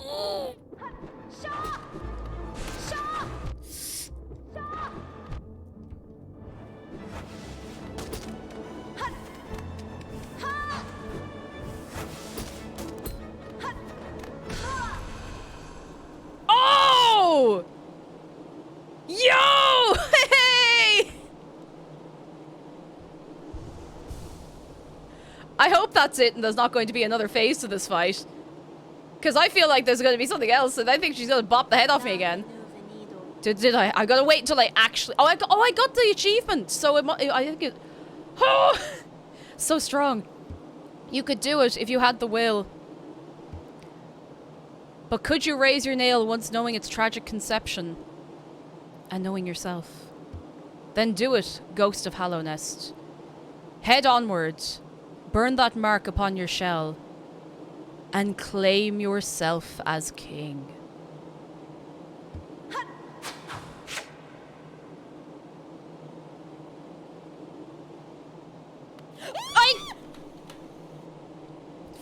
Oh. Oh! Yo! Hey! I hope that's it and there's not going to be another phase to this fight. Because I feel like there's going to be something else and I think she's going to bop the head off me again. Did I? I gotta wait until I actually... Oh, I got the achievement! So I think it... Oh! So strong. You could do it if you had the will. But could you raise your nail once knowing its tragic conception? And knowing yourself? Then do it, Ghost of Hallownest. Head onwards. Burn that mark upon your shell. And claim yourself as king.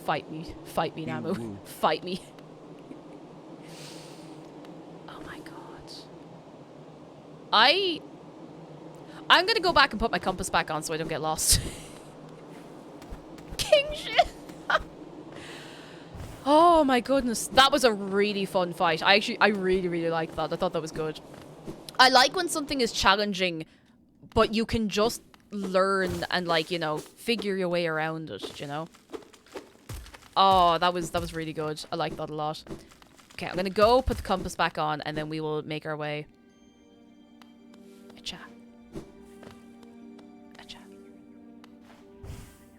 Fight me, Namu. Fight me. Oh my god. I'm gonna go back and put my compass back on so I don't get lost. King shit. Oh my goodness. That was a really fun fight. I really liked that. I thought that was good. I like when something is challenging, but you can just learn and, like, you know, figure your way around it, you know? Oh, that was really good. I like that a lot. Okay, I'm gonna go put the compass back on and then we will make our way. Acha. Acha.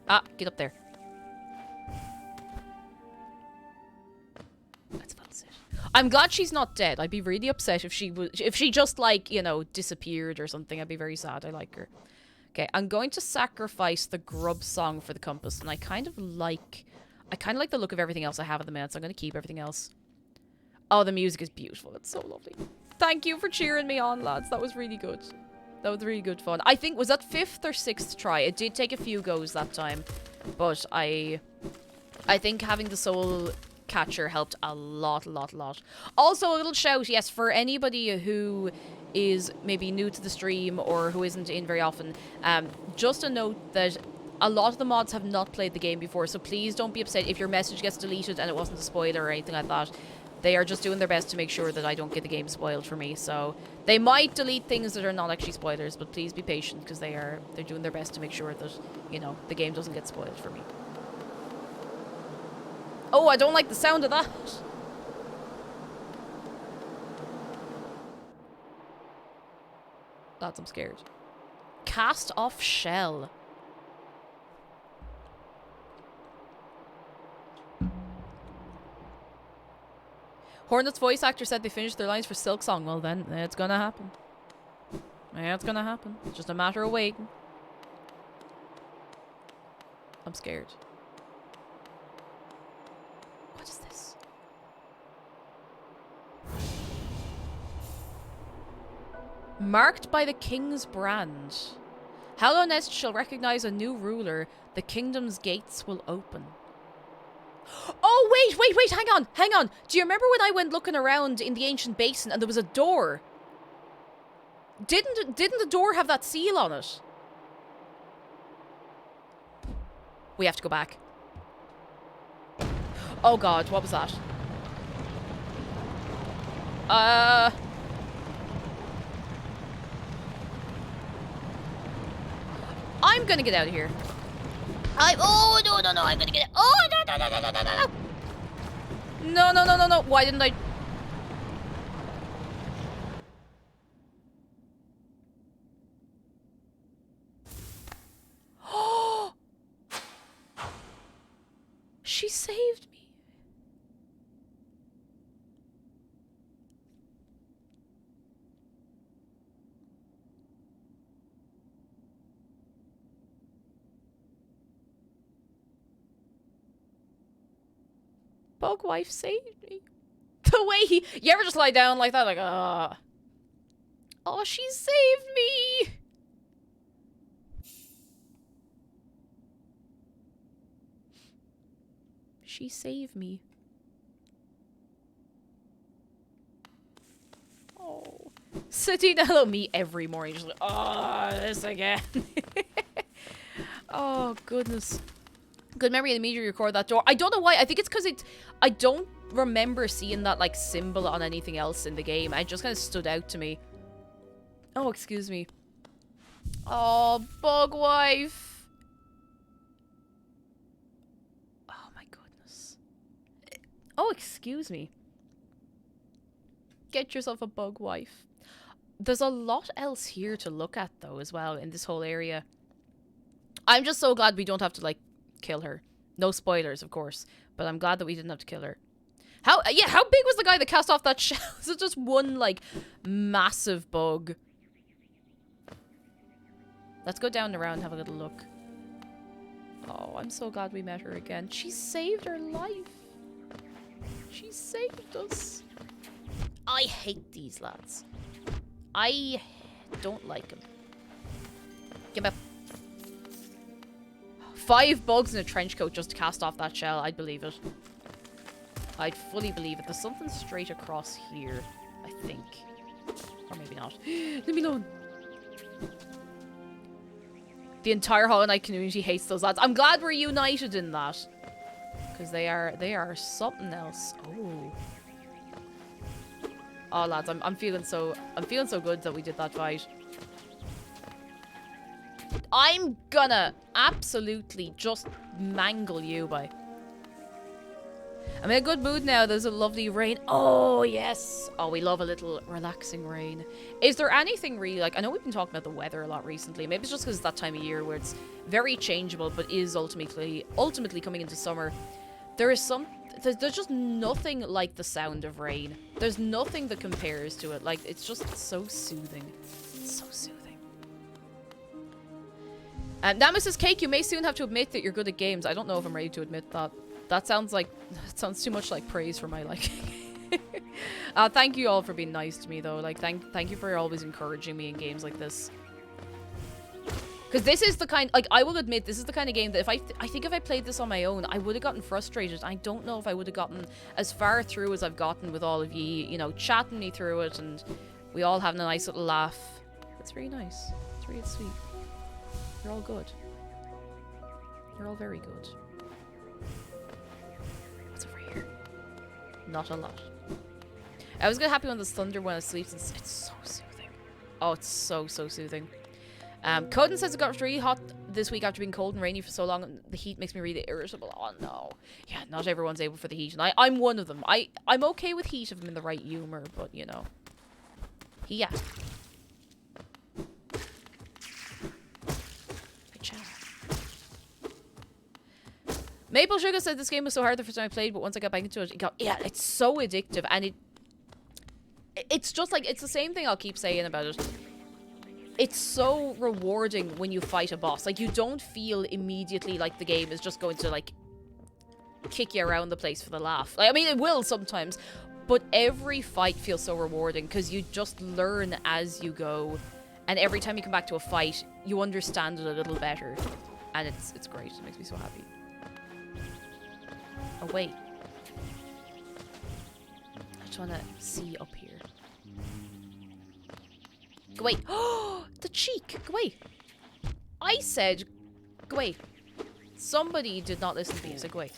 Ah, get up there. That's well said. I'm glad she's not dead. I'd be really upset if she just, like, you know, disappeared or something. I'd be very sad. I like her. Okay, I'm going to sacrifice the grub song for the compass, and I kind of like the look of everything else I have at the minute, so I'm going to keep everything else. Oh, the music is beautiful. It's so lovely. Thank you for cheering me on, lads. That was really good. That was really good fun. I think, was that 5th or 6th try? It did take a few goes that time, but I think having the soul catcher helped a lot. Also, a little shout, yes, for anybody who is maybe new to the stream or who isn't in very often, just a note that a lot of the mods have not played the game before, so please don't be upset if your message gets deleted and it wasn't a spoiler or anything like that. They are just doing their best to make sure that I don't get the game spoiled for me, so they might delete things that are not actually spoilers, but please be patient because they're doing their best to make sure that, you know, the game doesn't get spoiled for me. Oh, I don't like the sound of that. Lads, I'm scared. Cast off shell. Hornet's voice actor said they finished their lines for Silk Song. Well then, it's gonna happen. Yeah, it's gonna happen. It's just a matter of waiting. I'm scared. What is this? Marked by the king's brand. Hallow Nest shall recognize a new ruler. The kingdom's gates will open. Oh, wait, hang on. Do you remember when I went looking around in the ancient basin and there was a door? Didn't the door have that seal on it? We have to go back. Oh god, what was that? I'm gonna get out of here. Oh, no, I'm gonna get out. Oh, no. Why didn't I? Oh! She saved me. Bug wife saved me. The way he... You ever just lie down like that? Like, ah. Oh, she saved me. She saved me. Oh. Sitting hello me every morning. Just like, oh, this again. Oh, goodness. Good memory and immediately record that door. I don't know why. I think it's because I don't remember seeing that, like, symbol on anything else in the game. It just kind of stood out to me. Oh, excuse me. Oh, bug wife. Oh, my goodness. Oh, excuse me. Get yourself a bug wife. There's a lot else here to look at, though, as well, in this whole area. I'm just so glad we don't have to, like, kill her. No spoilers, of course, but I'm glad that we didn't have to kill her. How big was the guy that cast off that shell? Is it just one, like, massive bug? Let's go down and around and have a little look. Oh, I'm so glad we met her again. She saved her life. She saved us. I hate these lads. I don't like them. Give me 5 bugs in a trench coat just to cast off that shell. I'd believe it. I'd fully believe it. There's something straight across here, I think. Or maybe not. Leave me alone. The entire Hollow Knight community hates those lads. I'm glad we're united in that. Because they are something else. Oh. Oh lads, I'm feeling so good that we did that fight. I'm gonna absolutely just mangle you by. I'm in a good mood now. There's a lovely rain. Oh, yes. Oh, we love a little relaxing rain. Is there anything really, like, I know we've been talking about the weather a lot recently. Maybe it's just because it's that time of year where it's very changeable, but is ultimately coming into summer. There's just nothing like the sound of rain. There's nothing that compares to it. Like, it's just so soothing. It's so soothing. Nemesis Cake, you may soon have to admit that you're good at games. I don't know if I'm ready to admit that. That sounds too much like praise for my liking. Thank you all for being nice to me, though. Like, thank you for always encouraging me in games like this. Because this is the kind, like, I will admit, this is the kind of game that I think if I played this on my own, I would have gotten frustrated. I don't know if I would have gotten as far through as I've gotten with all of you know, chatting me through it, and we all having a nice little laugh. It's very nice. It's really sweet. You're all good. You're all very good. What's over here? Not a lot. I was gonna happy when there's thunder when it sleeps. It's so soothing. Oh, it's so soothing. Coden says it got really hot this week after being cold and rainy for so long. The heat makes me really irritable. Oh no. Yeah, not everyone's able for the heat, and I'm one of them. I'm okay with heat if I'm in the right humor, but you know. Yeah. Maple Sugar said this game was so hard the first time I played, but once I got back into it, it's so addictive, and it's just like, it's the same thing I'll keep saying about it. It's so rewarding when you fight a boss. Like, you don't feel immediately like the game is just going to, like, kick you around the place for the laugh. Like, I mean, it will sometimes, But every fight feels so rewarding because you just learn as you go. And every time you come back to a fight, you understand it a little better. And it's great. It makes me so happy. Oh, wait. I just want to see up here. Go away. Oh, the cheek. Go away. I said, go away. Somebody did not listen to me. I said, go away.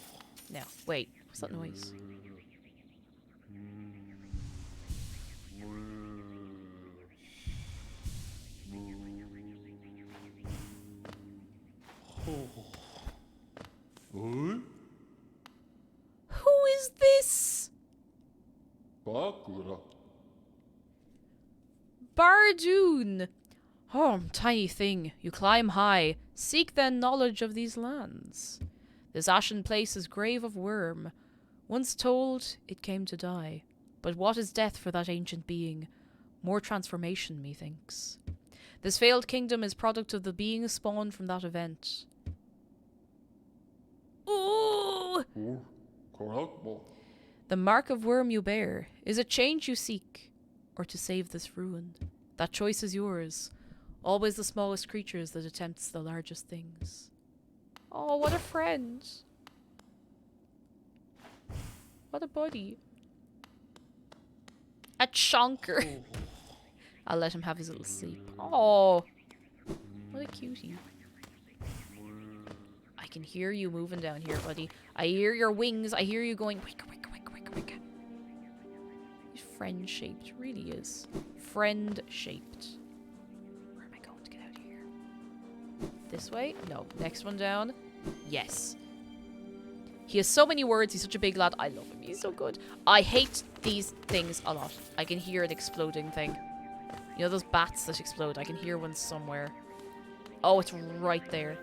No, wait. What's that noise? Who is this? Bardoon! Oh, tiny thing, you climb high. Seek then knowledge of these lands. This ashen place is grave of worm. Once told, it came to die. But what is death for that ancient being? More transformation, methinks. This failed kingdom is product of the being spawned from that event. Ooh! The mark of worm you bear. Is it change you seek? Or to save this ruin? That choice is yours. Always the smallest creatures that attempts the largest things. Oh, what a friend. What a buddy. A chonker. I'll let him have his little sleep. Oh, what a cutie. I can hear you moving down here, buddy. I hear your wings. I hear you going wick, wick, wick, wick, wick. He's friend-shaped. Really is. Friend-shaped. Where am I going to get out of here? This way? No. Next one down. Yes. He has so many words. He's such a big lad. I love him. He's so good. I hate these things a lot. I can hear an exploding thing. You know those bats that explode? I can hear one somewhere. Oh, it's right there.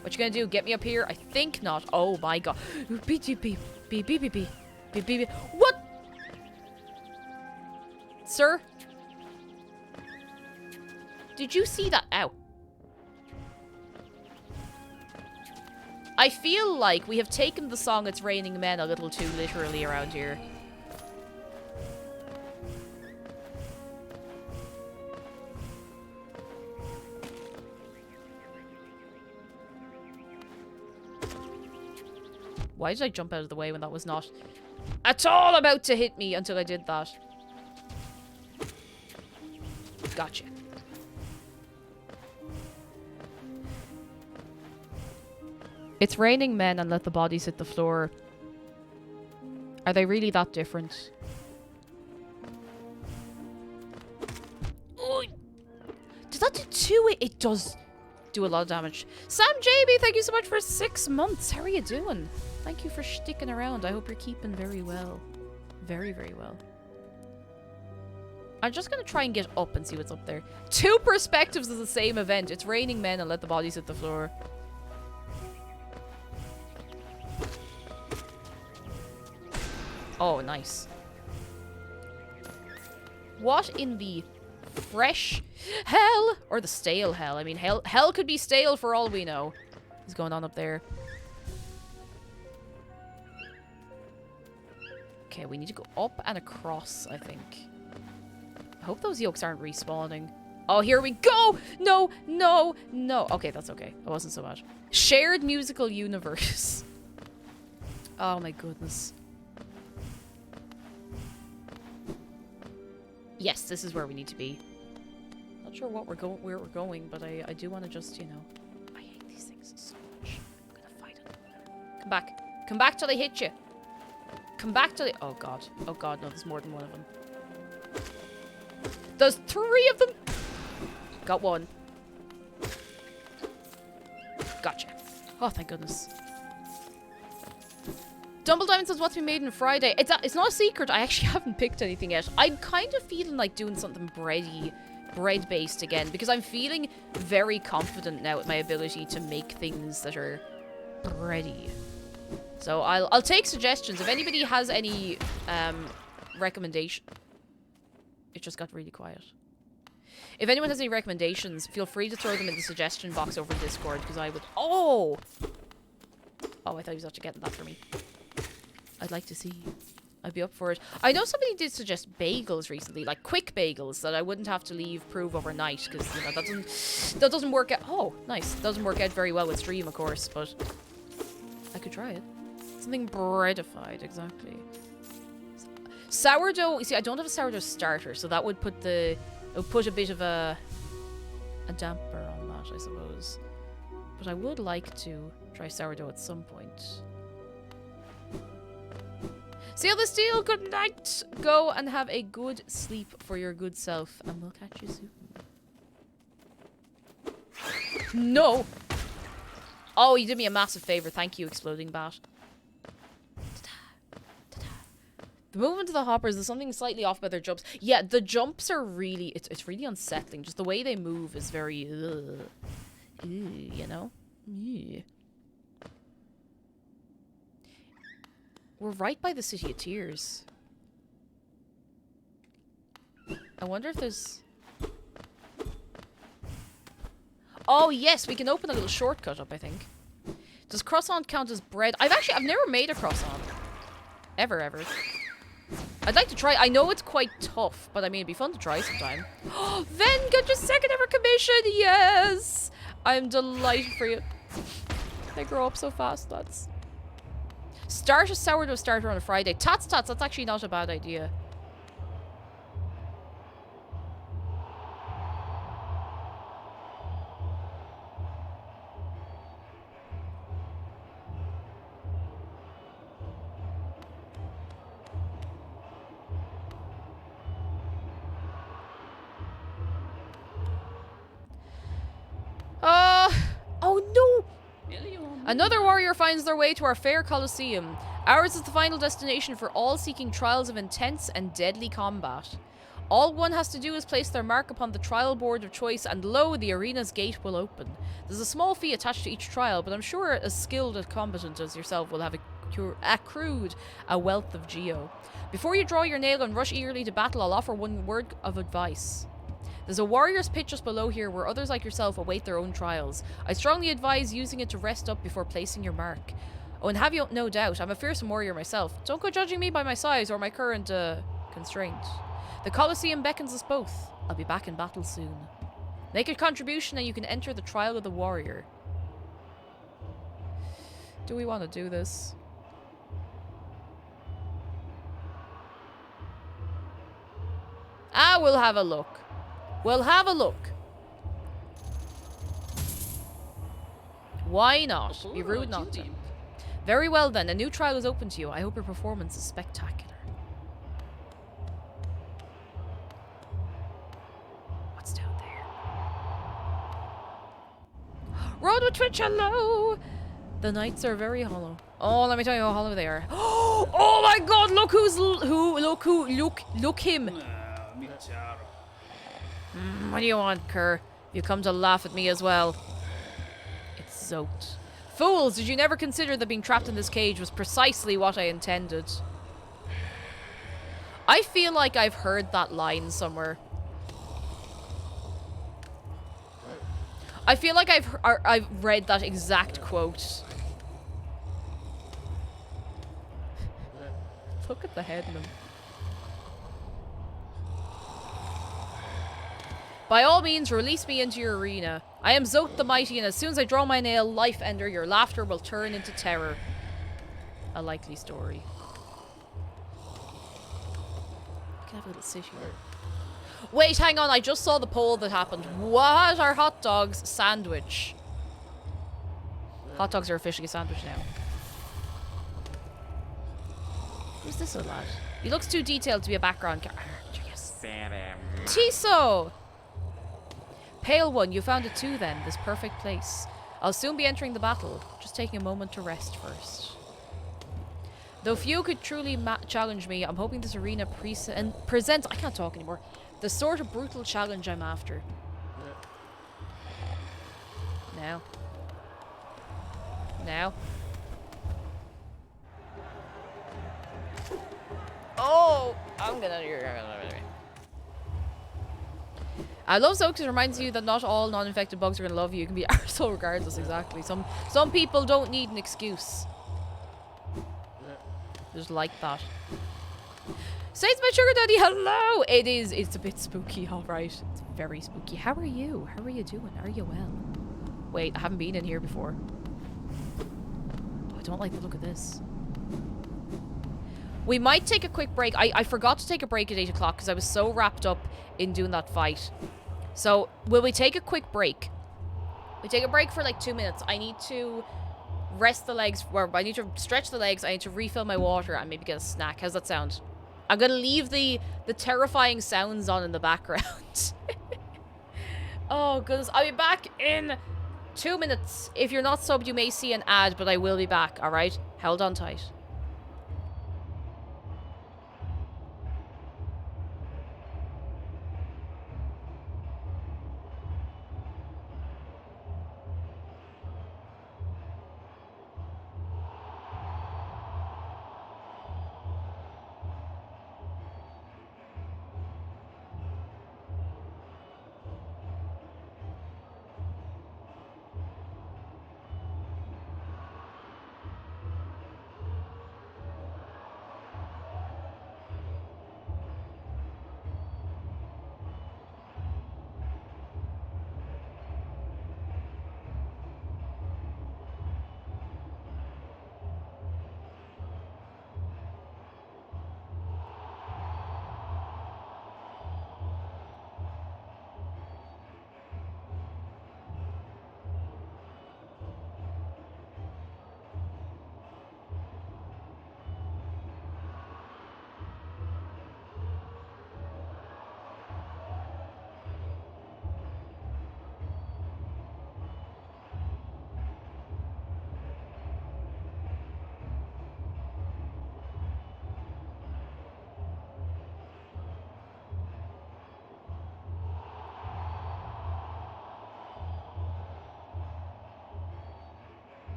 What you gonna do? Get me up here? I think not. Oh my god. Beep, beep, beep. Beep, beep, beep, beep. Beep, beep, beep. What? Sir? Did you see that? Ow. I feel like we have taken the song It's Raining Men a little too literally around here. Why did I jump out of the way when that was not at all about to hit me until I did that? Gotcha. It's raining men and let the bodies hit the floor. Are they really that different? Oh, does that do two? It does do a lot of damage. Sam JB, thank you so much for 6 months. How are you doing? Thank you for sticking around. I hope you're keeping very well. Very, very well. I'm just going to try and get up and see what's up there. 2 perspectives of the same event. It's raining men and let the bodies hit the floor. Oh, nice. What in the fresh hell? Or the stale hell. I mean, hell could be stale for all we know. What's going on up there? Okay, we need to go up and across, I think. I hope those yolks aren't respawning. Oh, here we go! No, no, no. Okay, that's okay. It wasn't so bad. Shared musical universe. Oh my goodness. Yes, this is where we need to be. Not sure where we're going, but I do want to just, you know. I hate these things so much. I'm gonna fight it. Come back. Come back till they hit you. Come back to the... Oh, God. Oh, God. No, there's more than one of them. There's 3 of them. Got one. Gotcha. Oh, thank goodness. Dumble Diamond says what's been made on Friday. It's not a secret. I actually haven't picked anything yet. I'm kind of feeling like doing something bread-based again. Because I'm feeling very confident now with my ability to make things that are bready. So I'll take suggestions. If anybody has any recommendation... It just got really quiet. If anyone has any recommendations, feel free to throw them in the suggestion box over Discord, because I would... Oh! Oh, I thought he was actually getting that for me. I'd like to see. I'd be up for it. I know somebody did suggest bagels recently, like quick bagels that I wouldn't have to leave prove overnight because you know that doesn't work out. Oh, nice. Doesn't work out very well with stream, of course, but I could try it. Something breadified, exactly. Sourdough. You see, I don't have a sourdough starter, so that would put a bit of a damper on that, I suppose. But I would like to try sourdough at some point. Seal the deal. Good night. Go and have a good sleep for your good self, and we'll catch you soon. No. Oh, you did me a massive favor. Thank you, exploding bat. The movement of the hoppers is something slightly off by their jumps. Yeah, the jumps are really... It's really unsettling. Just the way they move is very... you know? Ugh. We're right by the City of Tears. I wonder if there's... Oh, yes, we can open a little shortcut up, I think. Does croissant count as bread? I've never made a croissant. Ever. I'd like to try. I know it's quite tough, but I mean, it'd be fun to try sometime. Oh, Ven got your second ever commission. Yes, I'm delighted for you. They grow up so fast, lads. Start a sourdough starter on a Friday. Tots. That's actually not a bad idea. Oh no! Another warrior finds their way to our fair Colosseum. Ours is the final destination for all seeking trials of intense and deadly combat. All one has to do is place their mark upon the trial board of choice, and lo, the arena's gate will open. There's a small fee attached to each trial, but I'm sure as skilled and competent as yourself will have accrued a wealth of geo. Before you draw your nail and rush eagerly to battle, I'll offer one word of advice. There's a warrior's pit just below here where others like yourself await their own trials. I strongly advise using it to rest up before placing your mark. Oh, and have you no doubt, I'm a fearsome warrior myself. Don't go judging me by my size or my current, constraint. The Colosseum beckons us both. I'll be back in battle soon. Make a contribution and you can enter the trial of the warrior. Do we want to do this? We'll have a look. We'll have a look. Why not? Be rude not to. Very well then, a new trial is open to you. I hope your performance is spectacular. What's down there? Road with Twitch, hello! The nights are very hollow. Oh, let me tell you how hollow they are. Oh my god, look look him. What do you want, Kerr? You come to laugh at me as well. It's Zote. Fools, did you never consider that being trapped in this cage was precisely what I intended? I feel like I've heard that line somewhere. I feel like I've read that exact quote. Look at the head in them. By all means, release me into your arena. I am Zote the Mighty, and as soon as I draw my nail, life ender, your laughter will turn into terror. A likely story. I can have a little sit here. Wait, hang on, I just saw the poll that happened. What are hot dogs sandwich? Hot dogs are officially a sandwich now. Who's this old lad? He looks too detailed to be a background character. Yes. Tiso! Pale one, you found it too then, this perfect place. I'll soon be entering the battle, just taking a moment to rest first. Though few could truly challenge me, I'm hoping this arena presents, I can't talk anymore, the sort of brutal challenge I'm after. Now. Now. Oh! I'm gonna... I love Zote because it reminds you that not all non-infected bugs are going to love you. You can be arsehole regardless, exactly. Some people don't need an excuse. Just like that. Says my sugar daddy, hello! It is, it's a bit spooky, alright. It's very spooky. How are you? How are you doing? Are you well? Wait, I haven't been in here before. Oh, I don't like the look of this. We might take a quick break. I forgot to take a break at 8 o'clock because I was so wrapped up in doing that fight. So, will we take a quick break? We take a break for like 2 minutes. I need to rest the legs, or I need to stretch the legs. I need to refill my water and maybe get a snack. How's that sound? I'm gonna leave the terrifying sounds on in the background. Oh, goodness. I'll be back in 2 minutes. If you're not subbed, you may see an ad, but I will be back, alright? Hold on tight.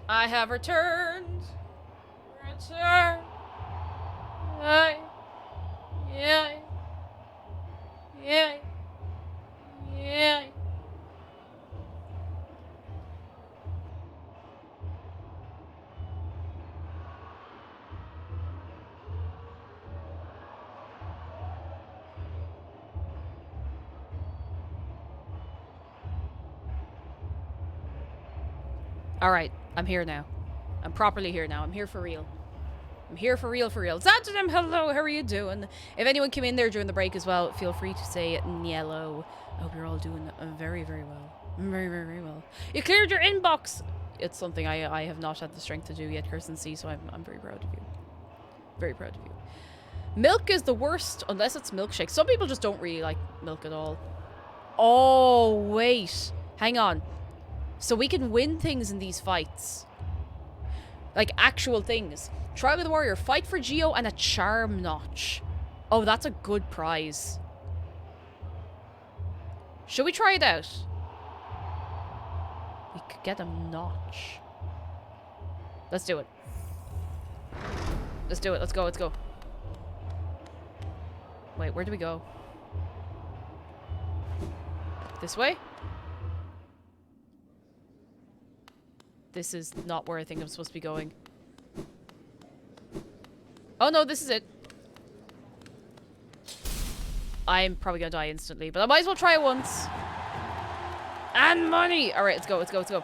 I have returned. Return. Yeah. Yeah. Yeah. Alright, I'm here now. I'm properly here now. I'm here for real. I'm here for real, for real. Zantanim, hello, how are you doing? If anyone came in there during the break as well, feel free to say yellow. I hope you're all doing very, very well. Very, very, very well. You cleared your inbox! It's something I have not had the strength to do yet, Kirsten C, so I'm very proud of you. Very proud of you. Milk is the worst, unless it's milkshake. Some people just don't really like milk at all. Oh, wait. Hang on. So we can win things in these fights. Like, actual things. Try with the warrior. Fight for Geo and a charm notch. Oh, that's a good prize. Should we try it out? We could get a notch. Let's do it. Let's do it. Let's go. Let's go. Wait, where do we go? This way? This is not where I think I'm supposed to be going. Oh no, this is it. I'm probably gonna die instantly, but I might as well try it once. And money! Alright, let's go, let's go, let's go.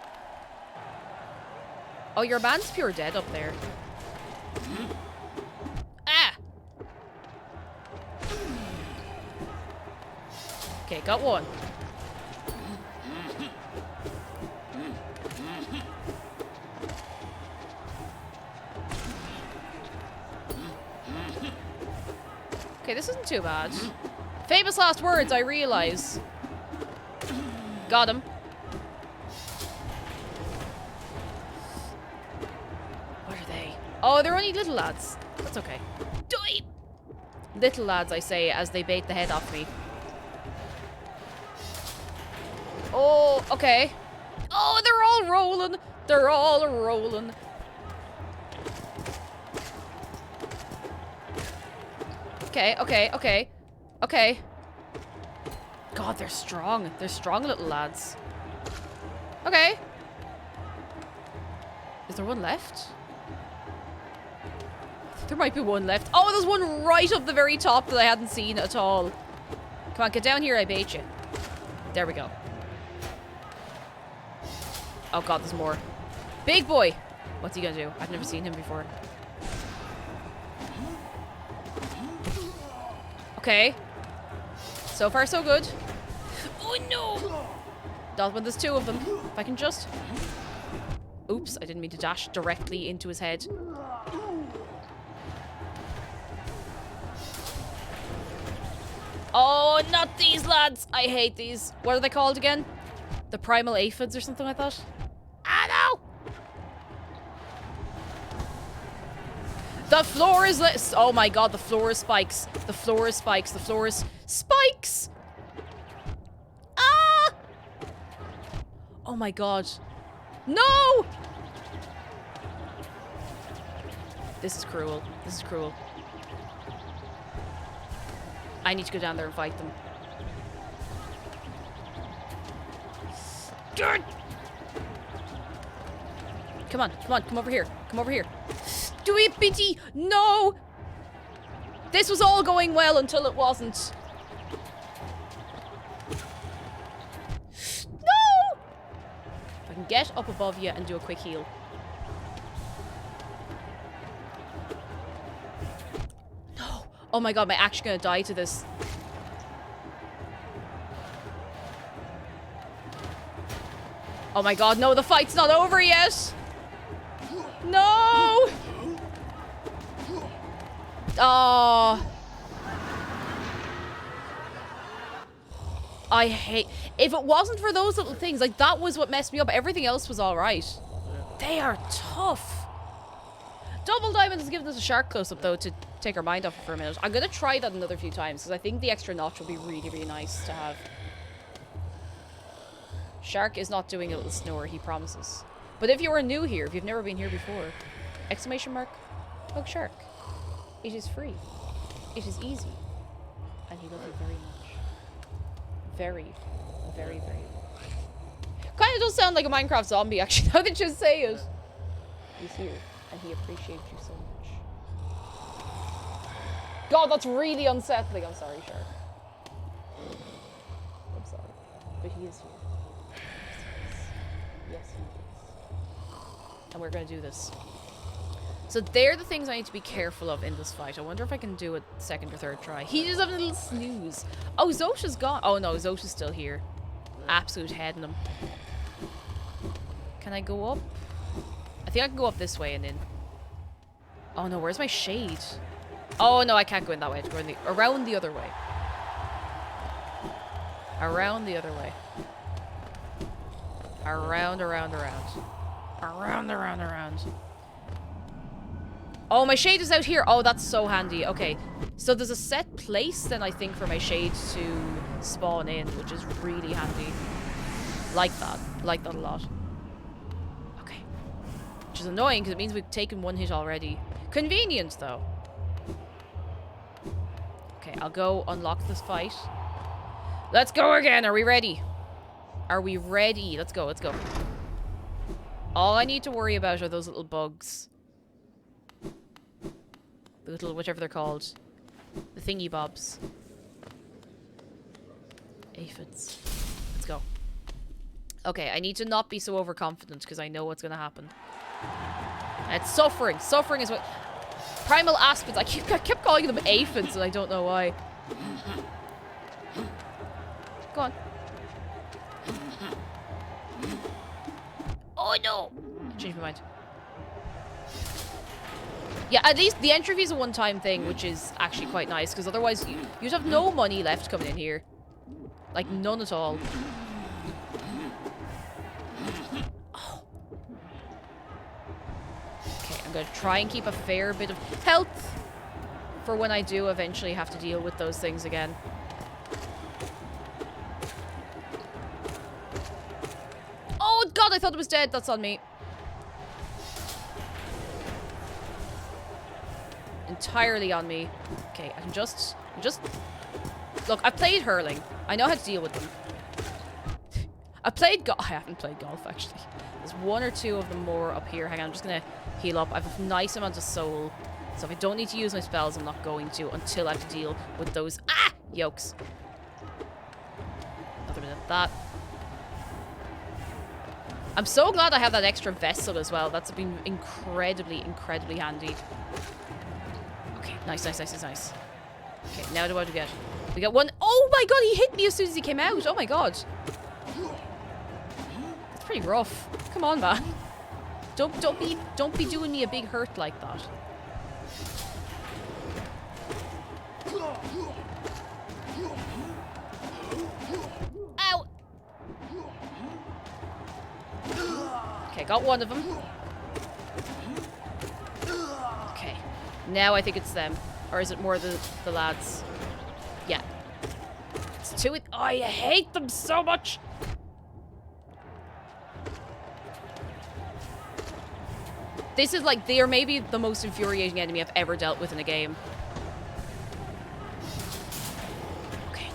Oh, your man's pure dead up there. Ah! Okay, got one. Okay, this isn't too bad. Famous last words, I realize. Got him. What are they? Oh, they're only little lads. That's okay. Die! Little lads, I say, as they bait the head off me. Oh, okay. Oh, they're all rolling. They're all rolling. Okay, okay, okay. Okay. God, they're strong. They're strong little lads. Okay. Is there one left? There might be one left. Oh, there's one right up the very top that I hadn't seen at all. Come on, get down here, I bait you. There we go. Oh god, there's more. Big boy! What's he gonna do? I've never seen him before. Okay. So far, so good. Oh no! Not when there's two of them. If I can just... Oops, I didn't mean to dash directly into his head. Oh, not these lads! I hate these. What are they called again? The primal aphids or something like that? Ah, no! The floor is lit. Oh my god, the floor is spikes. The floor is spikes. The floor is spikes! Ah! Oh my god. No! This is cruel. This is cruel. I need to go down there and fight them. Good. Come on, come on, come over here. Come over here. Do it, bitty! No! This was all going well until it wasn't. No! If I can get up above you and do a quick heal. No! Oh my god, am I actually gonna die to this? Oh my god, no, the fight's not over yet! No! Oh. I hate... If it wasn't for those little things, like, that was what messed me up. Everything else was alright. They are tough. Double Diamond has given us a shark close-up, though, to take our mind off it for a minute. I'm gonna try that another few times, because I think the extra notch will be really, really nice to have. Shark is not doing a little snore, he promises. But if you are new here, if you've never been here before, exclamation mark, hug shark. It is free. It is easy. And he loves you very much. Very, very, very much. Kind of does sound like a Minecraft zombie, actually, now that you say it. He's here, and he appreciates you so much. God, that's really unsettling. I'm sorry, Shark. I'm sorry. But he is here. Yes, he is. And we're gonna do this. So they're the things I need to be careful of in this fight. I wonder if I can do it second or third try. He just having a little snooze. Oh, Zosha's gone. Oh no, Zosha's still here. Absolute head in him. Can I go up? I think I can go up this way and in. Oh no, where's my shade? Oh no, I can't go in that way. I have to go in the around the other way. Around the other way. Around, around, around. Around, around, around. Oh, my shade is out here. Oh, that's so handy. Okay. So there's a set place then, I think, for my shade to spawn in, which is really handy. Like that. Like that a lot. Okay. Which is annoying because it means we've taken one hit already. Convenient, though. Okay, I'll go unlock this fight. Let's go again. Are we ready? Are we ready? Let's go. Let's go. All I need to worry about are those little bugs. The little, whatever they're called. The thingy bobs. Aphids. Let's go. Okay, I need to not be so overconfident because I know what's going to happen. It's suffering. Suffering is what... Primal aspids. I kept calling them aphids and I don't know why. go on. Oh no! Changed my mind. Yeah, at least the entry fee is a one-time thing, which is actually quite nice, because otherwise you'd have no money left coming in here. Like, none at all. Oh. Okay, I'm going to try and keep a fair bit of health for when I do eventually have to deal with those things again. Oh god, I thought it was dead. That's on me. Entirely on me. Okay, I can just... Look, I've played hurling. I know how to deal with them. I haven't played golf, actually. There's one or two of them more up here. Hang on, I'm just gonna heal up. I have a nice amount of soul. So if I don't need to use my spells, I'm not going to until I have to deal with those... Ah! Yokes. Another bit of that. I'm so glad I have that extra vessel as well. That's been incredibly, incredibly handy. Okay, nice. Okay, now what do we get? We got one. Oh my god, he hit me as soon as he came out. Oh my god. That's pretty rough. Come on, man. Don't be doing me a big hurt like that. Ow. Okay, got one of them. Okay. Now I think it's them. Or is it more the lads? Yeah. It's two. Oh, I hate them so much. This is like, they are maybe the most infuriating enemy I've ever dealt with in a game. Okay.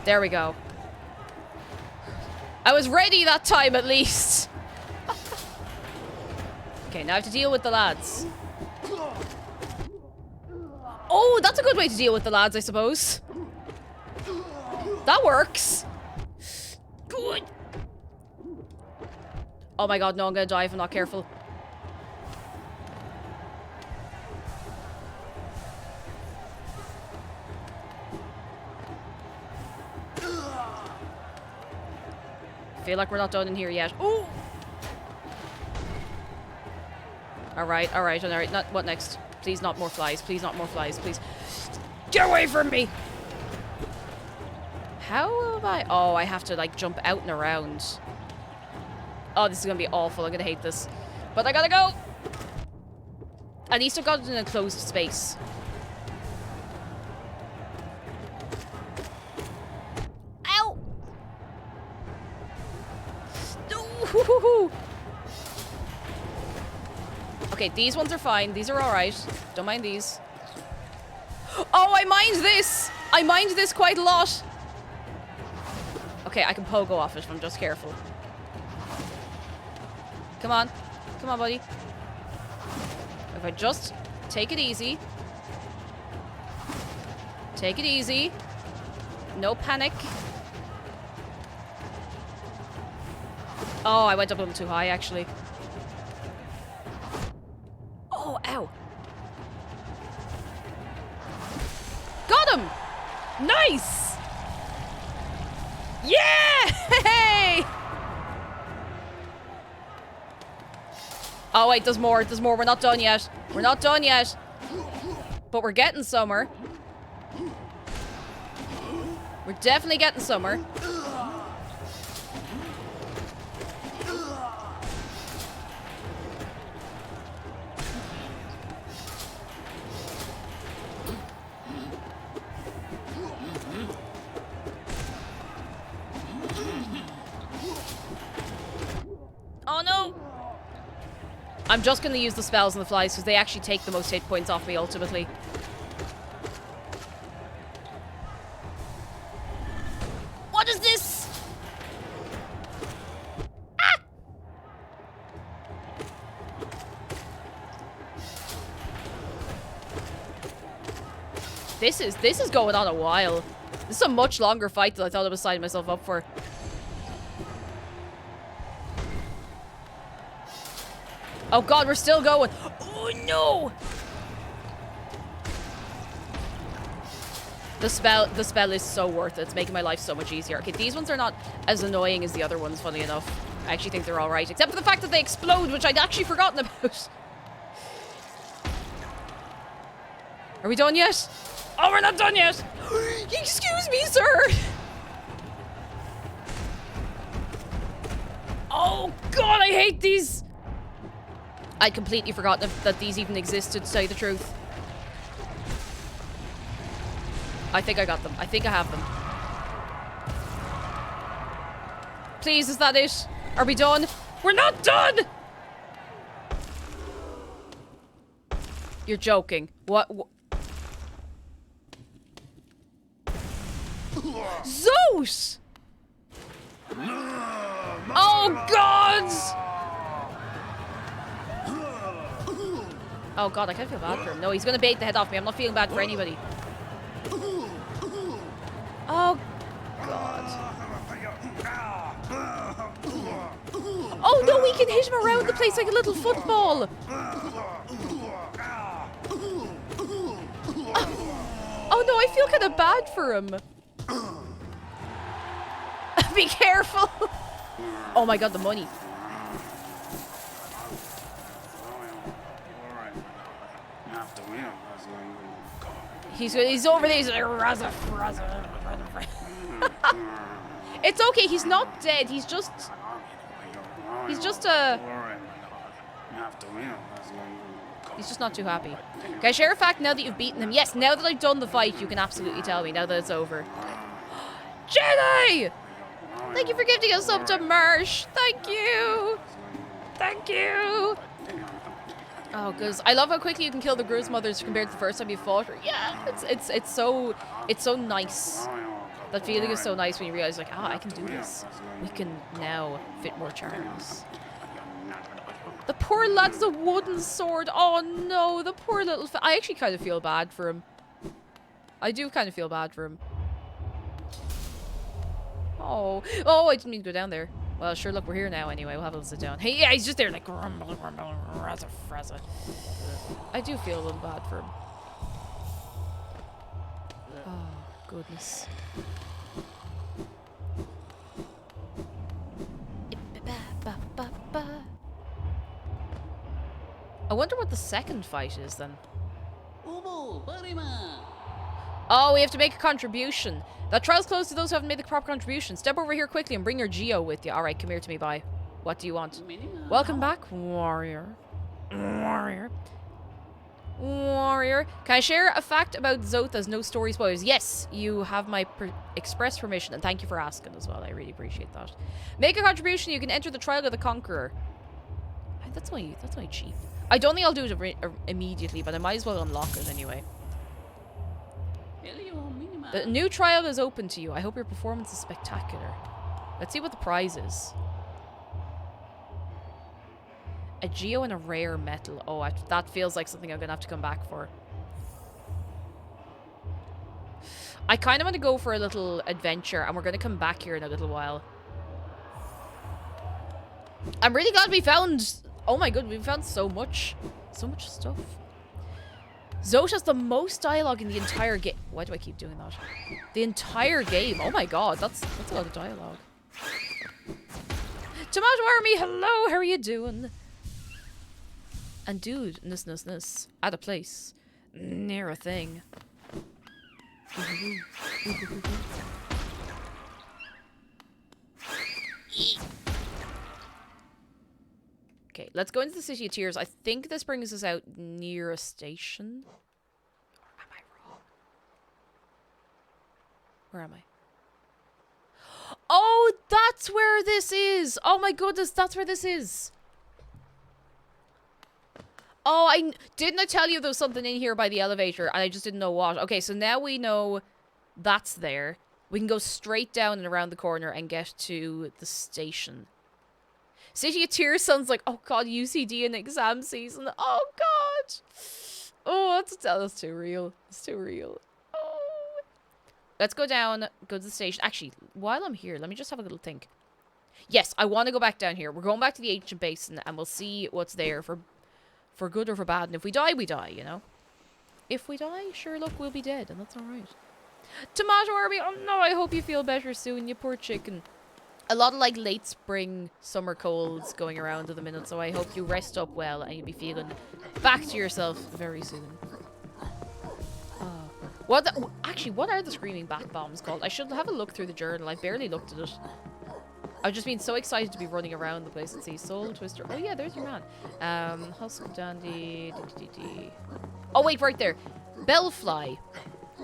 There we go. I was ready that time at least. Okay, now I have to deal with the lads. Oh, that's a good way to deal with the lads, I suppose. That works. Good. Oh my god, no, I'm gonna die if I'm not careful. I feel like we're not done in here yet. Ooh! Alright. Not, what next? Please not more flies. Please not more flies. Please. Get away from me! How am I? Oh, I have to, like, jump out and around. Oh, this is gonna be awful. I'm gonna hate this. But I gotta go! At least I got it in a closed space. Ow! No! Okay, these ones are fine. These are alright. Don't mind these. Oh, I mind this! I mind this quite a lot. Okay, I can pogo off it if I'm just careful. Come on. Come on, buddy. If I just take it easy. Take it easy. No panic. Oh, I went up a little too high, actually. Oh, ow. Got him! Nice! Yeah! Hey! Oh, wait, there's more. There's more. We're not done yet. We're not done yet. But we're getting somewhere. We're definitely getting somewhere. Oh, no! I'm just going to use the spells and the flies because they actually take the most hit points off me ultimately. What is this? Ah! This is going on a while. This is a much longer fight than I thought I was signing myself up for. Oh god, we're still going. Oh no! The spell is so worth it. It's making my life so much easier. Okay, these ones are not as annoying as the other ones, funny enough. I actually think they're alright. Except for the fact that they explode, which I'd actually forgotten about. Are we done yet? Oh, we're not done yet! Excuse me, sir! Oh, God, I hate these! I'd completely forgotten that these even existed, to tell you the truth. I think I got them. I think I have them. Please, is that it? Are we done? We're not done! You're joking. What? Zeus! Oh, God! Oh, God, I kind of feel bad for him. No, he's gonna bait the head off me. I'm not feeling bad for anybody. Oh, God. Oh, no, we can hit him around the place like a little football. Oh, no, I feel kind of bad for him. Be careful. Oh, my God, the money. He's over there. He's like, Raza. It's okay. He's not dead. He's just not too happy. Can I share a fact now that you've beaten him? Yes, now that I've done the fight, you can absolutely tell me now that it's over. Jedi! Thank you for gifting us up to Marsh. Thank you. Thank you. Oh, because I love how quickly you can kill the Grizz mothers compared to the first time you fought her. Yeah, it's so nice. That feeling is so nice when you realize, like, I can do this. We can now fit more charms. The poor lad's a wooden sword. Oh no, the poor little. I actually kind of feel bad for him. I do kind of feel bad for him. Oh, I didn't mean to go down there. Well, sure, look, we're here now anyway. We'll have a sit down. Hey, yeah, he's just there like grumble, razza, frazza. I do feel a little bad for him. Oh, goodness. I wonder what the second fight is then. Oh, we have to make a contribution. That trial's closed to those who haven't made the proper contribution. Step over here quickly and bring your Geo with you. Alright, come here to me, bye. What do you want? Welcome back, warrior. Warrior. Can I share a fact about Zotha's no story spoilers? Yes, you have my express permission, and thank you for asking as well. I really appreciate that. Make a contribution. You can enter the Trial of the Conqueror. That's only cheap. I don't think I'll do it immediately, but I might as well unlock it anyway. The new trial is open to you. I hope your performance is spectacular. Let's see what the prize is. A Geo and a rare metal. Oh, that feels like something I'm going to have to come back for. I kind of want to go for a little adventure, and we're going to come back here in a little while. I'm really glad we found... Oh my god, we found so much stuff. Zote has the most dialogue in the entire game. Why do I keep doing that? The entire game. Oh my god, that's a lot of dialogue. Tomato Army, hello, how are you doing? And dude, at a place near a thing. Okay, let's go into the City of Tears. I think this brings us out near a station. Or am I wrong? Where am I? Oh, that's where this is! Oh my goodness, that's where this is! Oh, didn't I tell you there was something in here by the elevator and I just didn't know what? Okay, so now we know that's there. We can go straight down and around the corner and get to the station. City of Tears sounds like, oh god, UCD and exam season. Oh god. Oh, that's too real. It's too real. Oh. Let's go down, go to the station. Actually, while I'm here, let me just have a little think. Yes, I want to go back down here. We're going back to the ancient basin and we'll see what's there for good or for bad. And if we die, we die, you know? If we die, sure, look, we'll be dead and that's alright. Tomato Army, oh no, I hope you feel better soon, you poor chicken. A lot of like late spring, summer colds going around at the minute, so I hope you rest up well and you'll be feeling back to yourself very soon. Actually, what are the screaming bat bombs called? I should have a look through the journal. I barely looked at it. I've just been so excited to be running around the place and see Soul Twister. Oh yeah, there's your man. Husk Dandy. Oh wait, right there. Bellfly.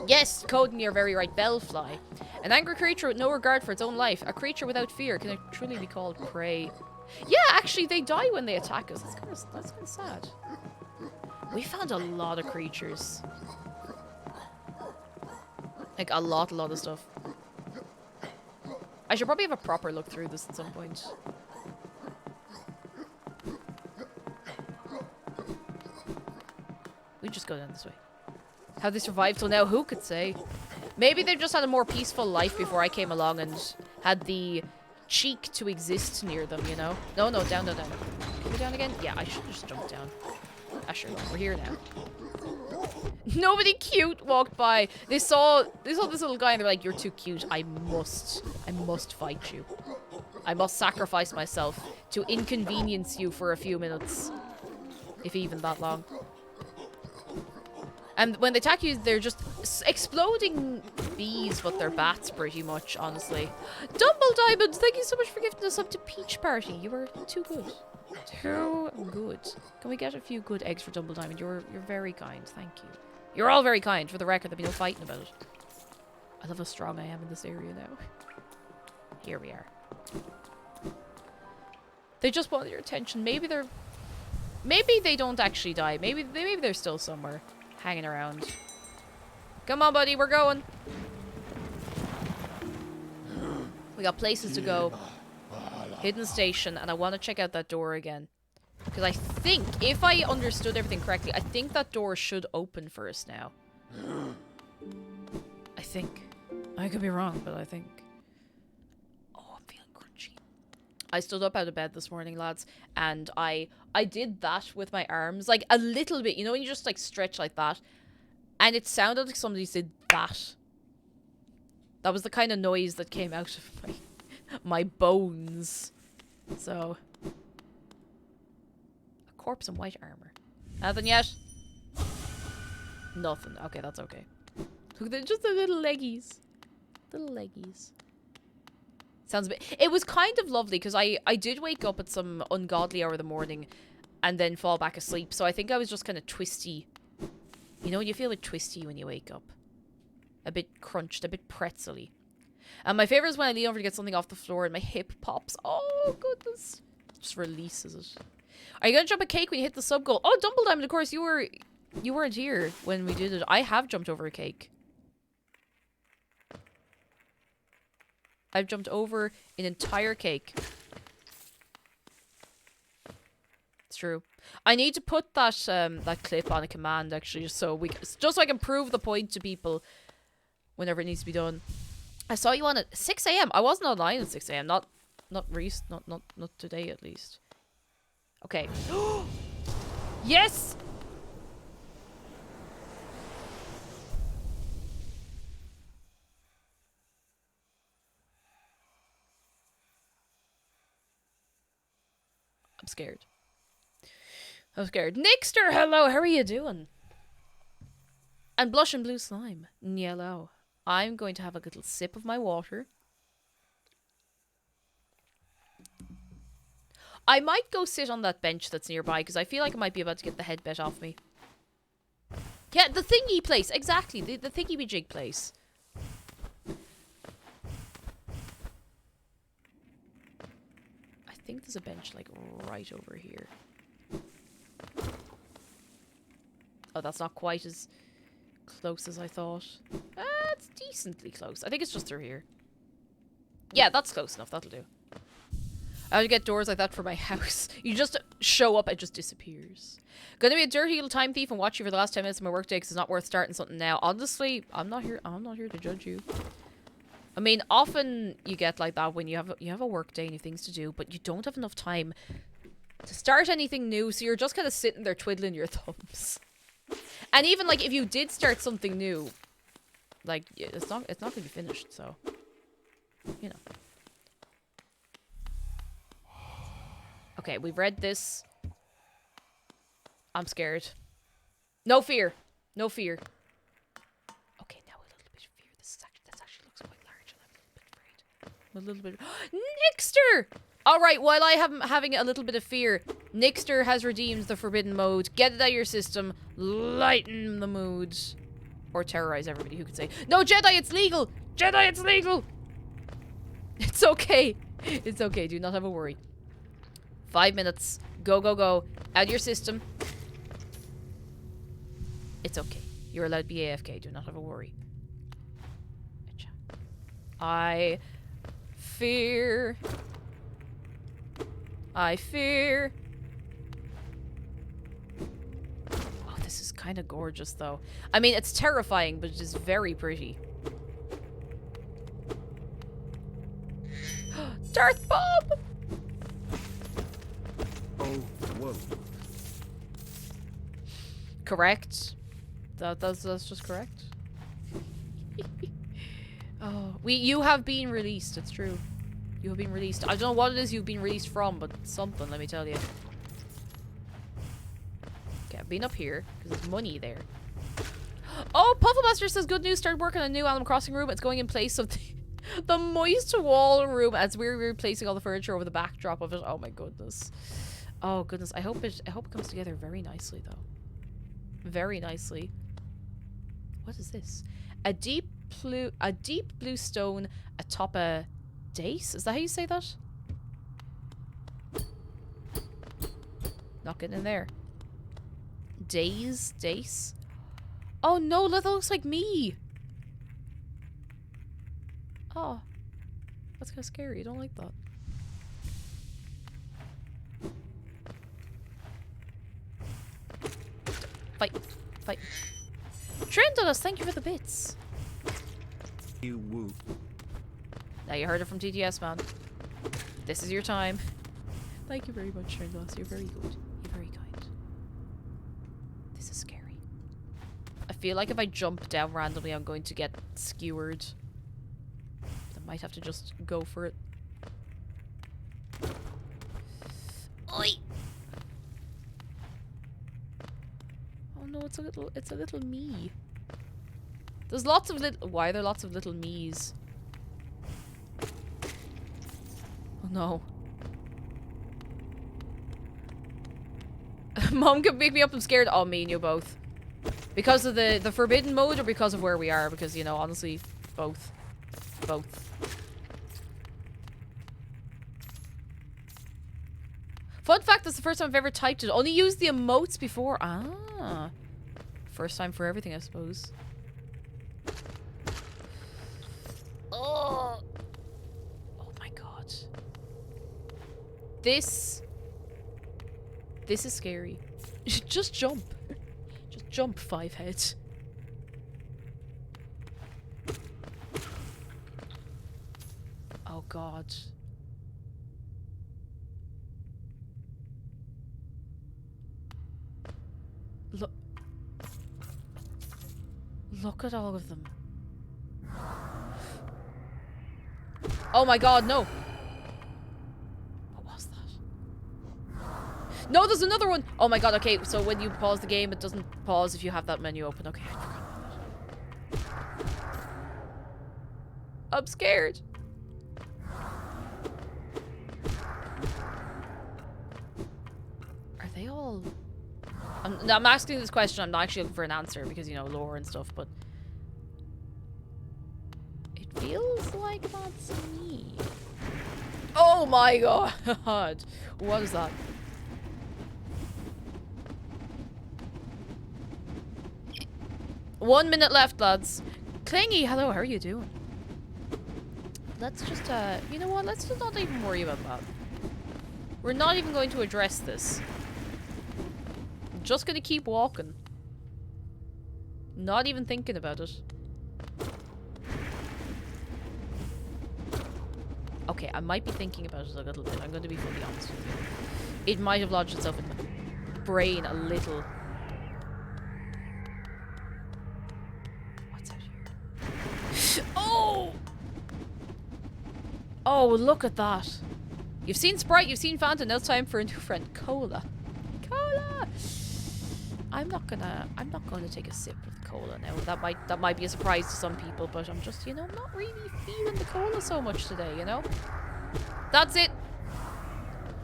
Yes, Coden, you're very right. Bellfly. An angry creature with no regard for its own life. A creature without fear. Can it truly be called prey? Yeah, actually, they die when they attack us. That's kind of sad. We found a lot of creatures. Like, a lot of stuff. I should probably have a proper look through this at some point. We just go down this way. How they survived till now, who could say? Maybe they just had a more peaceful life before I came along and had the cheek to exist near them, you know? No, down. Can we go down again? Yeah, I should just jump down. Ah, sure, we're here now. Nobody cute walked by. They saw this little guy and they're like, "You're too cute. I must fight you. I must sacrifice myself to inconvenience you for a few minutes, if even that long." And when they attack you, they're just exploding bees, but they're bats pretty much, honestly. Dumble Diamond, thank you so much for gifting us up to Peach Party. You were too good. Too good. Can we get a few good eggs for Dumble Diamond? You're very kind, thank you. You're all very kind, for the record. There'll be no fighting about it. I love how strong I am in this area now. Here we are. They just want your attention. Maybe they don't actually die. Maybe they're still somewhere. Hanging around. Come on, buddy, we're going. We got places to go. Hidden station, and I want to check out that door again. Because I think, if I understood everything correctly, I think that door should open for us now. I think. I could be wrong, but I think. Oh, I'm feeling crunchy. I stood up out of bed this morning, lads, and I did that with my arms, like a little bit, you know, when you just like stretch like that, and it sounded like somebody did that. That was the kind of noise that came out of my bones. So, a corpse in white armor. Nothing yet. Nothing. Okay, that's okay. They're just the little leggies. Little leggies. Sounds a bit... It was kind of lovely, because I did wake up at some ungodly hour of the morning and then fall back asleep. So I think I was just kind of twisty. You know, you feel a bit twisty when you wake up. A bit crunched, a bit pretzel-y. And my favorite is when I lean over to get something off the floor and my hip pops. Oh, goodness. Just releases it. Are you going to jump a cake when you hit the sub goal? Oh, Dumble Diamond, of course, you weren't here when we did it. I have jumped over a cake. I've jumped over an entire cake. It's true. I need to put that that clip on a command actually, just so I can prove the point to people whenever it needs to be done. I saw you on at 6 a.m. I wasn't online at 6 a.m. Not today at least. Okay. Yes. I'm scared. I'm scared. Nixter, hello, how are you doing? And Blush and Blue Slime, yellow. I'm going to have a little sip of my water. I might go sit on that bench that's nearby, because I feel like I might be about to get the head bit off me. Yeah, the thingy place, exactly, the thingy-be-jig place. I think there's a bench, like, right over here. Oh, that's not quite as close as I thought. It's decently close. I think it's just through here. Yeah, that's close enough. That'll do. I would get doors like that for my house. You just show up, it just disappears. Gonna be a dirty little time thief and watch you for the last 10 minutes of my workday because it's not worth starting something now. Honestly, I'm not here to judge you. I mean, often you get like that when you have a work day and you have things to do, but you don't have enough time to start anything new, so you're just kind of sitting there twiddling your thumbs. And even like if you did start something new, Like, it's not gonna be finished, so, you know. Okay, we've read this. I'm scared. No fear. No fear. Okay, now a little bit of fear. This actually looks quite large, and I'm a little bit afraid. A little bit. Nixter! Alright, while I am having a little bit of fear, Nixter has redeemed the forbidden mode. Get it out of your system. Lighten the mood. Or terrorize everybody who could say, no, Jedi, it's legal! Jedi, it's legal! It's okay. It's okay. Do not have a worry. 5 minutes. Go, go, go. Out your system. It's okay. You're allowed to be AFK. Do not have a worry. I fear. I fear. Oh, this is kind of gorgeous, though. I mean, it's terrifying, but it is very pretty. Darth Bob! Oh, whoa. Correct. That's just correct. Oh, you have been released. It's true. You have been released. I don't know what it is you've been released from, but something, let me tell you. Okay, I've been up here, because there's money there. Oh, Pufflemaster says, good news, started working on a new Animal Crossing room. It's going in place of the moist wall room as we're replacing all the furniture over the backdrop of it. Oh my goodness. Oh goodness. I hope it comes together very nicely, though. Very nicely. What is this? A deep blue stone atop a dais? Is that how you say that? Not getting in there. Dais? Oh no, that looks like me! Oh. That's kind of scary. I don't like that. Fight. Fight. Trendolus, thank you for the bits. You woo. Now you heard it from TTS, man. This is your time. Thank you very much, Trendolus. You're very good. You're very kind. This is scary. I feel like if I jump down randomly, I'm going to get skewered. I might have to just go for it. Oi! Oh no, it's a little me. There's lots of little. Why are there lots of little me's? Oh no. Mom can pick me up. I'm scared. Oh, me and you both. Because of the forbidden mode or because of where we are? Because, you know, honestly, both. Both. Fun fact, that's the first time I've ever typed it. Only used the emotes before. Ah. First time for everything, I suppose. Oh. Oh my god. This is scary. Just jump. Just jump, 5 heads. Oh god. Look. Look at all of them. Oh my god, no. What was that? No, there's another one. Oh my god, okay, so when you pause the game, it doesn't pause if you have that menu open. Okay, I forgot about that. I'm scared. Are they all... I'm asking this question, I'm not actually looking for an answer because, you know, lore and stuff, but... It feels like that's me. Oh my god! What is that? One minute left, lads. Clingy, hello, how are you doing? Let's just, you know what? Let's just not even worry about that. We're not even going to address this. Just gonna keep walking. Not even thinking about it. Okay, I might be thinking about it a little bit. I'm going to be fully honest with you. It might have lodged itself in my brain a little. What's out here? Oh, look at that. You've seen Sprite, you've seen Fanta, now it's time for a new friend. Cola. Cola! I'm not gonna take a sip of the cola now. That might be a surprise to some people, but I'm just, you know, not really feeling the cola so much today, you know? That's it!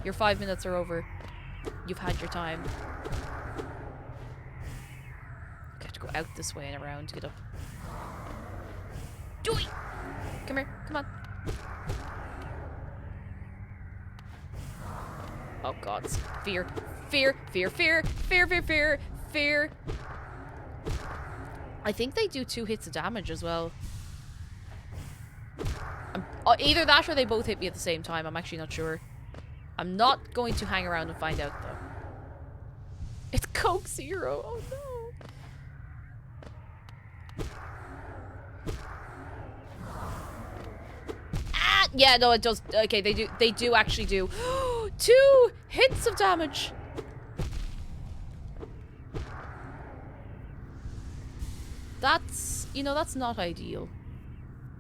Your 5 minutes are over. You've had your time. I have to go out this way and around to get up. Joey! Come here, come on. Oh god, fear. Fear, fear, fear, fear, fear, fear, fear. I think they do 2 hits of damage as well. Either that or they both hit me at the same time. I'm actually not sure. I'm not going to hang around and find out though. It's Coke Zero. Oh no. Ah, yeah, no, it does. Okay, they do actually do 2 hits of damage. That's, you know, that's not ideal.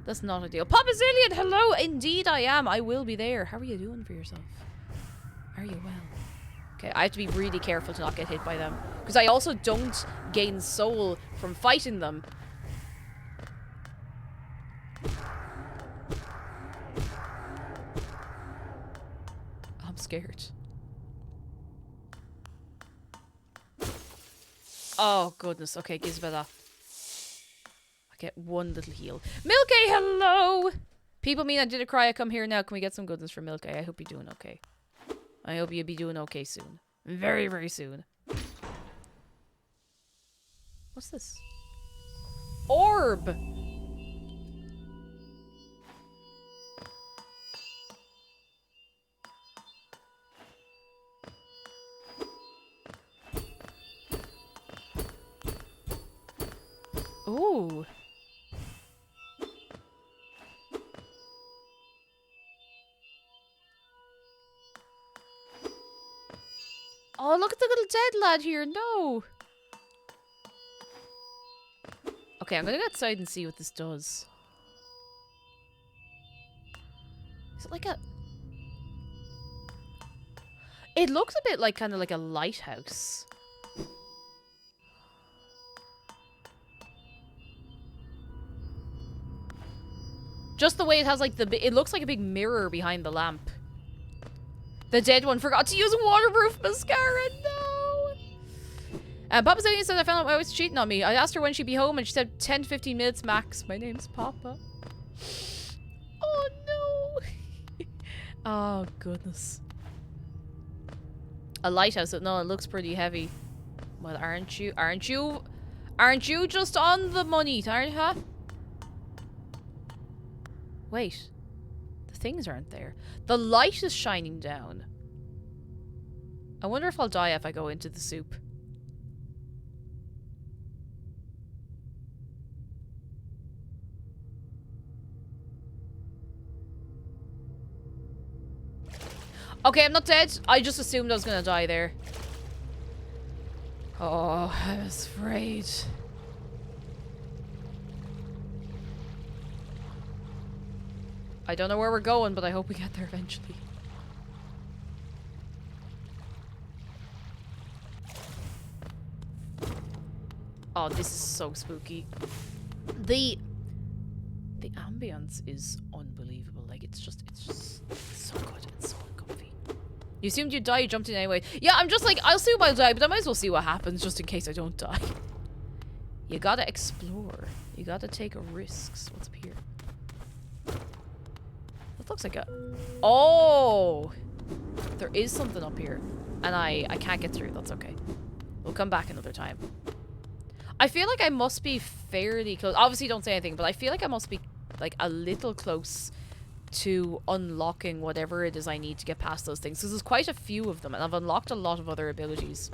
That's not ideal. Papa Zillion, hello! Indeed I am. I will be there. How are you doing for yourself? Are you well? Okay, I have to be really careful to not get hit by them. Because I also don't gain soul from fighting them. I'm scared. Oh, goodness. Okay, gives me that. Get one little heal. Milky, hello! People mean I did a cry. I come here now. Can we get some goodness for Milky? I hope you're doing okay. I hope you'll be doing okay soon. Very, very soon. What's this? Orb! Ooh. Oh, look at the little dead lad here. No. Okay, I'm gonna go outside and see what this does. Is it like a... It looks a bit like kind of like a lighthouse. Just the way it has like the... It looks like a big mirror behind the lamp. The dead one forgot to use waterproof mascara. No. Papa said I found out my wife's cheating on me. I asked her when she'd be home and she said 10 to 15 minutes max. My name's Papa. Oh no. Oh goodness. A lighthouse. No, it looks pretty heavy. Well, aren't you just on the money, aren't you? Wait. The things aren't there. The light is shining down. I wonder if I'll die if I go into the soup. Okay, I'm not dead. I just assumed I was gonna die there. Oh, I was afraid. I don't know where we're going, but I hope we get there eventually. Oh, this is so spooky. The ambience is unbelievable. Like, it's so good. It's so uncomfy. You assumed you'd die, you jumped in anyway. Yeah, I'm just like, I'll assume I'll die, but I might as well see what happens just in case I don't die. You gotta explore. You gotta take risks. What's up here? That looks like a... Oh! There is something up here. And I can't get through. That's okay. We'll come back another time. I feel like I must be fairly close. Obviously, don't say anything, but I feel like I must be, like, a little close to unlocking whatever it is I need to get past those things. Because there's quite a few of them, and I've unlocked a lot of other abilities.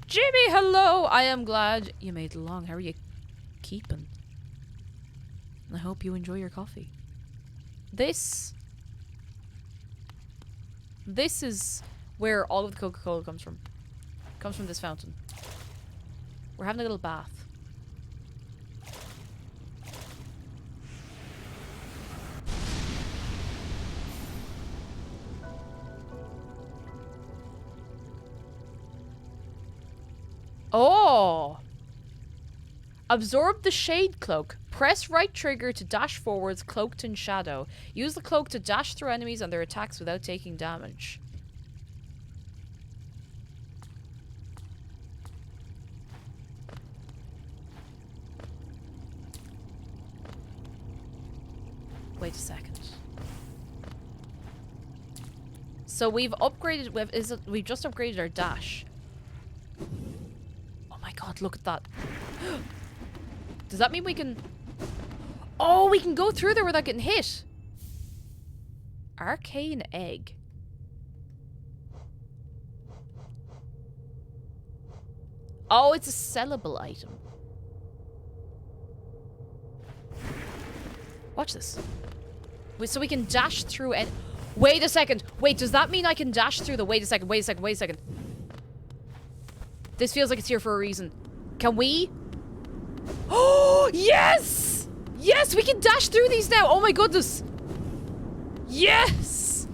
Jimmy, hello! I am glad you made it along. How are you keeping? I hope you enjoy your coffee. This is where all of the Coca-Cola comes from. It comes from this fountain. We're having a little bath. Oh! Absorb the shade cloak. Press right trigger to dash forwards, cloaked in shadow. Use the cloak to dash through enemies and their attacks without taking damage. Wait a second. So we've upgraded. We've just upgraded our dash. Oh my god! Look at that. Does that mean we can? Oh, we can go through there without getting hit. Arcane egg. Oh, it's a sellable item. Watch this. Wait, so we can dash through and... Wait a second. Wait, does that mean I can dash through the... Wait a second, wait a second, wait a second. This feels like it's here for a reason. Can we... Oh, yes! Yes, we can dash through these now. Oh my goodness. Yes!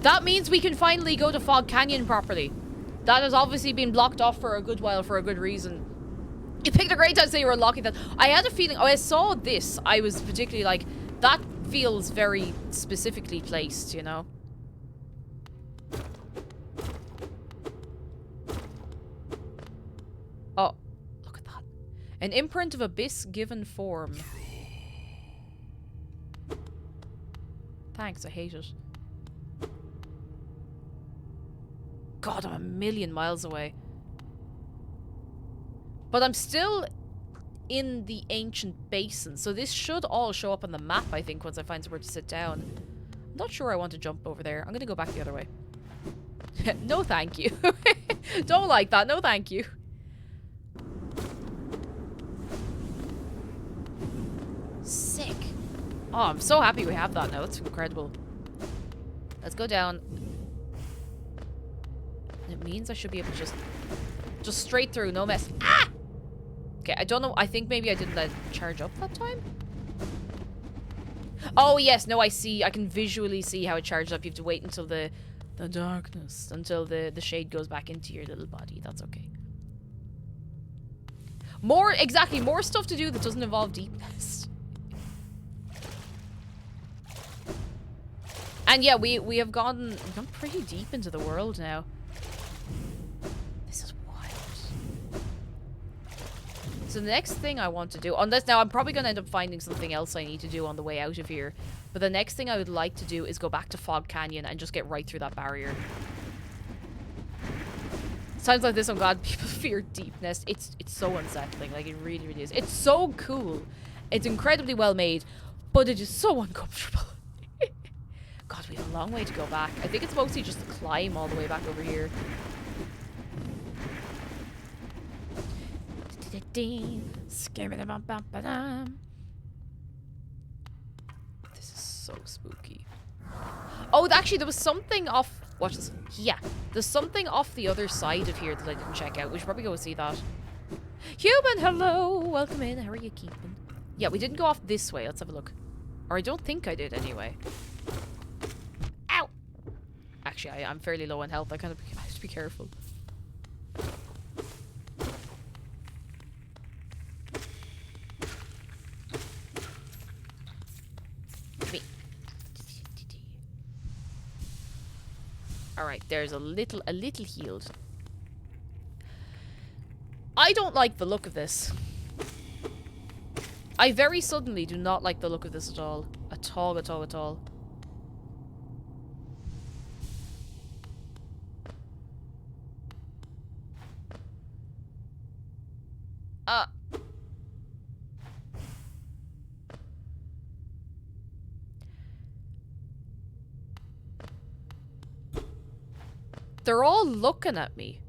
That means we can finally go to Fog Canyon properly. That has obviously been blocked off for a good while for a good reason. You picked a great time to say you were unlocking that. I had a feeling... Oh, I saw this. I was particularly like... That feels very specifically placed, you know? Oh, look at that. An imprint of abyss given form. Thanks, I hate it. God, I'm a million miles away. But I'm still in the ancient basin, so this should all show up on the map, I think, once I find somewhere to sit down. I'm not sure I want to jump over there. I'm gonna go back the other way. No thank you. Don't like that. No thank you. Sick. Oh, I'm so happy we have that now. That's incredible. Let's go down. It means I should be able to just straight through, no mess. Ah! Okay, I don't know. I think maybe I didn't let it charge up that time. Oh, yes. No, I see. I can visually see how it charged up. You have to wait until the darkness, until the shade goes back into your little body. That's okay. More stuff to do that doesn't involve deepness. And yeah, we've gone pretty deep into the world now. This is wild. So the next thing I want to do, unless now I'm probably going to end up finding something else I need to do on the way out of here. But the next thing I would like to do is go back to Fog Canyon and just get right through that barrier. Sounds like this, I'm glad people fear deepness. It's so unsettling. Like, it really, really is. It's so cool. It's incredibly well made, but it is so uncomfortable. God, we have a long way to go back. I think it's mostly just the climb all the way back over here. This is so spooky. Oh, actually, there was something off... Watch this. Yeah. There's something off the other side of here that I didn't check out. We should probably go see that. Human, hello! Welcome in. How are you keeping? Yeah, we didn't go off this way. Let's have a look. Or I don't think I did anyway. Ow! Actually, I'm fairly low on health. I kind of have to be careful. Alright, there's a little healed. I don't like the look of this. I very suddenly do not like the look of this at all. At all, at all, at all. They're all looking at me.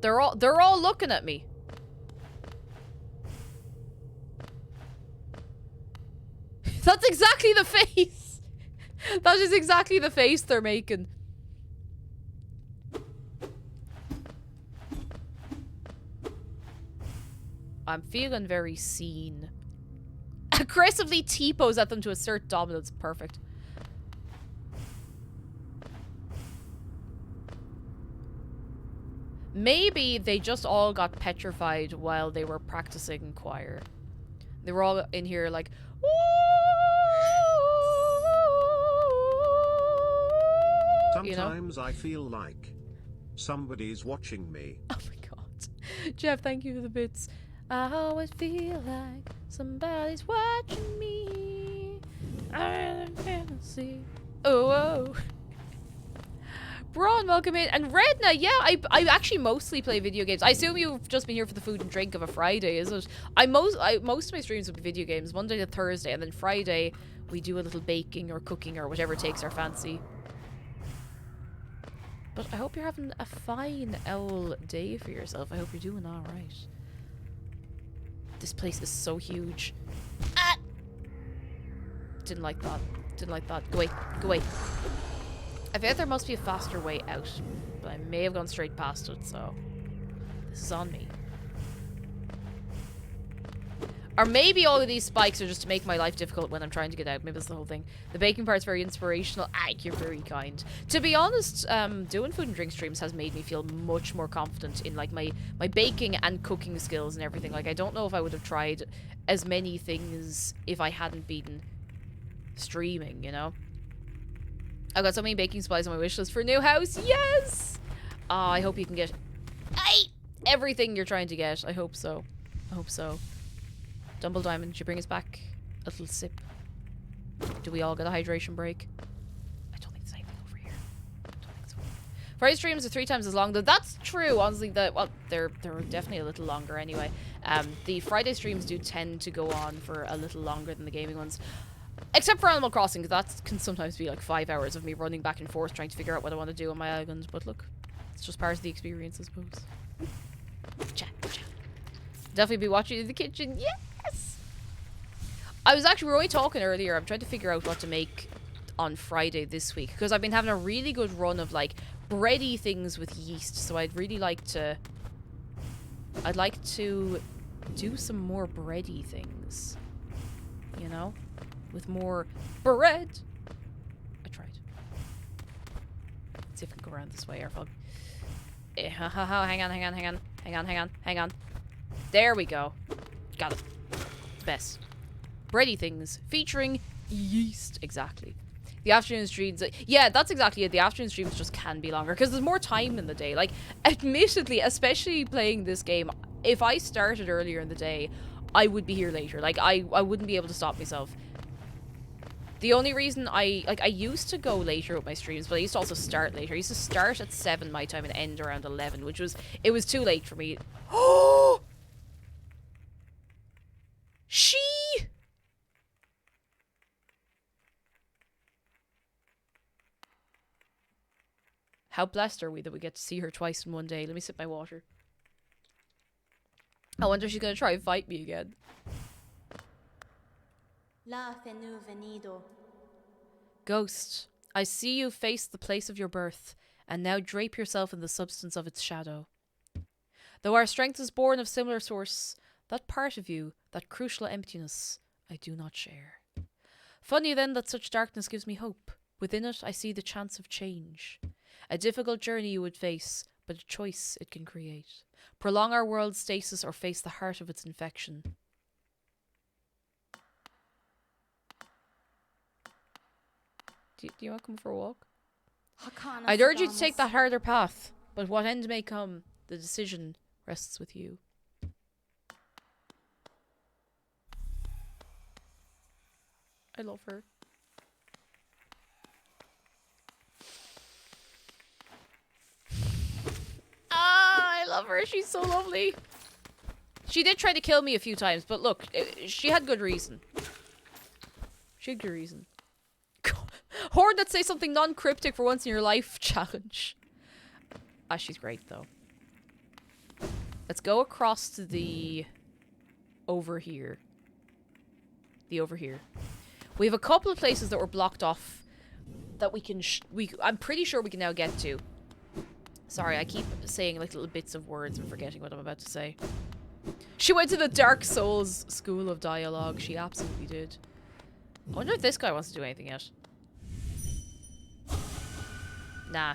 They're all looking at me. That's exactly the face. That is exactly the face they're making. I'm feeling very seen. Aggressively T-pose at them to assert dominance. Perfect. Maybe they just all got petrified while they were practicing choir. They were all in here like, "Woo!" You know? Sometimes I feel like somebody's watching me. Oh my god. Jeff, thank you for the bits. I always feel like somebody's watching me. I'm fantasy. Oh, oh. Braun, welcome in. And Redna, yeah, I actually mostly play video games. I assume you've just been here for the food and drink of a Friday, is it? Most of my streams would be video games, Monday to Thursday, and then Friday we do a little baking or cooking or whatever takes our fancy. But I hope you're having a fine owl day for yourself. I hope you're doing alright. This place is so huge. Ah! Didn't like that. Didn't like that. Go away. Go away. I feel like there must be a faster way out, but I may have gone straight past it, so this is on me. Or maybe all of these spikes are just to make my life difficult when I'm trying to get out. Maybe that's the whole thing. The baking part's very inspirational. Ah, you're very kind. To be honest, doing food and drink streams has made me feel much more confident in like my baking and cooking skills and everything. Like, I don't know if I would have tried as many things if I hadn't been streaming, you know? I've got so many baking supplies on my wish list for a new house. Yes! I hope you can get everything you're trying to get. I hope so. I hope so. Dumble Diamond, should you bring us back a little sip? Do we all get a hydration break? I don't think there's anything over here. I don't think so. Friday streams are 3 times as long, though. That's true. Honestly, well, they're definitely a little longer anyway. The Friday streams do tend to go on for a little longer than the gaming ones. Except for Animal Crossing, because that can sometimes be like 5 hours of me running back and forth trying to figure out what I want to do on my island. But look, it's just part of the experience, I suppose. Chat. Definitely be watching in the kitchen. Yes! We were only talking earlier. I'm trying to figure out what to make on Friday this week, because I've been having a really good run of like bready things with yeast. So I'd like to do some more bready things. You know? With more bread. I tried. Let's see if I can go around this way, Airfog. Hang on. There we go. Got it. Best. Bready things featuring yeast. Exactly. The afternoon streams. Yeah, that's exactly it. The afternoon streams just can be longer because there's more time in the day. Like, admittedly, especially playing this game, if I started earlier in the day, I would be here later. Like, I wouldn't be able to stop myself. The only reason I used to go later with my streams, but I used to also start later. I used to start at 7 my time and end around 11, it was too late for me. Oh! She! How blessed are we that we get to see her twice in one day? Let me sip my water. I wonder if she's gonna try and fight me again. Ghost, I see you face the place of your birth, and now drape yourself in the substance of its shadow. Though our strength is born of similar source, that part of you, that crucial emptiness, I do not share. Funny then that such darkness gives me hope. Within it I see the chance of change. A difficult journey you would face, but a choice it can create. Prolong our world's stasis or face the heart of its infection. Do you want to come for a walk? I'd urge you to take that harder path, but what end may come, the decision rests with you. I love her. I love her. She's so lovely. She did try to kill me a few times, but look, she had good reason. She had good reason. Horde that say something non-cryptic for once in your life challenge. Ah, she's great though. Let's go across to the over here. The over here. We have a couple of places that were blocked off that we can I'm pretty sure we can now get to. Sorry, I keep saying like little bits of words and forgetting what I'm about to say. She went to the Dark Souls School of Dialogue. She absolutely did. I wonder if this guy wants to do anything yet. Nah.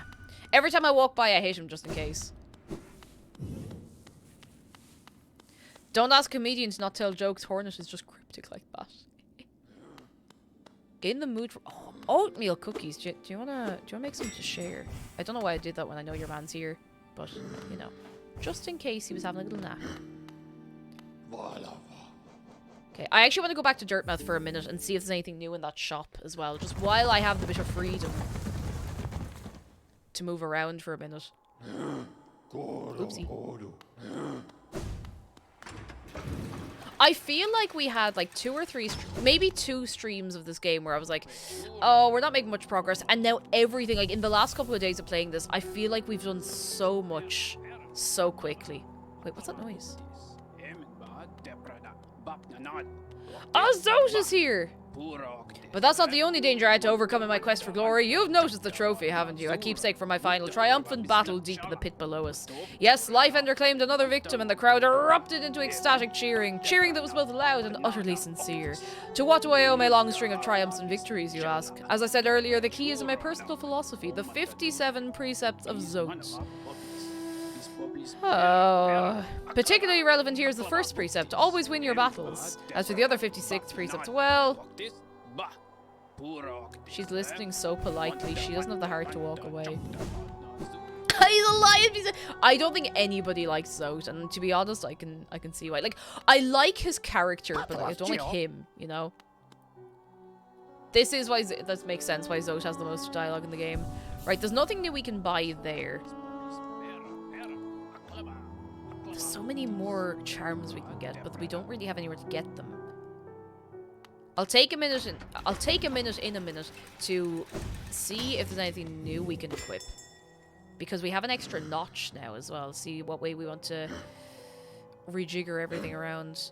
Every time I walk by, I hate him just in case. Don't ask a comedian to not tell jokes. Hornet is just cryptic like that. Get in the mood for oatmeal cookies. Do you wanna make some to share? I don't know why I did that when I know your man's here, but you know, just in case he was having a little nap. Okay, I actually want to go back to Dirtmouth for a minute and see if there's anything new in that shop as well, just while I have the bit of freedom to move around for a minute. Oopsie. I feel like we had like 2 or 3, maybe 2 streams of this game where I was like, oh, we're not making much progress. And now everything, like in the last couple of days of playing this, I feel like we've done so much so quickly. Wait, what's that noise? Oh, Zote is here! But that's not the only danger I had to overcome in my quest for glory. You've noticed the trophy, haven't you? A keepsake for my final triumphant battle deep in the pit below us. Yes, Lifeender claimed another victim and the crowd erupted into ecstatic cheering. Cheering that was both loud and utterly sincere. To what do I owe my long string of triumphs and victories, you ask? As I said earlier, the key is in my personal philosophy, the 57 precepts of Zote. Oh, particularly relevant here is the first precept, always win your battles. As for the other 56 precepts, well... She's listening so politely, she doesn't have the heart to walk away. He's a lion! I don't think anybody likes Zote, and to be honest, I can see why. Like, I like his character, but like, I don't like him, you know? This is why, that makes sense why Zote has the most dialogue in the game. Right, there's nothing new we can buy there. There's so many more charms we can get, but we don't really have anywhere to get them. I'll take a minute in a minute to see if there's anything new we can equip. Because we have an extra notch now as well. See what way we want to rejigger everything around.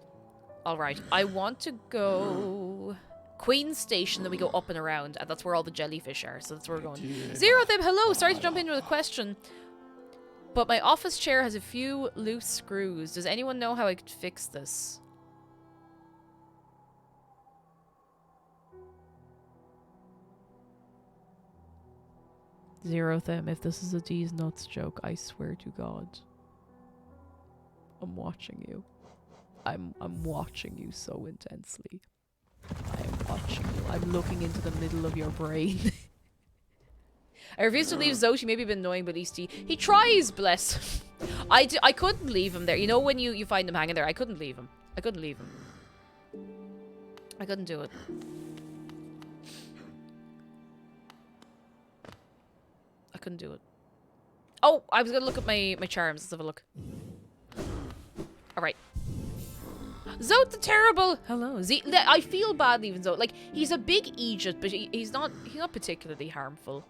Alright, I want to go... Queen's Station, then we go up and around, and that's where all the jellyfish are, so that's where we're going. Zerothim, hello! Sorry to jump in with a question. But my office chair has a few loose screws. Does anyone know how I could fix this? Zerothim, if this is a D's nuts joke, I swear to God. I'm watching you. I'm watching you so intensely. I am watching you. I'm looking into the middle of your brain. I refuse to leave Zote. He may be a bit annoying, but at least he tries, bless. I couldn't leave him there. You know when you find him hanging there? I couldn't leave him. I couldn't leave him. I couldn't do it. I couldn't do it. Oh, I was gonna look at my charms. Let's have a look. Alright. Zote the Terrible! Hello. I feel bad leaving Zote. Like, he's a big Egypt, but he's not particularly harmful.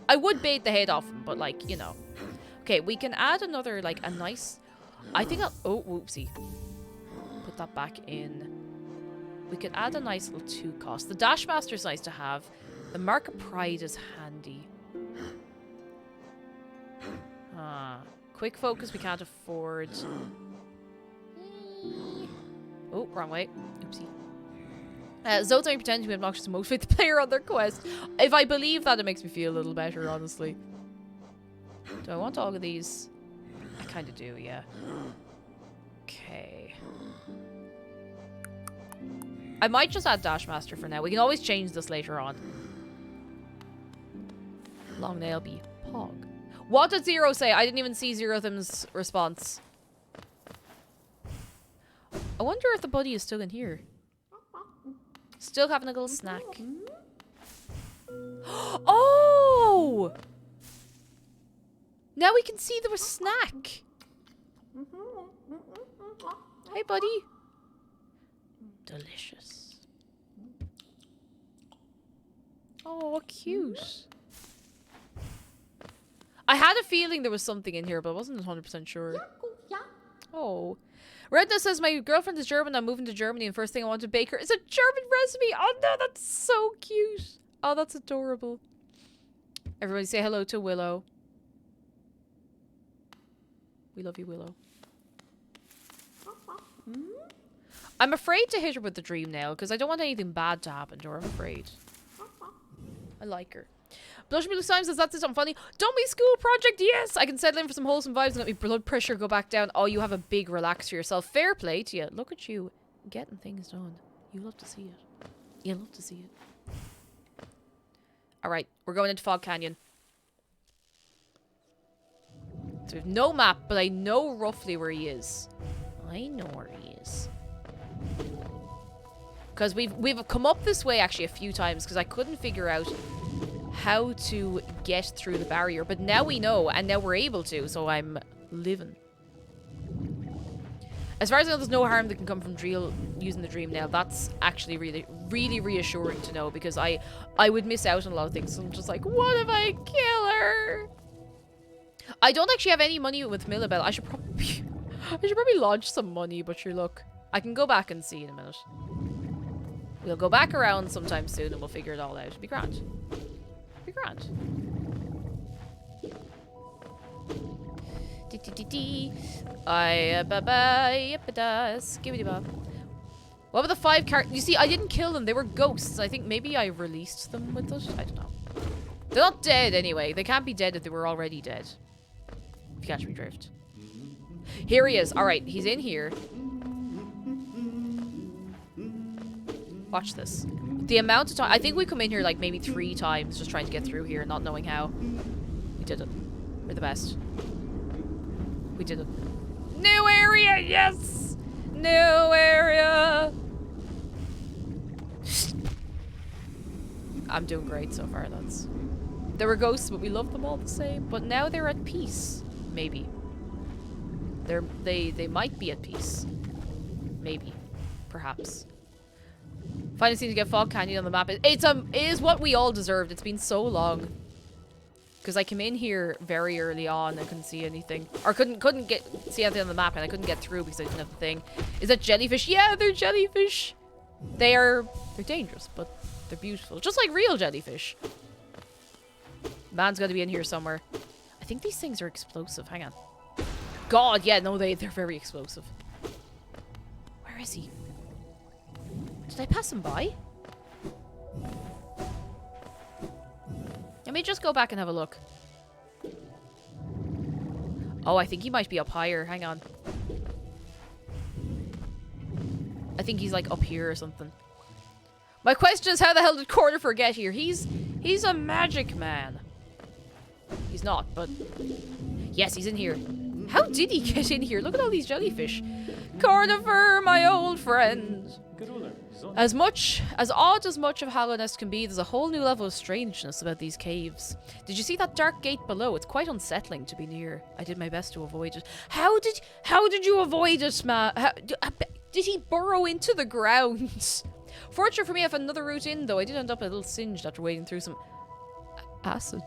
I would bait the head off him, but like, you know. Okay, we can add another, like, a nice... I think I'll... Oh, whoopsie. Put that back in. We could add a nice little 2 cost. The Dashmaster's nice to have. The Mark of Pride is handy. Quick focus we can't afford. Oh, wrong way. Oopsie. Zote's only pretending to be obnoxious to motivate the player on their quest. If I believe that, it makes me feel a little better, honestly. Do I want all of these? I kind of do, yeah. Okay. I might just add Dashmaster for now. We can always change this later on. Long nail be Pog. What did Zero say? I didn't even see Zerothim's response. I wonder if the buddy is still in here. Still having a little snack. Oh! Now we can see there was snack. Hey, buddy. Delicious. Oh, cute. I had a feeling there was something in here, but I wasn't 100% sure. Oh. Redna says, my girlfriend is German, I'm moving to Germany, and first thing I want to bake her is a German recipe. Oh no, that's so cute. Oh, that's adorable. Everybody say hello to Willow. We love you, Willow. I'm afraid to hit her with the dream nail because I don't want anything bad to happen to her. I'm afraid. I like her. Blush Me Blue Slime says, that's it, something funny. Don't be school project, yes! I can settle in for some wholesome vibes and let my blood pressure go back down. Oh, you have a big relax for yourself. Fair play to you. Look at you getting things done. You love to see it. You love to see it. Alright, we're going into Fog Canyon. So we have no map, but I know roughly where he is. I know where he is. Because we've come up this way actually a few times because I couldn't figure out how to get through the barrier. But now we know, and now we're able to, so I'm living. As far as I know, there's no harm that can come from using the dream nail. That's actually really, really reassuring to know because I would miss out on a lot of things. So I'm just like, what if I kill her? I don't actually have any money with Millabelle. I should probably lodge some money, but sure, look. I can go back and see in a minute. We'll go back around sometime soon and we'll figure it all out. It'll be grand. It'll be grand. What were the 5 characters? You see, I didn't kill them. They were ghosts. I think maybe I released them with it. I don't know. They're not dead anyway. They can't be dead if they were already dead. If you catch me drift. Here he is. Alright, he's in here. Watch this. The amount of time... I think we come in here like maybe 3 times just trying to get through here, not knowing how. We did it. We're the best. We did it. New area! Yes! New area! I'm doing great so far, that's... There were ghosts, but we love them all the same. But now they're at peace. Maybe. They might be at peace. Maybe. Perhaps. Finally seem to get Fog Canyon on the map. It is what we all deserved. It's been so long. Because I came in here very early on and couldn't see anything. Or couldn't see anything on the map and I couldn't get through because I didn't have the thing. Is that jellyfish? Yeah, they're jellyfish. They're dangerous, but they're beautiful. Just like real jellyfish. Man's got to be in here somewhere. I think these things are explosive. Hang on. God, yeah, no, they're very explosive. Where is he? Did I pass him by? Let me just go back and have a look. Oh, I think he might be up higher. Hang on. I think he's like up here or something. My question is, how the hell did Cornifer get here? He's a magic man. He's not, but... Yes, he's in here. How did he get in here? Look at all these jellyfish. Cornifer, my old friend. As odd as much of Hallownest can be, there's a whole new level of strangeness about these caves. Did you see that dark gate below? It's quite unsettling to be near. I did my best to avoid it. How did you avoid it, ma? Did he burrow into the ground? Fortunate for me, I found another route in, though. I did end up a little singed after wading through some acid.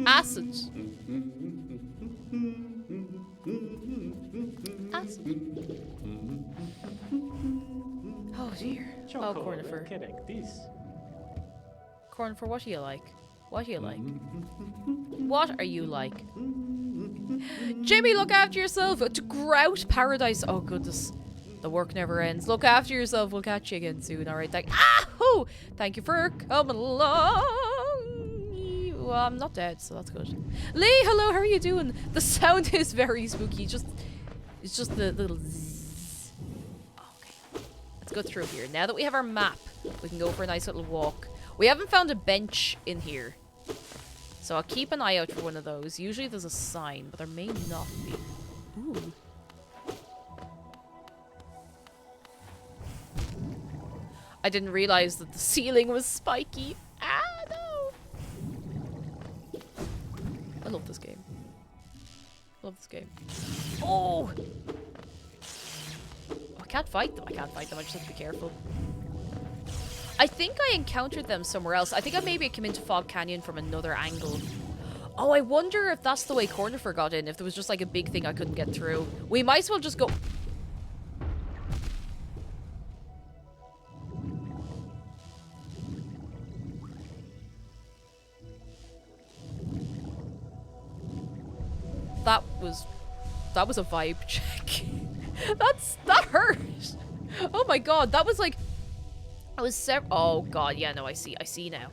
Acid. Acid. Oh dear. Oh, Cornifer. Kidding. These. Cornifer, what are you like? What are you like? What are you like? Jimmy, look after yourself. To Grout Paradise. Oh goodness. The work never ends. Look after yourself. We'll catch you again soon. Alright, thank you for coming along. Well, I'm not dead, so that's good. Lee, hello, how are you doing? The sound is very spooky. It's just the little zzz. Okay. Let's go through here. Now that we have our map, we can go for a nice little walk. We haven't found a bench in here. So I'll keep an eye out for one of those. Usually there's a sign, but there may not be. Ooh. I didn't realize that the ceiling was spiky. Ah, no! I love this game. Love this game. Oh! I can't fight them. I can't fight them. I just have to be careful. I think I encountered them somewhere else. I think maybe I came into Fog Canyon from another angle. Oh, I wonder if that's the way Cornifer got in. If there was just like a big thing I couldn't get through. We might as well just go... that was a vibe check. That hurt. Oh my god, that was like, I was oh god, yeah, no, I see now.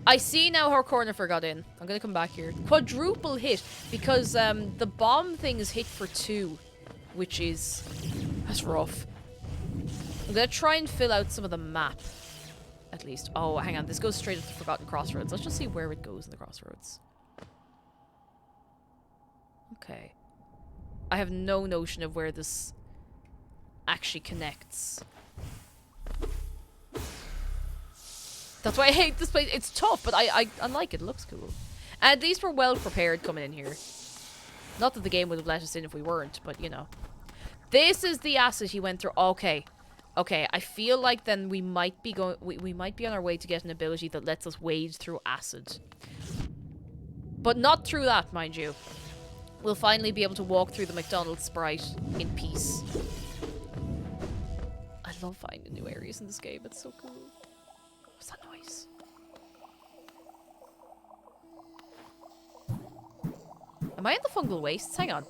I see now how Cornifer got in. I'm gonna come back here. Quadruple hit, because the bomb things hit for 2, which is, that's rough. I'm gonna try and fill out some of the map, at least. Oh, hang on, this goes straight to the Forgotten Crossroads. Let's just see where it goes in the crossroads. Okay. I have no notion of where this actually connects. That's why I hate this place. It's tough, but I like it. It looks cool. And at least we're well prepared coming in here. Not that the game would have let us in if we weren't, but you know. This is the acid he went through. Okay. Okay, I feel like then we might be going we might be on our way to get an ability that lets us wade through acid. But not through that, mind you. We'll finally be able to walk through the McDonald's Sprite in peace. I love finding new areas in this game. It's so cool. What's that noise? Am I in the fungal wastes? Hang on.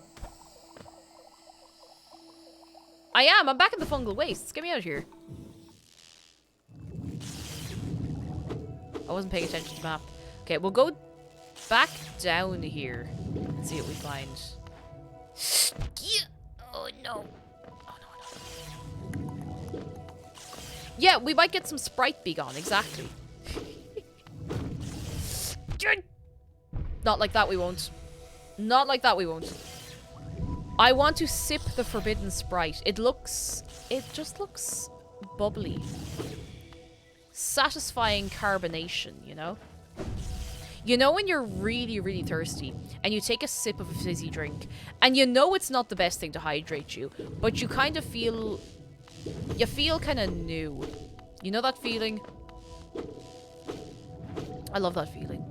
I am. I'm back in the fungal wastes. Get me out of here. I wasn't paying attention to the map. Okay, we'll go back down here and see what we find. Yeah. Oh no. Oh no. Yeah, we might get some Sprite be gone. Exactly. Not like that we won't. Not like that we won't. I want to sip the forbidden Sprite. It just looks bubbly. Satisfying carbonation, you know? You know when you're really, really thirsty and you take a sip of a fizzy drink and you know it's not the best thing to hydrate you, but you kind of feel... You feel kind of new. You know that feeling? I love that feeling.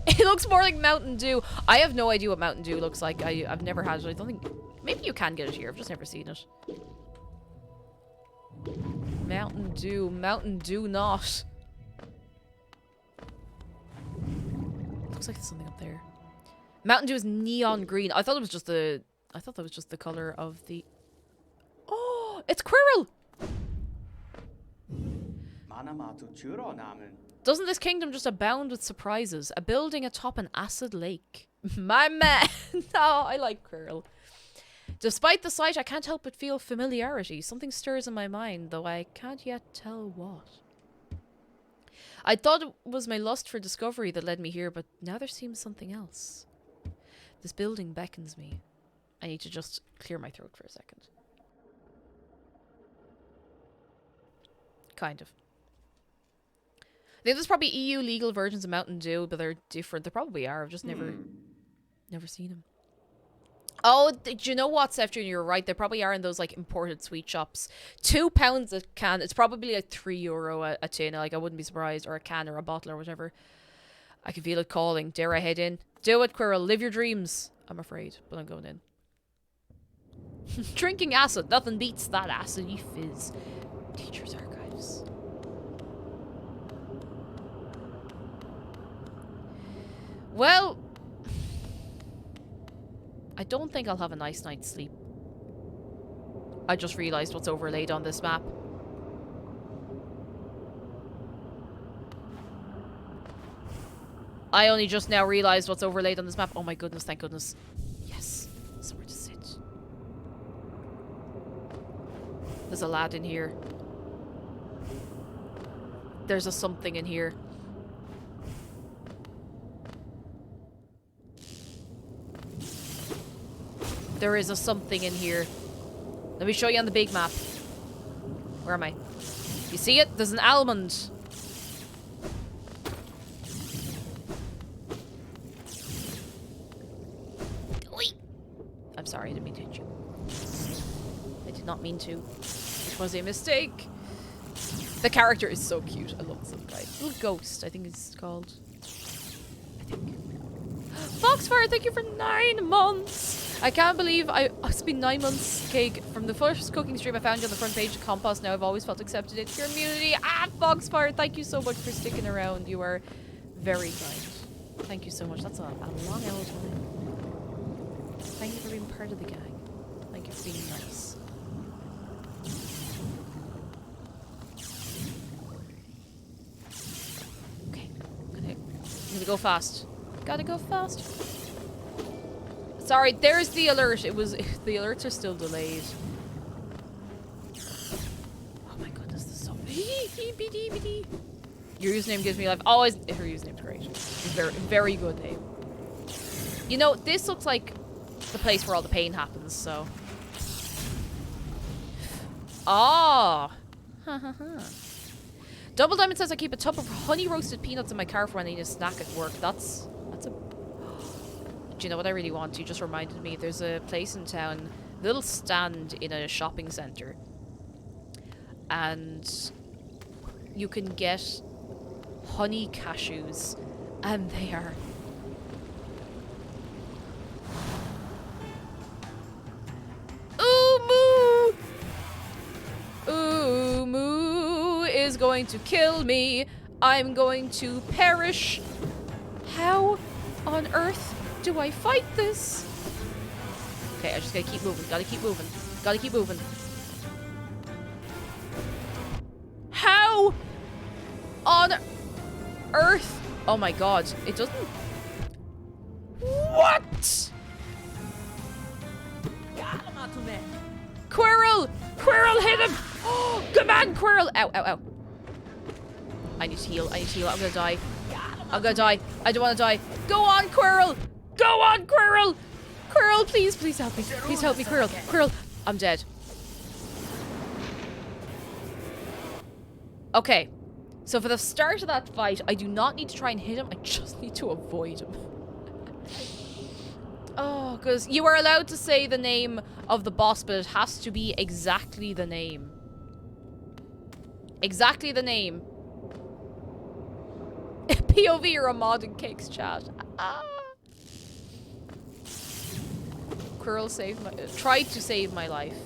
It looks more like Mountain Dew. I have no idea what Mountain Dew looks like. I've never had it. I don't think... Maybe you can get it here. I've just never seen it. Mountain Dew. Mountain Dew not. Looks like there's something up there. Mountain Dew is neon green. I thought it was just the... I thought that was just the color of the... Oh! It's Quirrell! Doesn't this kingdom just abound with surprises? A building atop an acid lake. My man! No, I like Quirrell. Despite the sight, I can't help but feel familiarity. Something stirs in my mind, though I can't yet tell what. I thought it was my lust for discovery that led me here, but now there seems something else. This building beckons me. I need to just clear my throat for a second. Kind of. I think there's probably EU legal versions of Mountain Dew, but they're different. They probably are. I've just never seen them. Oh, do you know what, Sefton? You're right. They probably are in those, like, imported sweet shops. £2 a can. It's probably, like, €3 a tin. Like, I wouldn't be surprised. Or a can or a bottle or whatever. I can feel it calling. Dare I head in? Do it, Quirrell. Live your dreams. I'm afraid, but I'm going in. Drinking acid. Nothing beats that acid-y fizz. Teacher's Archives. Well, I don't think I'll have a nice night's sleep. I just realised what's overlaid on this map. I only just now realised what's overlaid on this map. Oh my goodness, thank goodness. Yes, somewhere to sit. There's a lad in here. There's a something in here. There is a something in here. Let me show you on the big map. Where am I? You see it? There's an almond. Oi. I'm sorry, I didn't mean to hit you. I did not mean to. It was a mistake. The character is so cute. I love this little guy. Little ghost, I think it's called. I think. Foxfire, thank you for 9 months. I can't believe it's been 9 months, Cake. From the first cooking stream I found you on the front page of Compost, now I've always felt accepted into your community. Ah, Foxfire, thank you so much for sticking around. You are very kind. Thank you so much. That's a long old time. Thank you for being part of the gang. Thank you for being nice. Okay, I'm gonna go fast. Gotta go fast. Sorry, there's the alert. It was the alerts are still delayed. Oh my goodness, this is so Your username gives me life. Always her username's great. Very very good name. You know, this looks like the place where all the pain happens, so. Ah. Double Diamond says I keep a tub of honey roasted peanuts in my car for when I need a snack at work. That's a. Do you know what I really want? You just reminded me. There's a place in town, a little stand in a shopping center, and you can get honey cashews, and they are. Ooh, moo is going to kill me. I'm going to perish. How on earth do I fight this? Okay, I just gotta keep moving. Gotta keep moving. Gotta keep moving. How on earth? Oh my god, it doesn't. What? Quirrell! Quirrell, hit him! Oh, come on, Quirrell! Ow, ow, ow. I need to heal. I need to heal. I'm gonna die. I'm gonna die. I don't want to die. Go on, Quirrell! Go on, Quirrell! Quirrell, please, please help me. Please help me, Quirrell. Quirrell, I'm dead. Okay. So for the start of that fight, I do not need to try and hit him. I just need to avoid him. Oh, because you are allowed to say the name of the boss, but it has to be exactly the name. Exactly the name. POV or a mod in Cake's chat. Ah. Quirrell saved my... tried to save my life.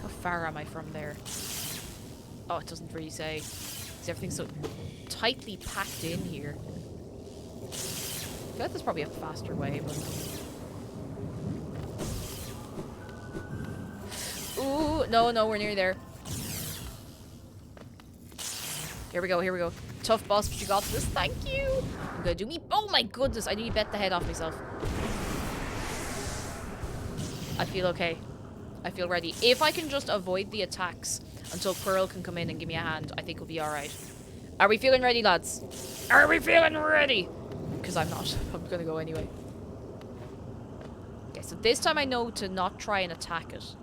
How far am I from there? Oh, it doesn't really say. Because everything's so tightly packed in here. I feel like there's probably a faster way, but... Ooh, no, we're nearly there. Here we go, here we go. Tough boss, but you got this. Thank you! I'm gonna do me... Oh my goodness, I nearly bet the head off myself. I feel okay. I feel ready. If I can just avoid the attacks until Quirrell can come in and give me a hand, I think we'll be alright. Are we feeling ready, lads? Are we feeling ready? Because I'm not. I'm gonna go anyway. Okay, so this time I know to not try and attack it.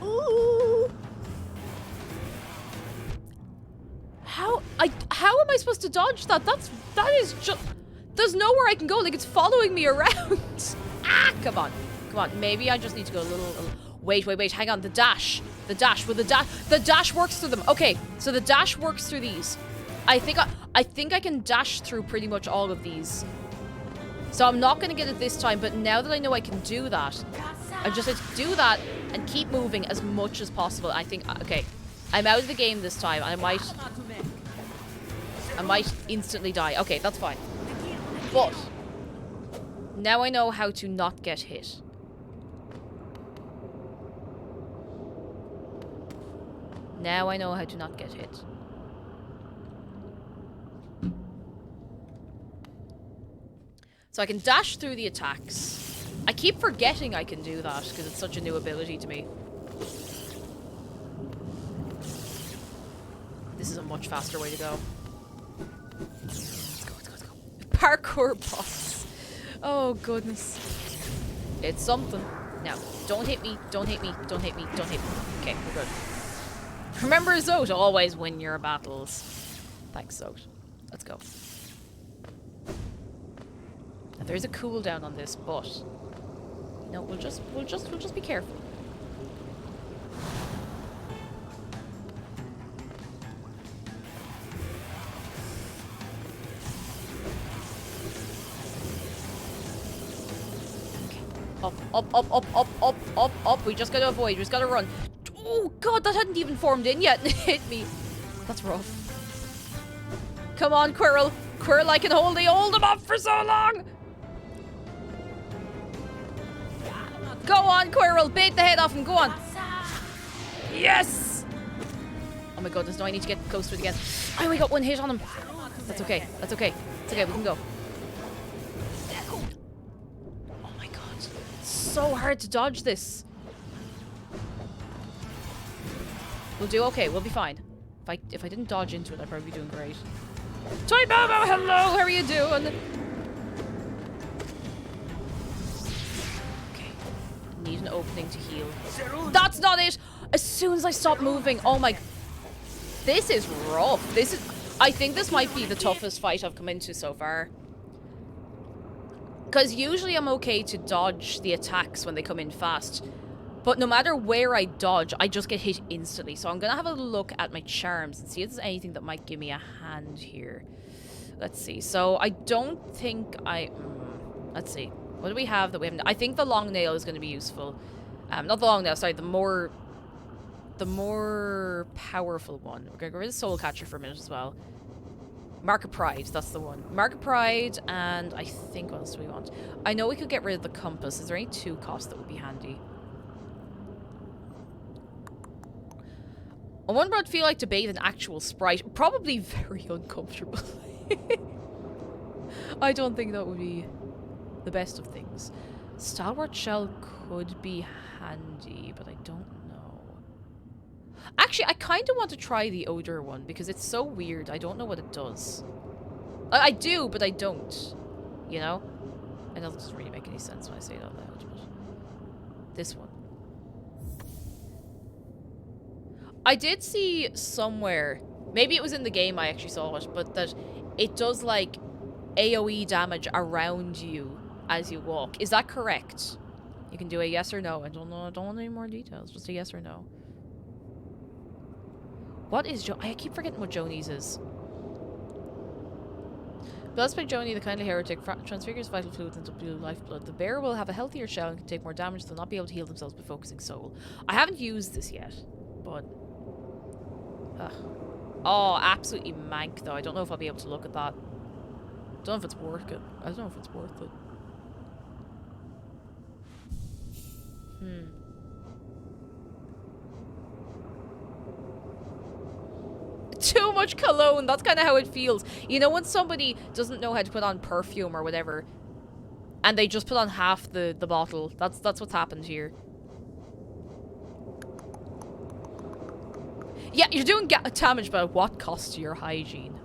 Ooh. How am I supposed to dodge that? That is just... There's nowhere I can go. Like, it's following me around. Ah, come on. Come on. Maybe I just need to go a little... Wait. Hang on. The dash. The dash. Well, the dash works through them. Okay, so the dash works through these. I think I can dash through pretty much all of these. So I'm not going to get it this time, but now that I know I can do that, I just need to do that and keep moving as much as possible. I think... Okay. I'm out of the game this time. I might instantly die. Okay, that's fine. But now I know how to not get hit. Now I know how to not get hit. So I can dash through the attacks. I keep forgetting I can do that because it's such a new ability to me. This is a much faster way to go. Let's go. Parkour boss. Oh, goodness. It's something. Now, don't hit me. Okay, we're good. Remember, Zote, always win your battles. Thanks, Zote. Let's go. Now, there's a cooldown on this, but... No, we'll just be careful. Up, up, up, up, up, up, up, up. We just gotta avoid. We just gotta run. Oh, God, that hadn't even formed in yet. It hit me. That's rough. Come on, Quirrell. Quirrell, I can hold thee. Hold him up for so long. Go on, Quirrell. Bait the head off him. Go on. Yes! Oh my goodness, no, I need to get close to it again. I only got one hit on him. That's okay. That's okay. It's okay, we can go. Oh my god. It's so hard to dodge this. We'll do okay. We'll be fine. If I didn't dodge into it, I'd probably be doing great. Toy Bobo, hello! How are you doing? Okay. Need an opening to heal. That's not it! As soon as I stop moving, oh my... This is rough. This is... I think this might be the toughest fight I've come into so far. Because usually I'm okay to dodge the attacks when they come in fast. But no matter where I dodge, I just get hit instantly. So I'm going to have a look at my charms and see if there's anything that might give me a hand here. Let's see. So I don't think I... let's see. What do we have that we haven't... I think the long nail is going to be useful. Not the long nail, sorry. The more powerful one. We're going to go rid of Soul Catcher for a minute as well. Mark of Pride, that's the one. Mark of Pride, and I think what else do we want? I know we could get rid of the compass. Is there any 2 costs that would be handy? I wonder what it'd feel like to bathe an actual sprite. Probably very uncomfortable. I don't think that would be the best of things. Stalwart Shell could be handy, but I don't know. Actually, I kind of want to try the odor one because it's so weird. I don't know what it does. I do, but I don't. You know? I know that doesn't really make any sense when I say it out loud, but... This one. I did see somewhere, maybe it was in the game I actually saw it, but that it does like AoE damage around you as you walk. Is that correct? You can do a yes or no. I don't know. I don't want any more details. Just a yes or no. What is I keep forgetting what Joni's is. Blessed by Joni, the kindly heretic, transfigures vital fluids into blue lifeblood. The bearer will have a healthier shell and can take more damage. They'll not be able to heal themselves by focusing soul. I haven't used this yet, but... Oh, absolutely mank though. I don't know if I'll be able to look at that. Don't know if it's worth it. I don't know if it's worth it. Too much cologne. That's kind of how it feels. You know when somebody doesn't know how to put on perfume or whatever, and they just put on half the bottle. That's what's happened here. Yeah, you're doing damage, but at what cost to your hygiene?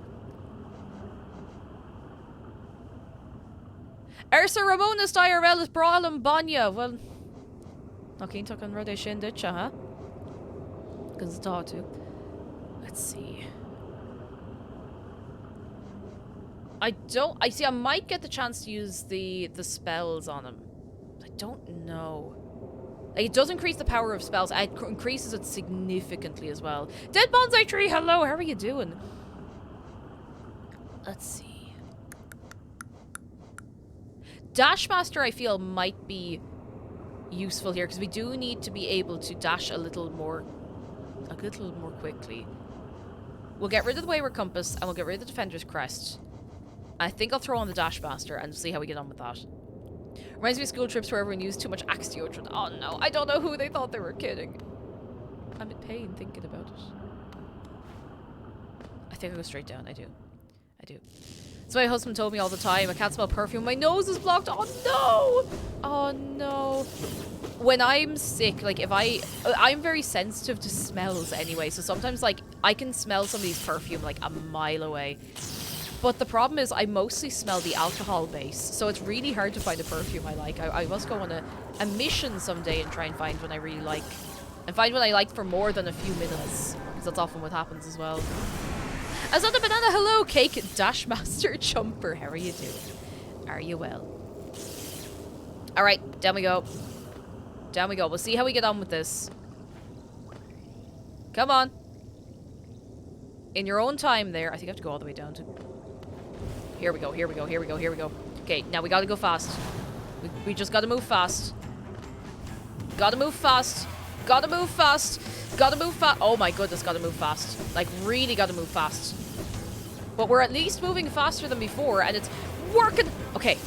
Ursa Ramonis IRL is Brawlin Banya. Well, Nokin took on Rode Shindicha, huh? Because it's taught to. Let's see. I see I might get the chance to use the spells on him. I don't know. Like, it does increase the power of spells. It increases it significantly as well. Dead Bonsai Tree, hello, how are you doing? Let's see. Dashmaster, I feel, might be useful here, because we do need to be able to dash a little more quickly. We'll get rid of the Wayward Compass, and we'll get rid of the Defender's Crest. I think I'll throw on the Dashmaster and see how we get on with that. Reminds me of school trips where everyone used too much Axe deodorant. Oh no, I don't know who they thought they were kidding. I'm in pain thinking about it. I think I go straight down. I do. That's what my husband told me all the time. I can't smell perfume. My nose is blocked. Oh no! Oh no. When I'm sick, like if I'm very sensitive to smells anyway. So sometimes like I can smell somebody's perfume like a mile away. But the problem is I mostly smell the alcohol base, so it's really hard to find a perfume I like. I must go on a mission someday and try and find one I really like. And find one I like for more than a few minutes, because that's often what happens as well. Azada Banana, hello! Cake Dashmaster Jumper, how are you doing? Are you well? Alright, down we go. Down we go. We'll see how we get on with this. Come on. In your own time there. I think I have to go all the way down to... Here we go, here we go, here we go, here we go. Okay, now we gotta go fast. We just gotta move fast. Gotta move fast. Gotta move fast. Gotta move fast. Oh my goodness, gotta move fast. Like, really gotta move fast. But we're at least moving faster than before, and it's working. Okay.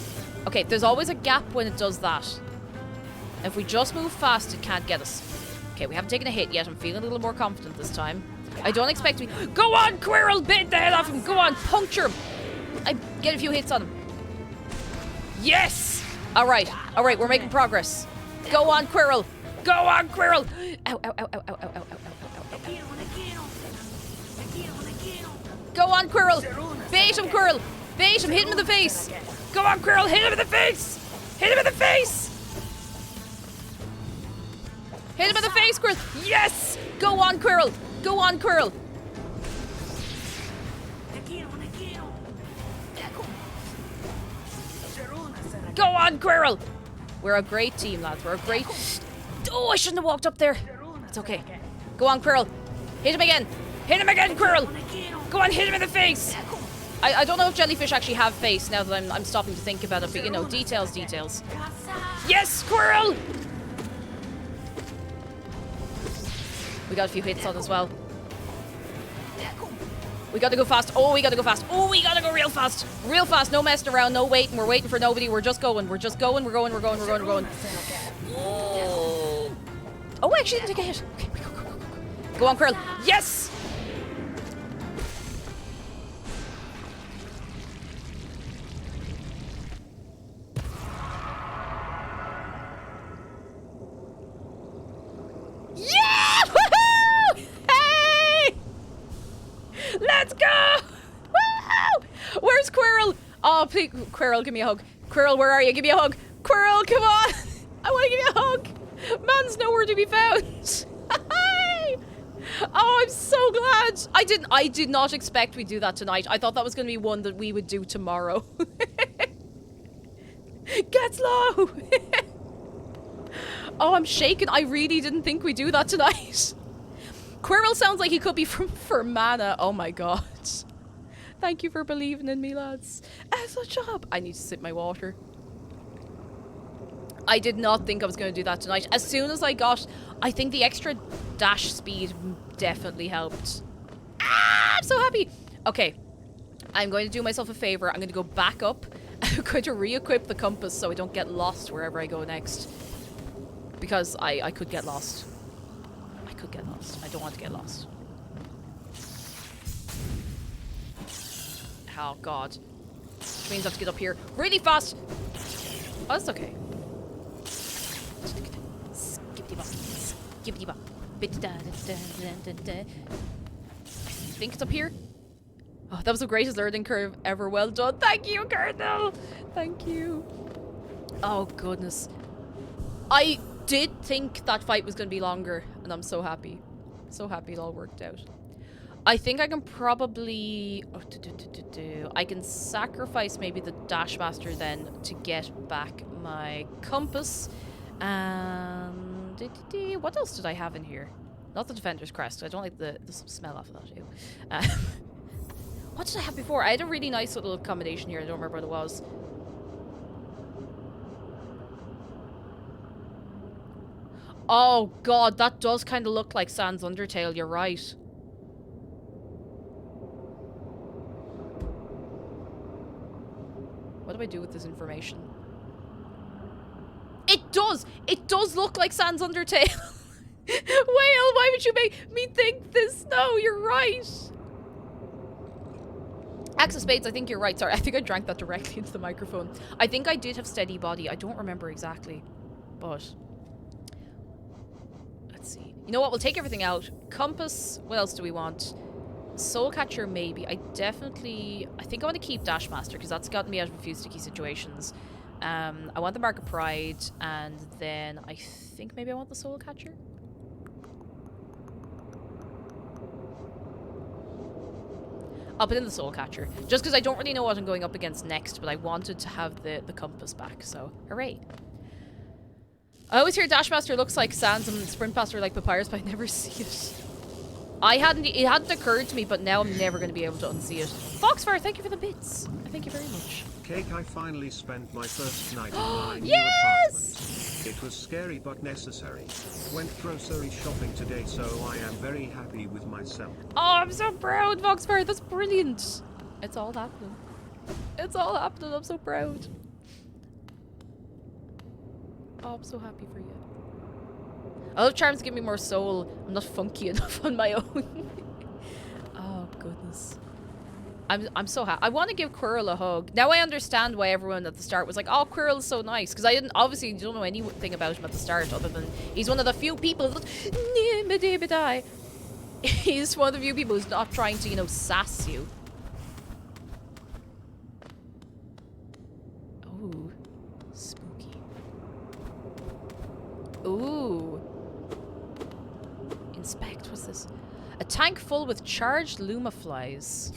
Okay, there's always a gap when it does that. If we just move fast, it can't get us. Okay, we haven't taken a hit yet. I'm feeling a little more confident this time. I don't expect to be... Go on, Quirrell! Bait the head off him! Go on, puncture him! I get a few hits on him. Yes! Alright, alright, we're making progress. Go on, Quirrell! Go on, Quirrell! Ow, ow, ow, ow, ow, ow, ow, ow, ow, ow. Go on, Quirrell! Bait him, Quirrell! Bait him, hit him in the face! Go on, Quirrell, hit him in the face! Hit him in the face! Hit him in the face, Quirrell! Yes! Go on, Quirrell! Go on, Quirrell! Go on, Quirrell! We're a great team, lads. We're a great... Oh, I shouldn't have walked up there. It's okay. Go on, Quirrell. Hit him again. Hit him again, Quirrell. Go on, hit him in the face. I don't know if jellyfish actually have face now that I'm stopping to think about it, but you know, details. Yes, Quirrell! We got a few hits on as well. We gotta go fast. Oh, we gotta go fast. Oh, we gotta go real fast. Real fast. No messing around. No waiting. We're waiting for nobody. We're just going. We're going. Oh, I actually didn't take a hit. Okay, go. Go on, Quirrell. Yes! Yeah! Woohoo! Hey! Let's go! Woo! Where's Quirrell? Oh, please, Quirrell, give me a hug. Quirrell, where are you? Give me a hug. Quirrell, come on! I want to give you a hug. Man's nowhere to be found. Oh, I'm so glad. I did not expect we'd do that tonight. I thought that was going to be one that we would do tomorrow. Get slow. Oh, I'm shaking. I really didn't think we'd do that tonight. Quirrell sounds like he could be from Fermanagh. Oh my god. Thank you for believing in me, lads. Excellent job. I need to sip my water. I did not think I was going to do that tonight. As soon as I got... I think the extra dash speed definitely helped. Ah, I'm so happy. Okay. I'm going to do myself a favor. I'm going to go back up. I'm going to re-equip the compass so I don't get lost wherever I go next. Because I could get lost. I could get lost. I don't want to get lost. Oh, God. Which means I have to get up here really fast. Oh, that's okay. Skippity bop. I think it's up here. Oh, that was the greatest learning curve ever. Well done. Thank you, Colonel. Thank you. Oh, goodness. I did think that fight was going to be longer, and I'm so happy. So happy it all worked out. I think I can probably... Oh, I can sacrifice maybe the Dash Master then to get back my compass. And... What else did I have in here? Not the Defender's Crest. I don't like the smell off of that. Ew. What did I have before? I had a really nice little combination here. I don't remember what it was. Oh, God. That does kind of look like Sans Undertale. You're right. What do I do with this information? It does! It does look like Sans Undertale! Whale, why would you make me think this? No, you're right! Axe of Spades, I think you're right. Sorry, I think I drank that directly into the microphone. I think I did have Steady Body. I don't remember exactly. But... let's see. You know what? We'll take everything out. Compass. What else do we want? Soul Catcher, maybe. I think I want to keep Dash Master, because that's gotten me out of a few sticky situations. I want the Mark of Pride, and then I think maybe I want the Soul Catcher. I'll put in the Soul Catcher. Just because I don't really know what I'm going up against next, but I wanted to have the compass back, so hooray. I always hear Dash Master looks like Sans and Sprint Master like Papyrus, but I never see it. It hadn't occurred to me, but now I'm never going to be able to unsee it. Foxfire, thank you for the bits. Thank you very much. Cake, I finally spent my first night in my new yes! apartment. It was scary but necessary. Went grocery shopping today, so I am very happy with myself. Oh, I'm so proud, Foxfire. That's brilliant. It's all happening. It's all happening. I'm so proud. Oh, I'm so happy for you. I love charms give me more soul. I'm not funky enough on my own. Oh, goodness. I'm so happy. I want to give Quirrell a hug. Now I understand why everyone at the start was like, oh, Quirrell's so nice. Because I didn't, obviously, you don't know anything about him at the start other than he's one of the few people that... He's one of the few people who's not trying to, you know, sass you. Ooh. Spooky. Ooh. Inspect, what's this? A tank full with charged lumaflies.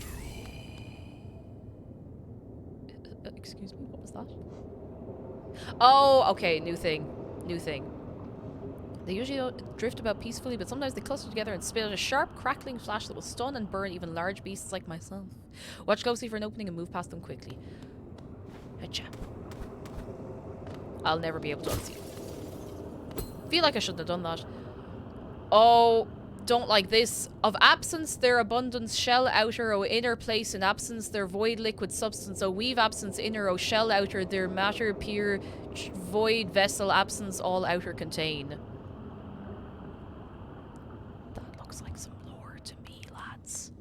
Excuse me, what was that? Oh, okay, new thing. New thing. They usually don't drift about peacefully, but sometimes they cluster together and spit out a sharp, crackling flash that will stun and burn even large beasts like myself. Watch closely for an opening and move past them quickly. Headshot. I'll never be able to unsee. Feel like I shouldn't have done that. Oh, don't like this. Of absence, their abundance, shell outer, O inner place in absence, their void liquid substance, O weave absence inner, O shell outer, their matter pure, void vessel absence, all outer contain. That looks like some lore to me, lads.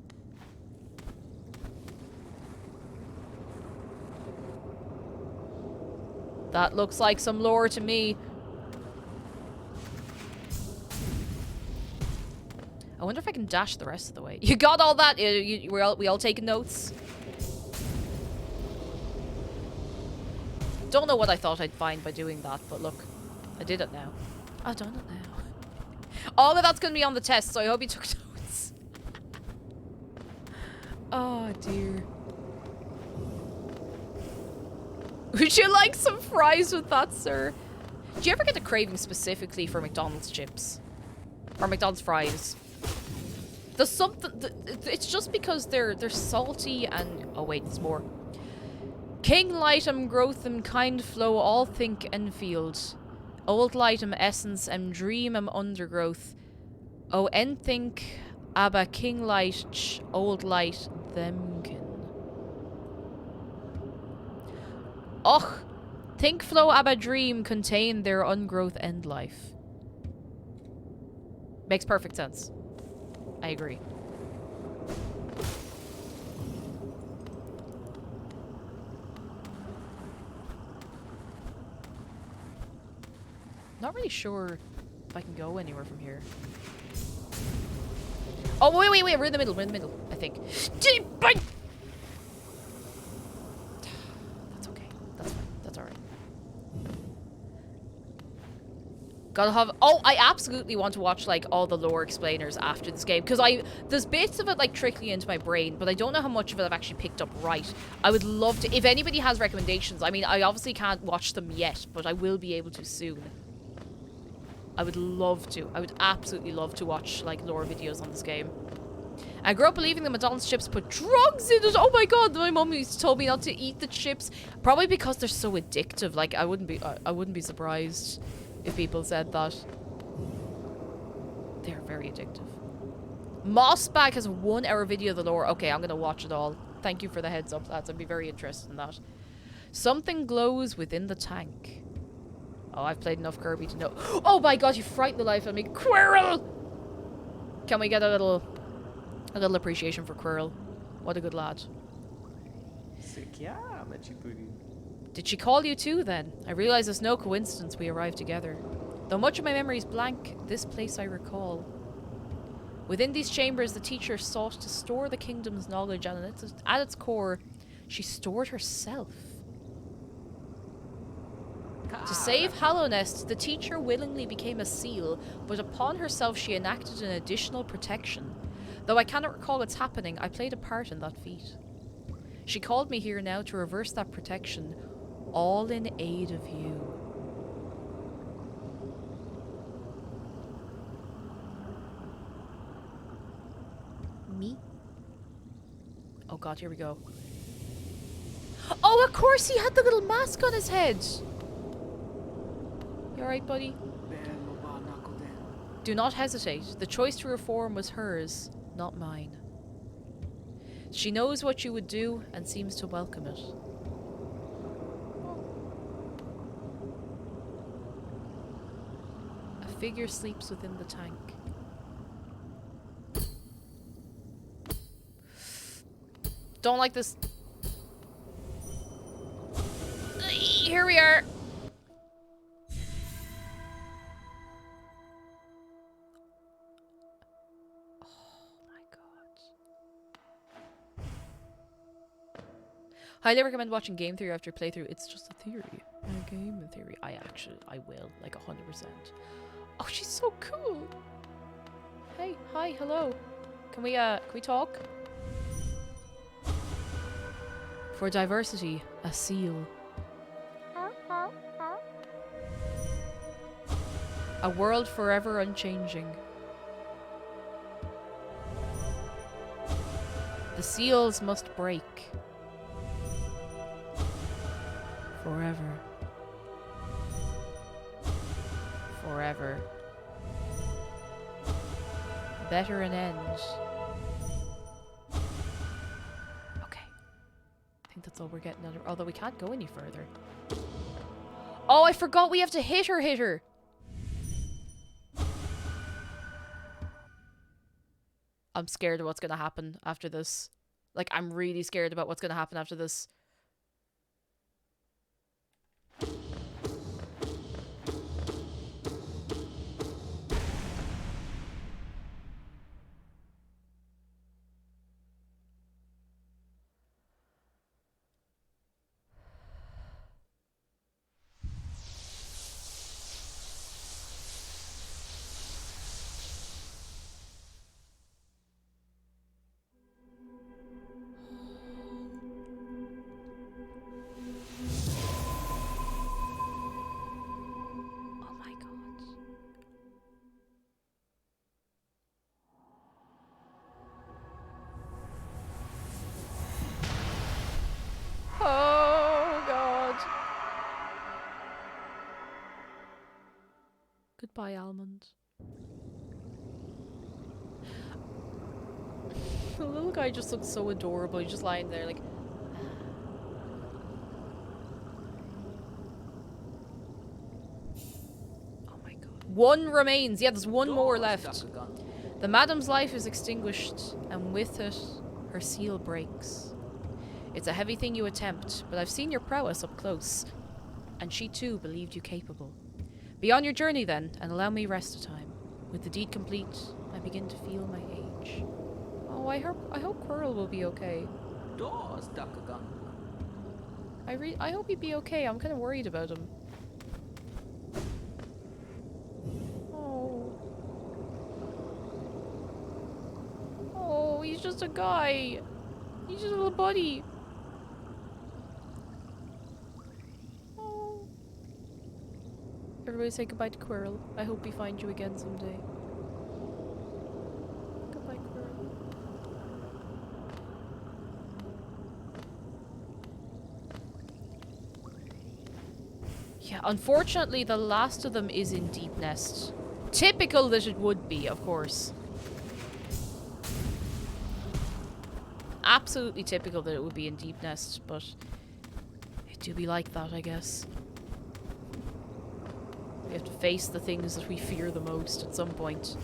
That looks like some lore to me. I wonder if I can dash the rest of the way. You got all that? We all taking notes? Don't know what I thought I'd find by doing that, but look. I did it now. I've done it now. All of that's going to be on the test, so I hope you took notes. Oh, dear. Would you like some fries with that, sir? Do you ever get a craving specifically for McDonald's chips? Or McDonald's fries? There's something... It's just because they're salty and... Oh, wait, there's more. King lightem, growthem, kind flow, all think and field. Old lightem, essence, and dream undergrowth. O en think, aber king light, old light, themkin. Och, think flow, aber dream, contain their ungrowth end life. Makes perfect sense. I agree. Not really sure if I can go anywhere from here. Oh, wait, we're in the middle, I think. Deep bite! That's okay. That's fine. That's alright. Gotta have... Oh, I absolutely want to watch, like, all the lore explainers after this game. Because there's bits of it, like, trickling into my brain. But I don't know how much of it I've actually picked up right. I would love to... If anybody has recommendations... I mean, I obviously can't watch them yet. But I will be able to soon. I would love to. I would absolutely love to watch, like, lore videos on this game. I grew up believing the McDonald's chips put drugs in it. Oh my god, my mum used to told me not to eat the chips. Probably because they're so addictive. Like, I wouldn't be surprised if people said that. They're very addictive. Mossbag has a 1 hour video of the lore. Okay, I'm gonna watch it all. Thank you for the heads up, lads. I'd be very interested in that. Something glows within the tank. Oh, I've played enough Kirby to know. Oh my god, you frightened the life out of me. Quirrell! Can we get a little appreciation for Quirrell? What a good lad. Did she call you too, then? I realize it's no coincidence we arrived together. Though much of my memory is blank, this place I recall. Within these chambers, the teacher sought to store the kingdom's knowledge, and at its core, she stored herself. To save Hallownest, the teacher willingly became a seal, but upon herself she enacted an additional protection. Though I cannot recall what's happening, I played a part in that feat. She called me here now to reverse that protection, all in aid of you. Me? Oh god, here we go. Oh, of course he had the little mask on his head! You alright, buddy? Do not hesitate. The choice to reform was hers, not mine. She knows what you would do and seems to welcome it. A figure sleeps within the tank. Don't like this. Here we are. Highly recommend watching game theory after playthrough. It's just a theory. A game theory. I will, like 100%. Oh, she's so cool. Hey, hi, hello. Can we talk? For diversity, a seal. A world forever unchanging. The seals must break. Forever. Forever. Better an end. Okay. I think that's all we're getting out of her. Although we can't go any further. Oh, I forgot we have to hit her. I'm scared of what's gonna happen after this. Like, I'm really scared about what's gonna happen after this. Oh god. Goodbye, Almond. The little guy just looks so adorable. He's just lying there like... Oh my god. One remains. Yeah, there's one more left. The madam's life is extinguished, and with it, her seal breaks. It's a heavy thing you attempt, but I've seen your prowess up close, and she too believed you capable. Be on your journey then, and allow me rest a time. With the deed complete, I begin to feel my age. Oh, I hope Quirrell will be okay. I hope he'd be okay. I'm kind of worried about him. Oh. Oh, he's just a guy. He's just a little buddy. Everybody say goodbye to Quirrell. I hope we find you again someday. Goodbye, Quirrell. Yeah, unfortunately the last of them is in Deep Nest. Typical that it would be, of course. Absolutely typical that it would be in Deep Nest, but it do be like that, I guess. We have to face the things that we fear the most at some point.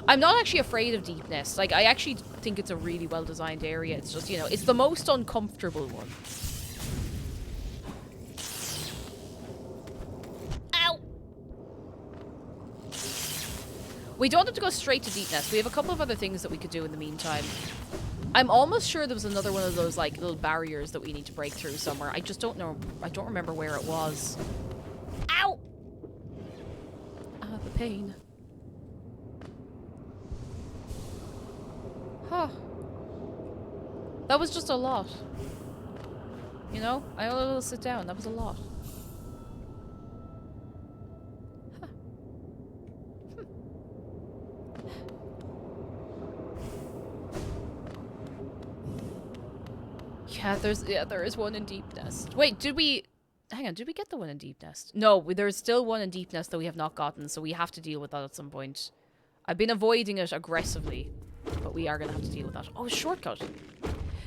I'm not actually afraid of Deep Nest. Like, I actually think it's a really well-designed area. It's just, you know, it's the most uncomfortable one. Ow! We don't have to go straight to Deep Nest. We have a couple of other things that we could do in the meantime. I'm almost sure there was another one of those, like, little barriers that we need to break through somewhere. I just don't know. I don't remember where it was. Ow! The pain. Huh. That was just a lot. You know? I will sit down. That was a lot. Huh. Yeah, there is one in Deep Nest. Wait, did we... Hang on, did we get the one in Deep Nest? No, there's still one in Deep Nest that we have not gotten, so we have to deal with that at some point. I've been avoiding it aggressively, but we are going to have to deal with that. Oh, shortcut.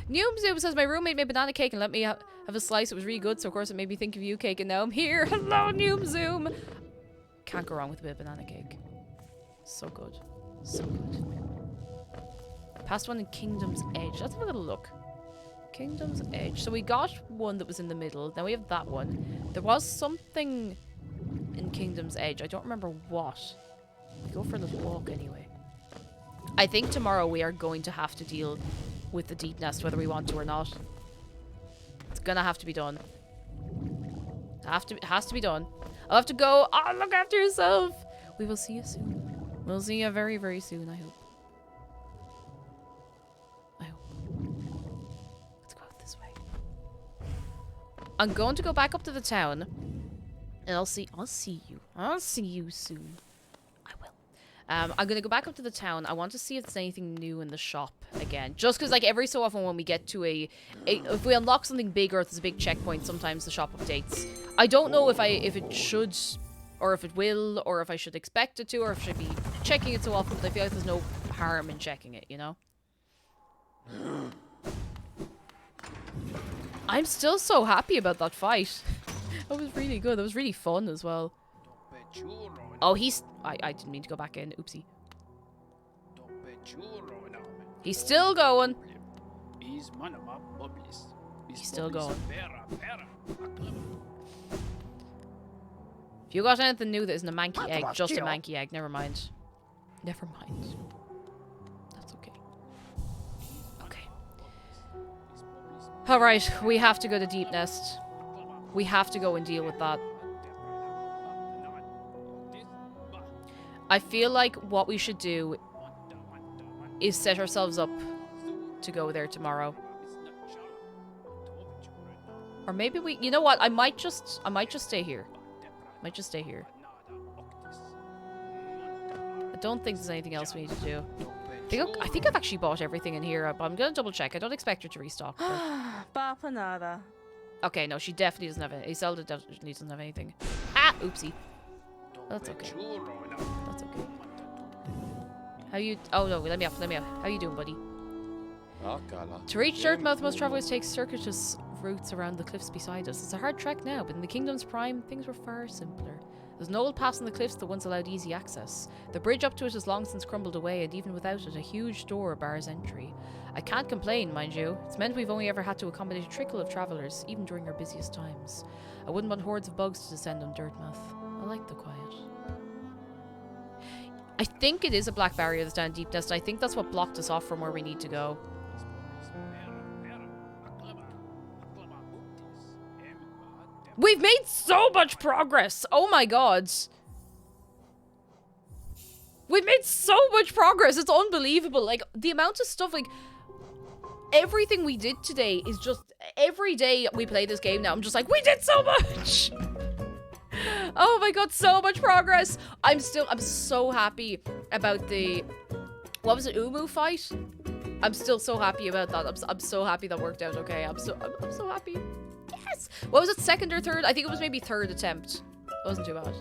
Noom Zoom says, my roommate made banana cake and let me have a slice. It was really good, so of course it made me think of you, Cake, and now I'm here. Hello, Noom Zoom. Can't go wrong with a bit of banana cake. So good. So good. Past one in Kingdom's Edge. Let's have a little look. Kingdom's Edge. So we got one that was in the middle. Now we have that one. There was something in Kingdom's Edge. I don't remember what. We go for a little walk anyway. I think tomorrow we are going to have to deal with the Deep Nest, whether we want to or not. It's gonna have to be done. It has to be done. I'll have to go. Oh, look after yourself. We will see you soon. We'll see you very, very soon, I hope. I hope. Let's go out this way. I'm going to go back up to the town. And I'll see you. I'll see you soon. I will. I'm going to go back up to the town. I want to see if there's anything new in the shop again. Just because, like, every so often when we get to if we unlock something big or if there's a big checkpoint, sometimes the shop updates. I don't know if it should, or if it will, or if I should expect it to, or if I should be checking it so often, but I feel like there's no harm in checking it, you know? I'm still so happy about that fight. That was really good. That was really fun as well. Oh, I didn't mean to go back in. Oopsie. He's still going. He's still going. If you got anything new that isn't a manky egg, just a manky egg, never mind. Never mind. That's okay. Okay. Alright, we have to go to Deep Nest. We have to go and deal with that. I feel like what we should do is set ourselves up to go there tomorrow. Or maybe we, you know what? I might just stay here. Might just stay here. I don't think there's anything else we need to do. I think I've actually bought everything in here, but I'm gonna double check. I don't expect her to restock. Bapanada. Okay, no, she definitely doesn't have it. Iselda definitely doesn't have anything. Ah, oopsie. That's okay. That's okay. How you? Oh no, let me off. How you doing, buddy? To reach Dirtmouth, most travelers take circuitous routes around the cliffs beside us. It's a hard trek now, but in the Kingdom's prime, things were far simpler. There's an old pass in the cliffs that once allowed easy access. The bridge up to it has long since crumbled away, and even without it, a huge door bars entry. I can't complain, mind you. It's meant we've only ever had to accommodate a trickle of travellers, even during our busiest times. I wouldn't want hordes of bugs to descend on Dirtmouth. I like the quiet. I think it is a black barrier that's down Deep Nest. I think that's what blocked us off from where we need to go. We've made so much progress! Oh my god. We've made so much progress. It's unbelievable. Like, the amount of stuff, like, everything we did today is just, every day we play this game now, I'm just like, we did so much! Oh my god, so much progress! I'm so happy about the, what was it, Umu fight? I'm still so happy about that. I'm so happy that worked out okay. I'm so happy. Yes! What was it, second or third? I think it was maybe third attempt. It wasn't too bad.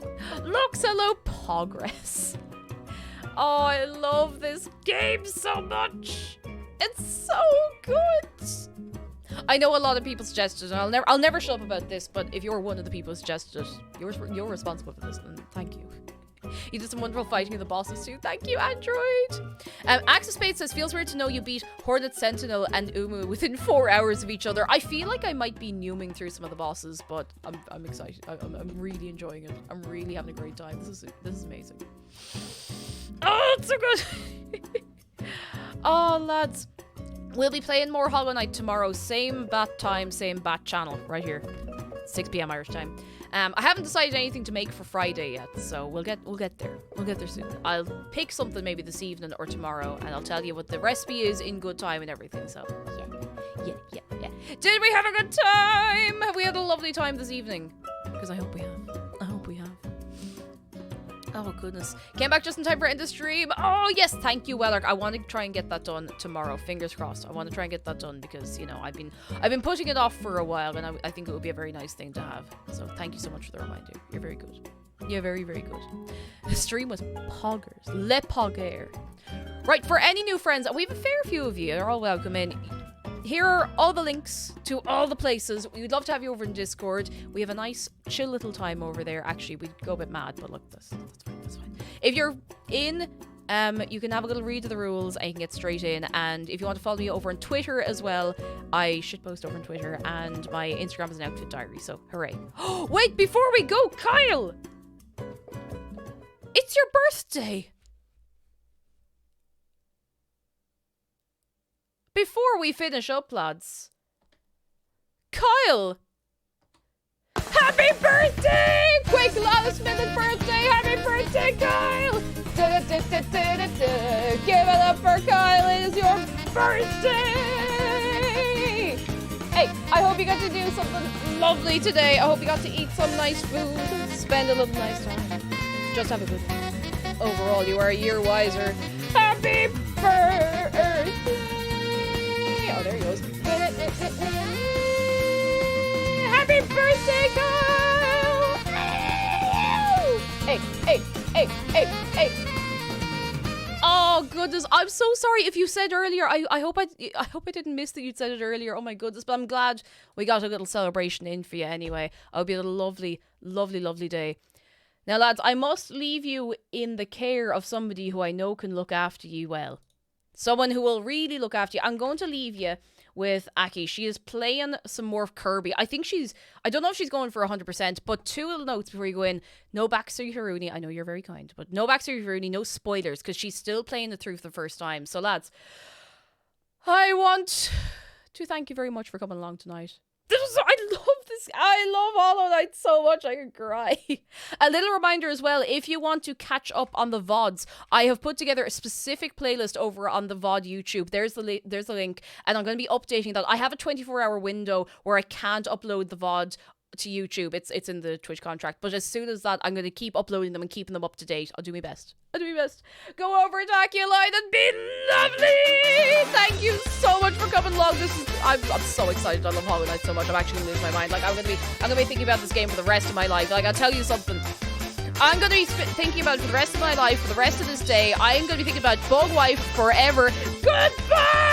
Look, hello, progress. Oh, I love this game so much. It's so good. I know a lot of people suggested, and I'll never shut up about this, but if you're one of the people who suggested it, you're responsible for this, and thank you. You did some wonderful fighting with the bosses too. Thank you, Android. Axis Spade says, feels weird to know you beat Hornet, Sentinel, and Umu within 4 hours of each other. I feel like I might be numing through some of the bosses, but I'm excited. I'm really enjoying it. I'm really having a great time. This is amazing. Oh, it's so good. Oh, lads. We'll be playing more Hollow Knight tomorrow. Same bat time, same bat channel. Right here. 6 p.m. Irish time. I haven't decided anything to make for Friday yet, so we'll get there. We'll get there soon. I'll pick something maybe this evening or tomorrow, and I'll tell you what the recipe is in good time and everything, so yeah. Did we have a good time? Have we had a lovely time this evening? Because I hope we have. Oh, goodness. Came back just in time for end the stream. Oh, yes. Thank you, Wellark. I want to try and get that done tomorrow. Fingers crossed. I want to try and get that done because, you know, I've been putting it off for a while, and I think it would be a very nice thing to have. So thank you so much for the reminder. You're very good. You're very, very good. The stream was poggers. Le pogger. Right, for any new friends, and we have a fair few of you. They're all welcome in. Here are all the links to all the places. We would love to have you over in Discord. We have a nice, chill little time over there. Actually, we'd go a bit mad, but look, that's fine, that's fine. If you're in, you can have a little read of the rules and you can get straight in. And if you want to follow me over on Twitter as well, I shitpost over on Twitter, and my Instagram is an outfit diary, so hooray. Wait, before we go, Kyle! It's your birthday! Before we finish up, lads. Kyle! Happy birthday! Quick last minute birthday! Happy birthday, Kyle! Give it up for Kyle, it is your birthday! Hey, I hope you got to do something lovely today. I hope you got to eat some nice food, spend a little nice time. Just have a good one. Overall, you are a year wiser. Happy birthday! Oh, there he goes. Happy birthday, Kyle! Hey, hey, hey, hey, hey. Oh goodness, I'm so sorry if you said earlier. I hope I didn't miss that you'd said it earlier. Oh my goodness, but I'm glad we got a little celebration in for you anyway. It'll be a lovely, lovely, lovely day. Now, lads, I must leave you in the care of somebody who I know can look after you well. Someone who will really look after you. I'm going to leave you with Aki. She is playing some more Kirby. I don't know if she's going for 100%, but two little notes before you go in. No backstory for Rooney. I know you're very kind, but no backstory for Rooney, no spoilers, because she's still playing it through for the first time. So, lads, I want to thank you very much for coming along tonight. I love Hollow Knight so much I could cry. A little reminder as well, if you want to catch up on the VODs, I have put together a specific playlist over on the VOD YouTube. There's the link, and I'm going to be updating that. I have a 24-hour window where I can't upload the VOD to YouTube. It's in the Twitch contract, but as soon as that, I'm going to keep uploading them and keeping them up to date. I'll do my best. Go over to Aculine and be lovely. Thank you so much for coming along. I'm so excited. I love Hollow Knight so much. I'm actually gonna lose my mind. Like, I'm gonna be thinking about this game for the rest of my life. Like, I'll tell you something. I'm gonna be thinking about it for the rest of my life, for the rest of this day. I'm gonna be thinking about Bug Wife forever. Goodbye.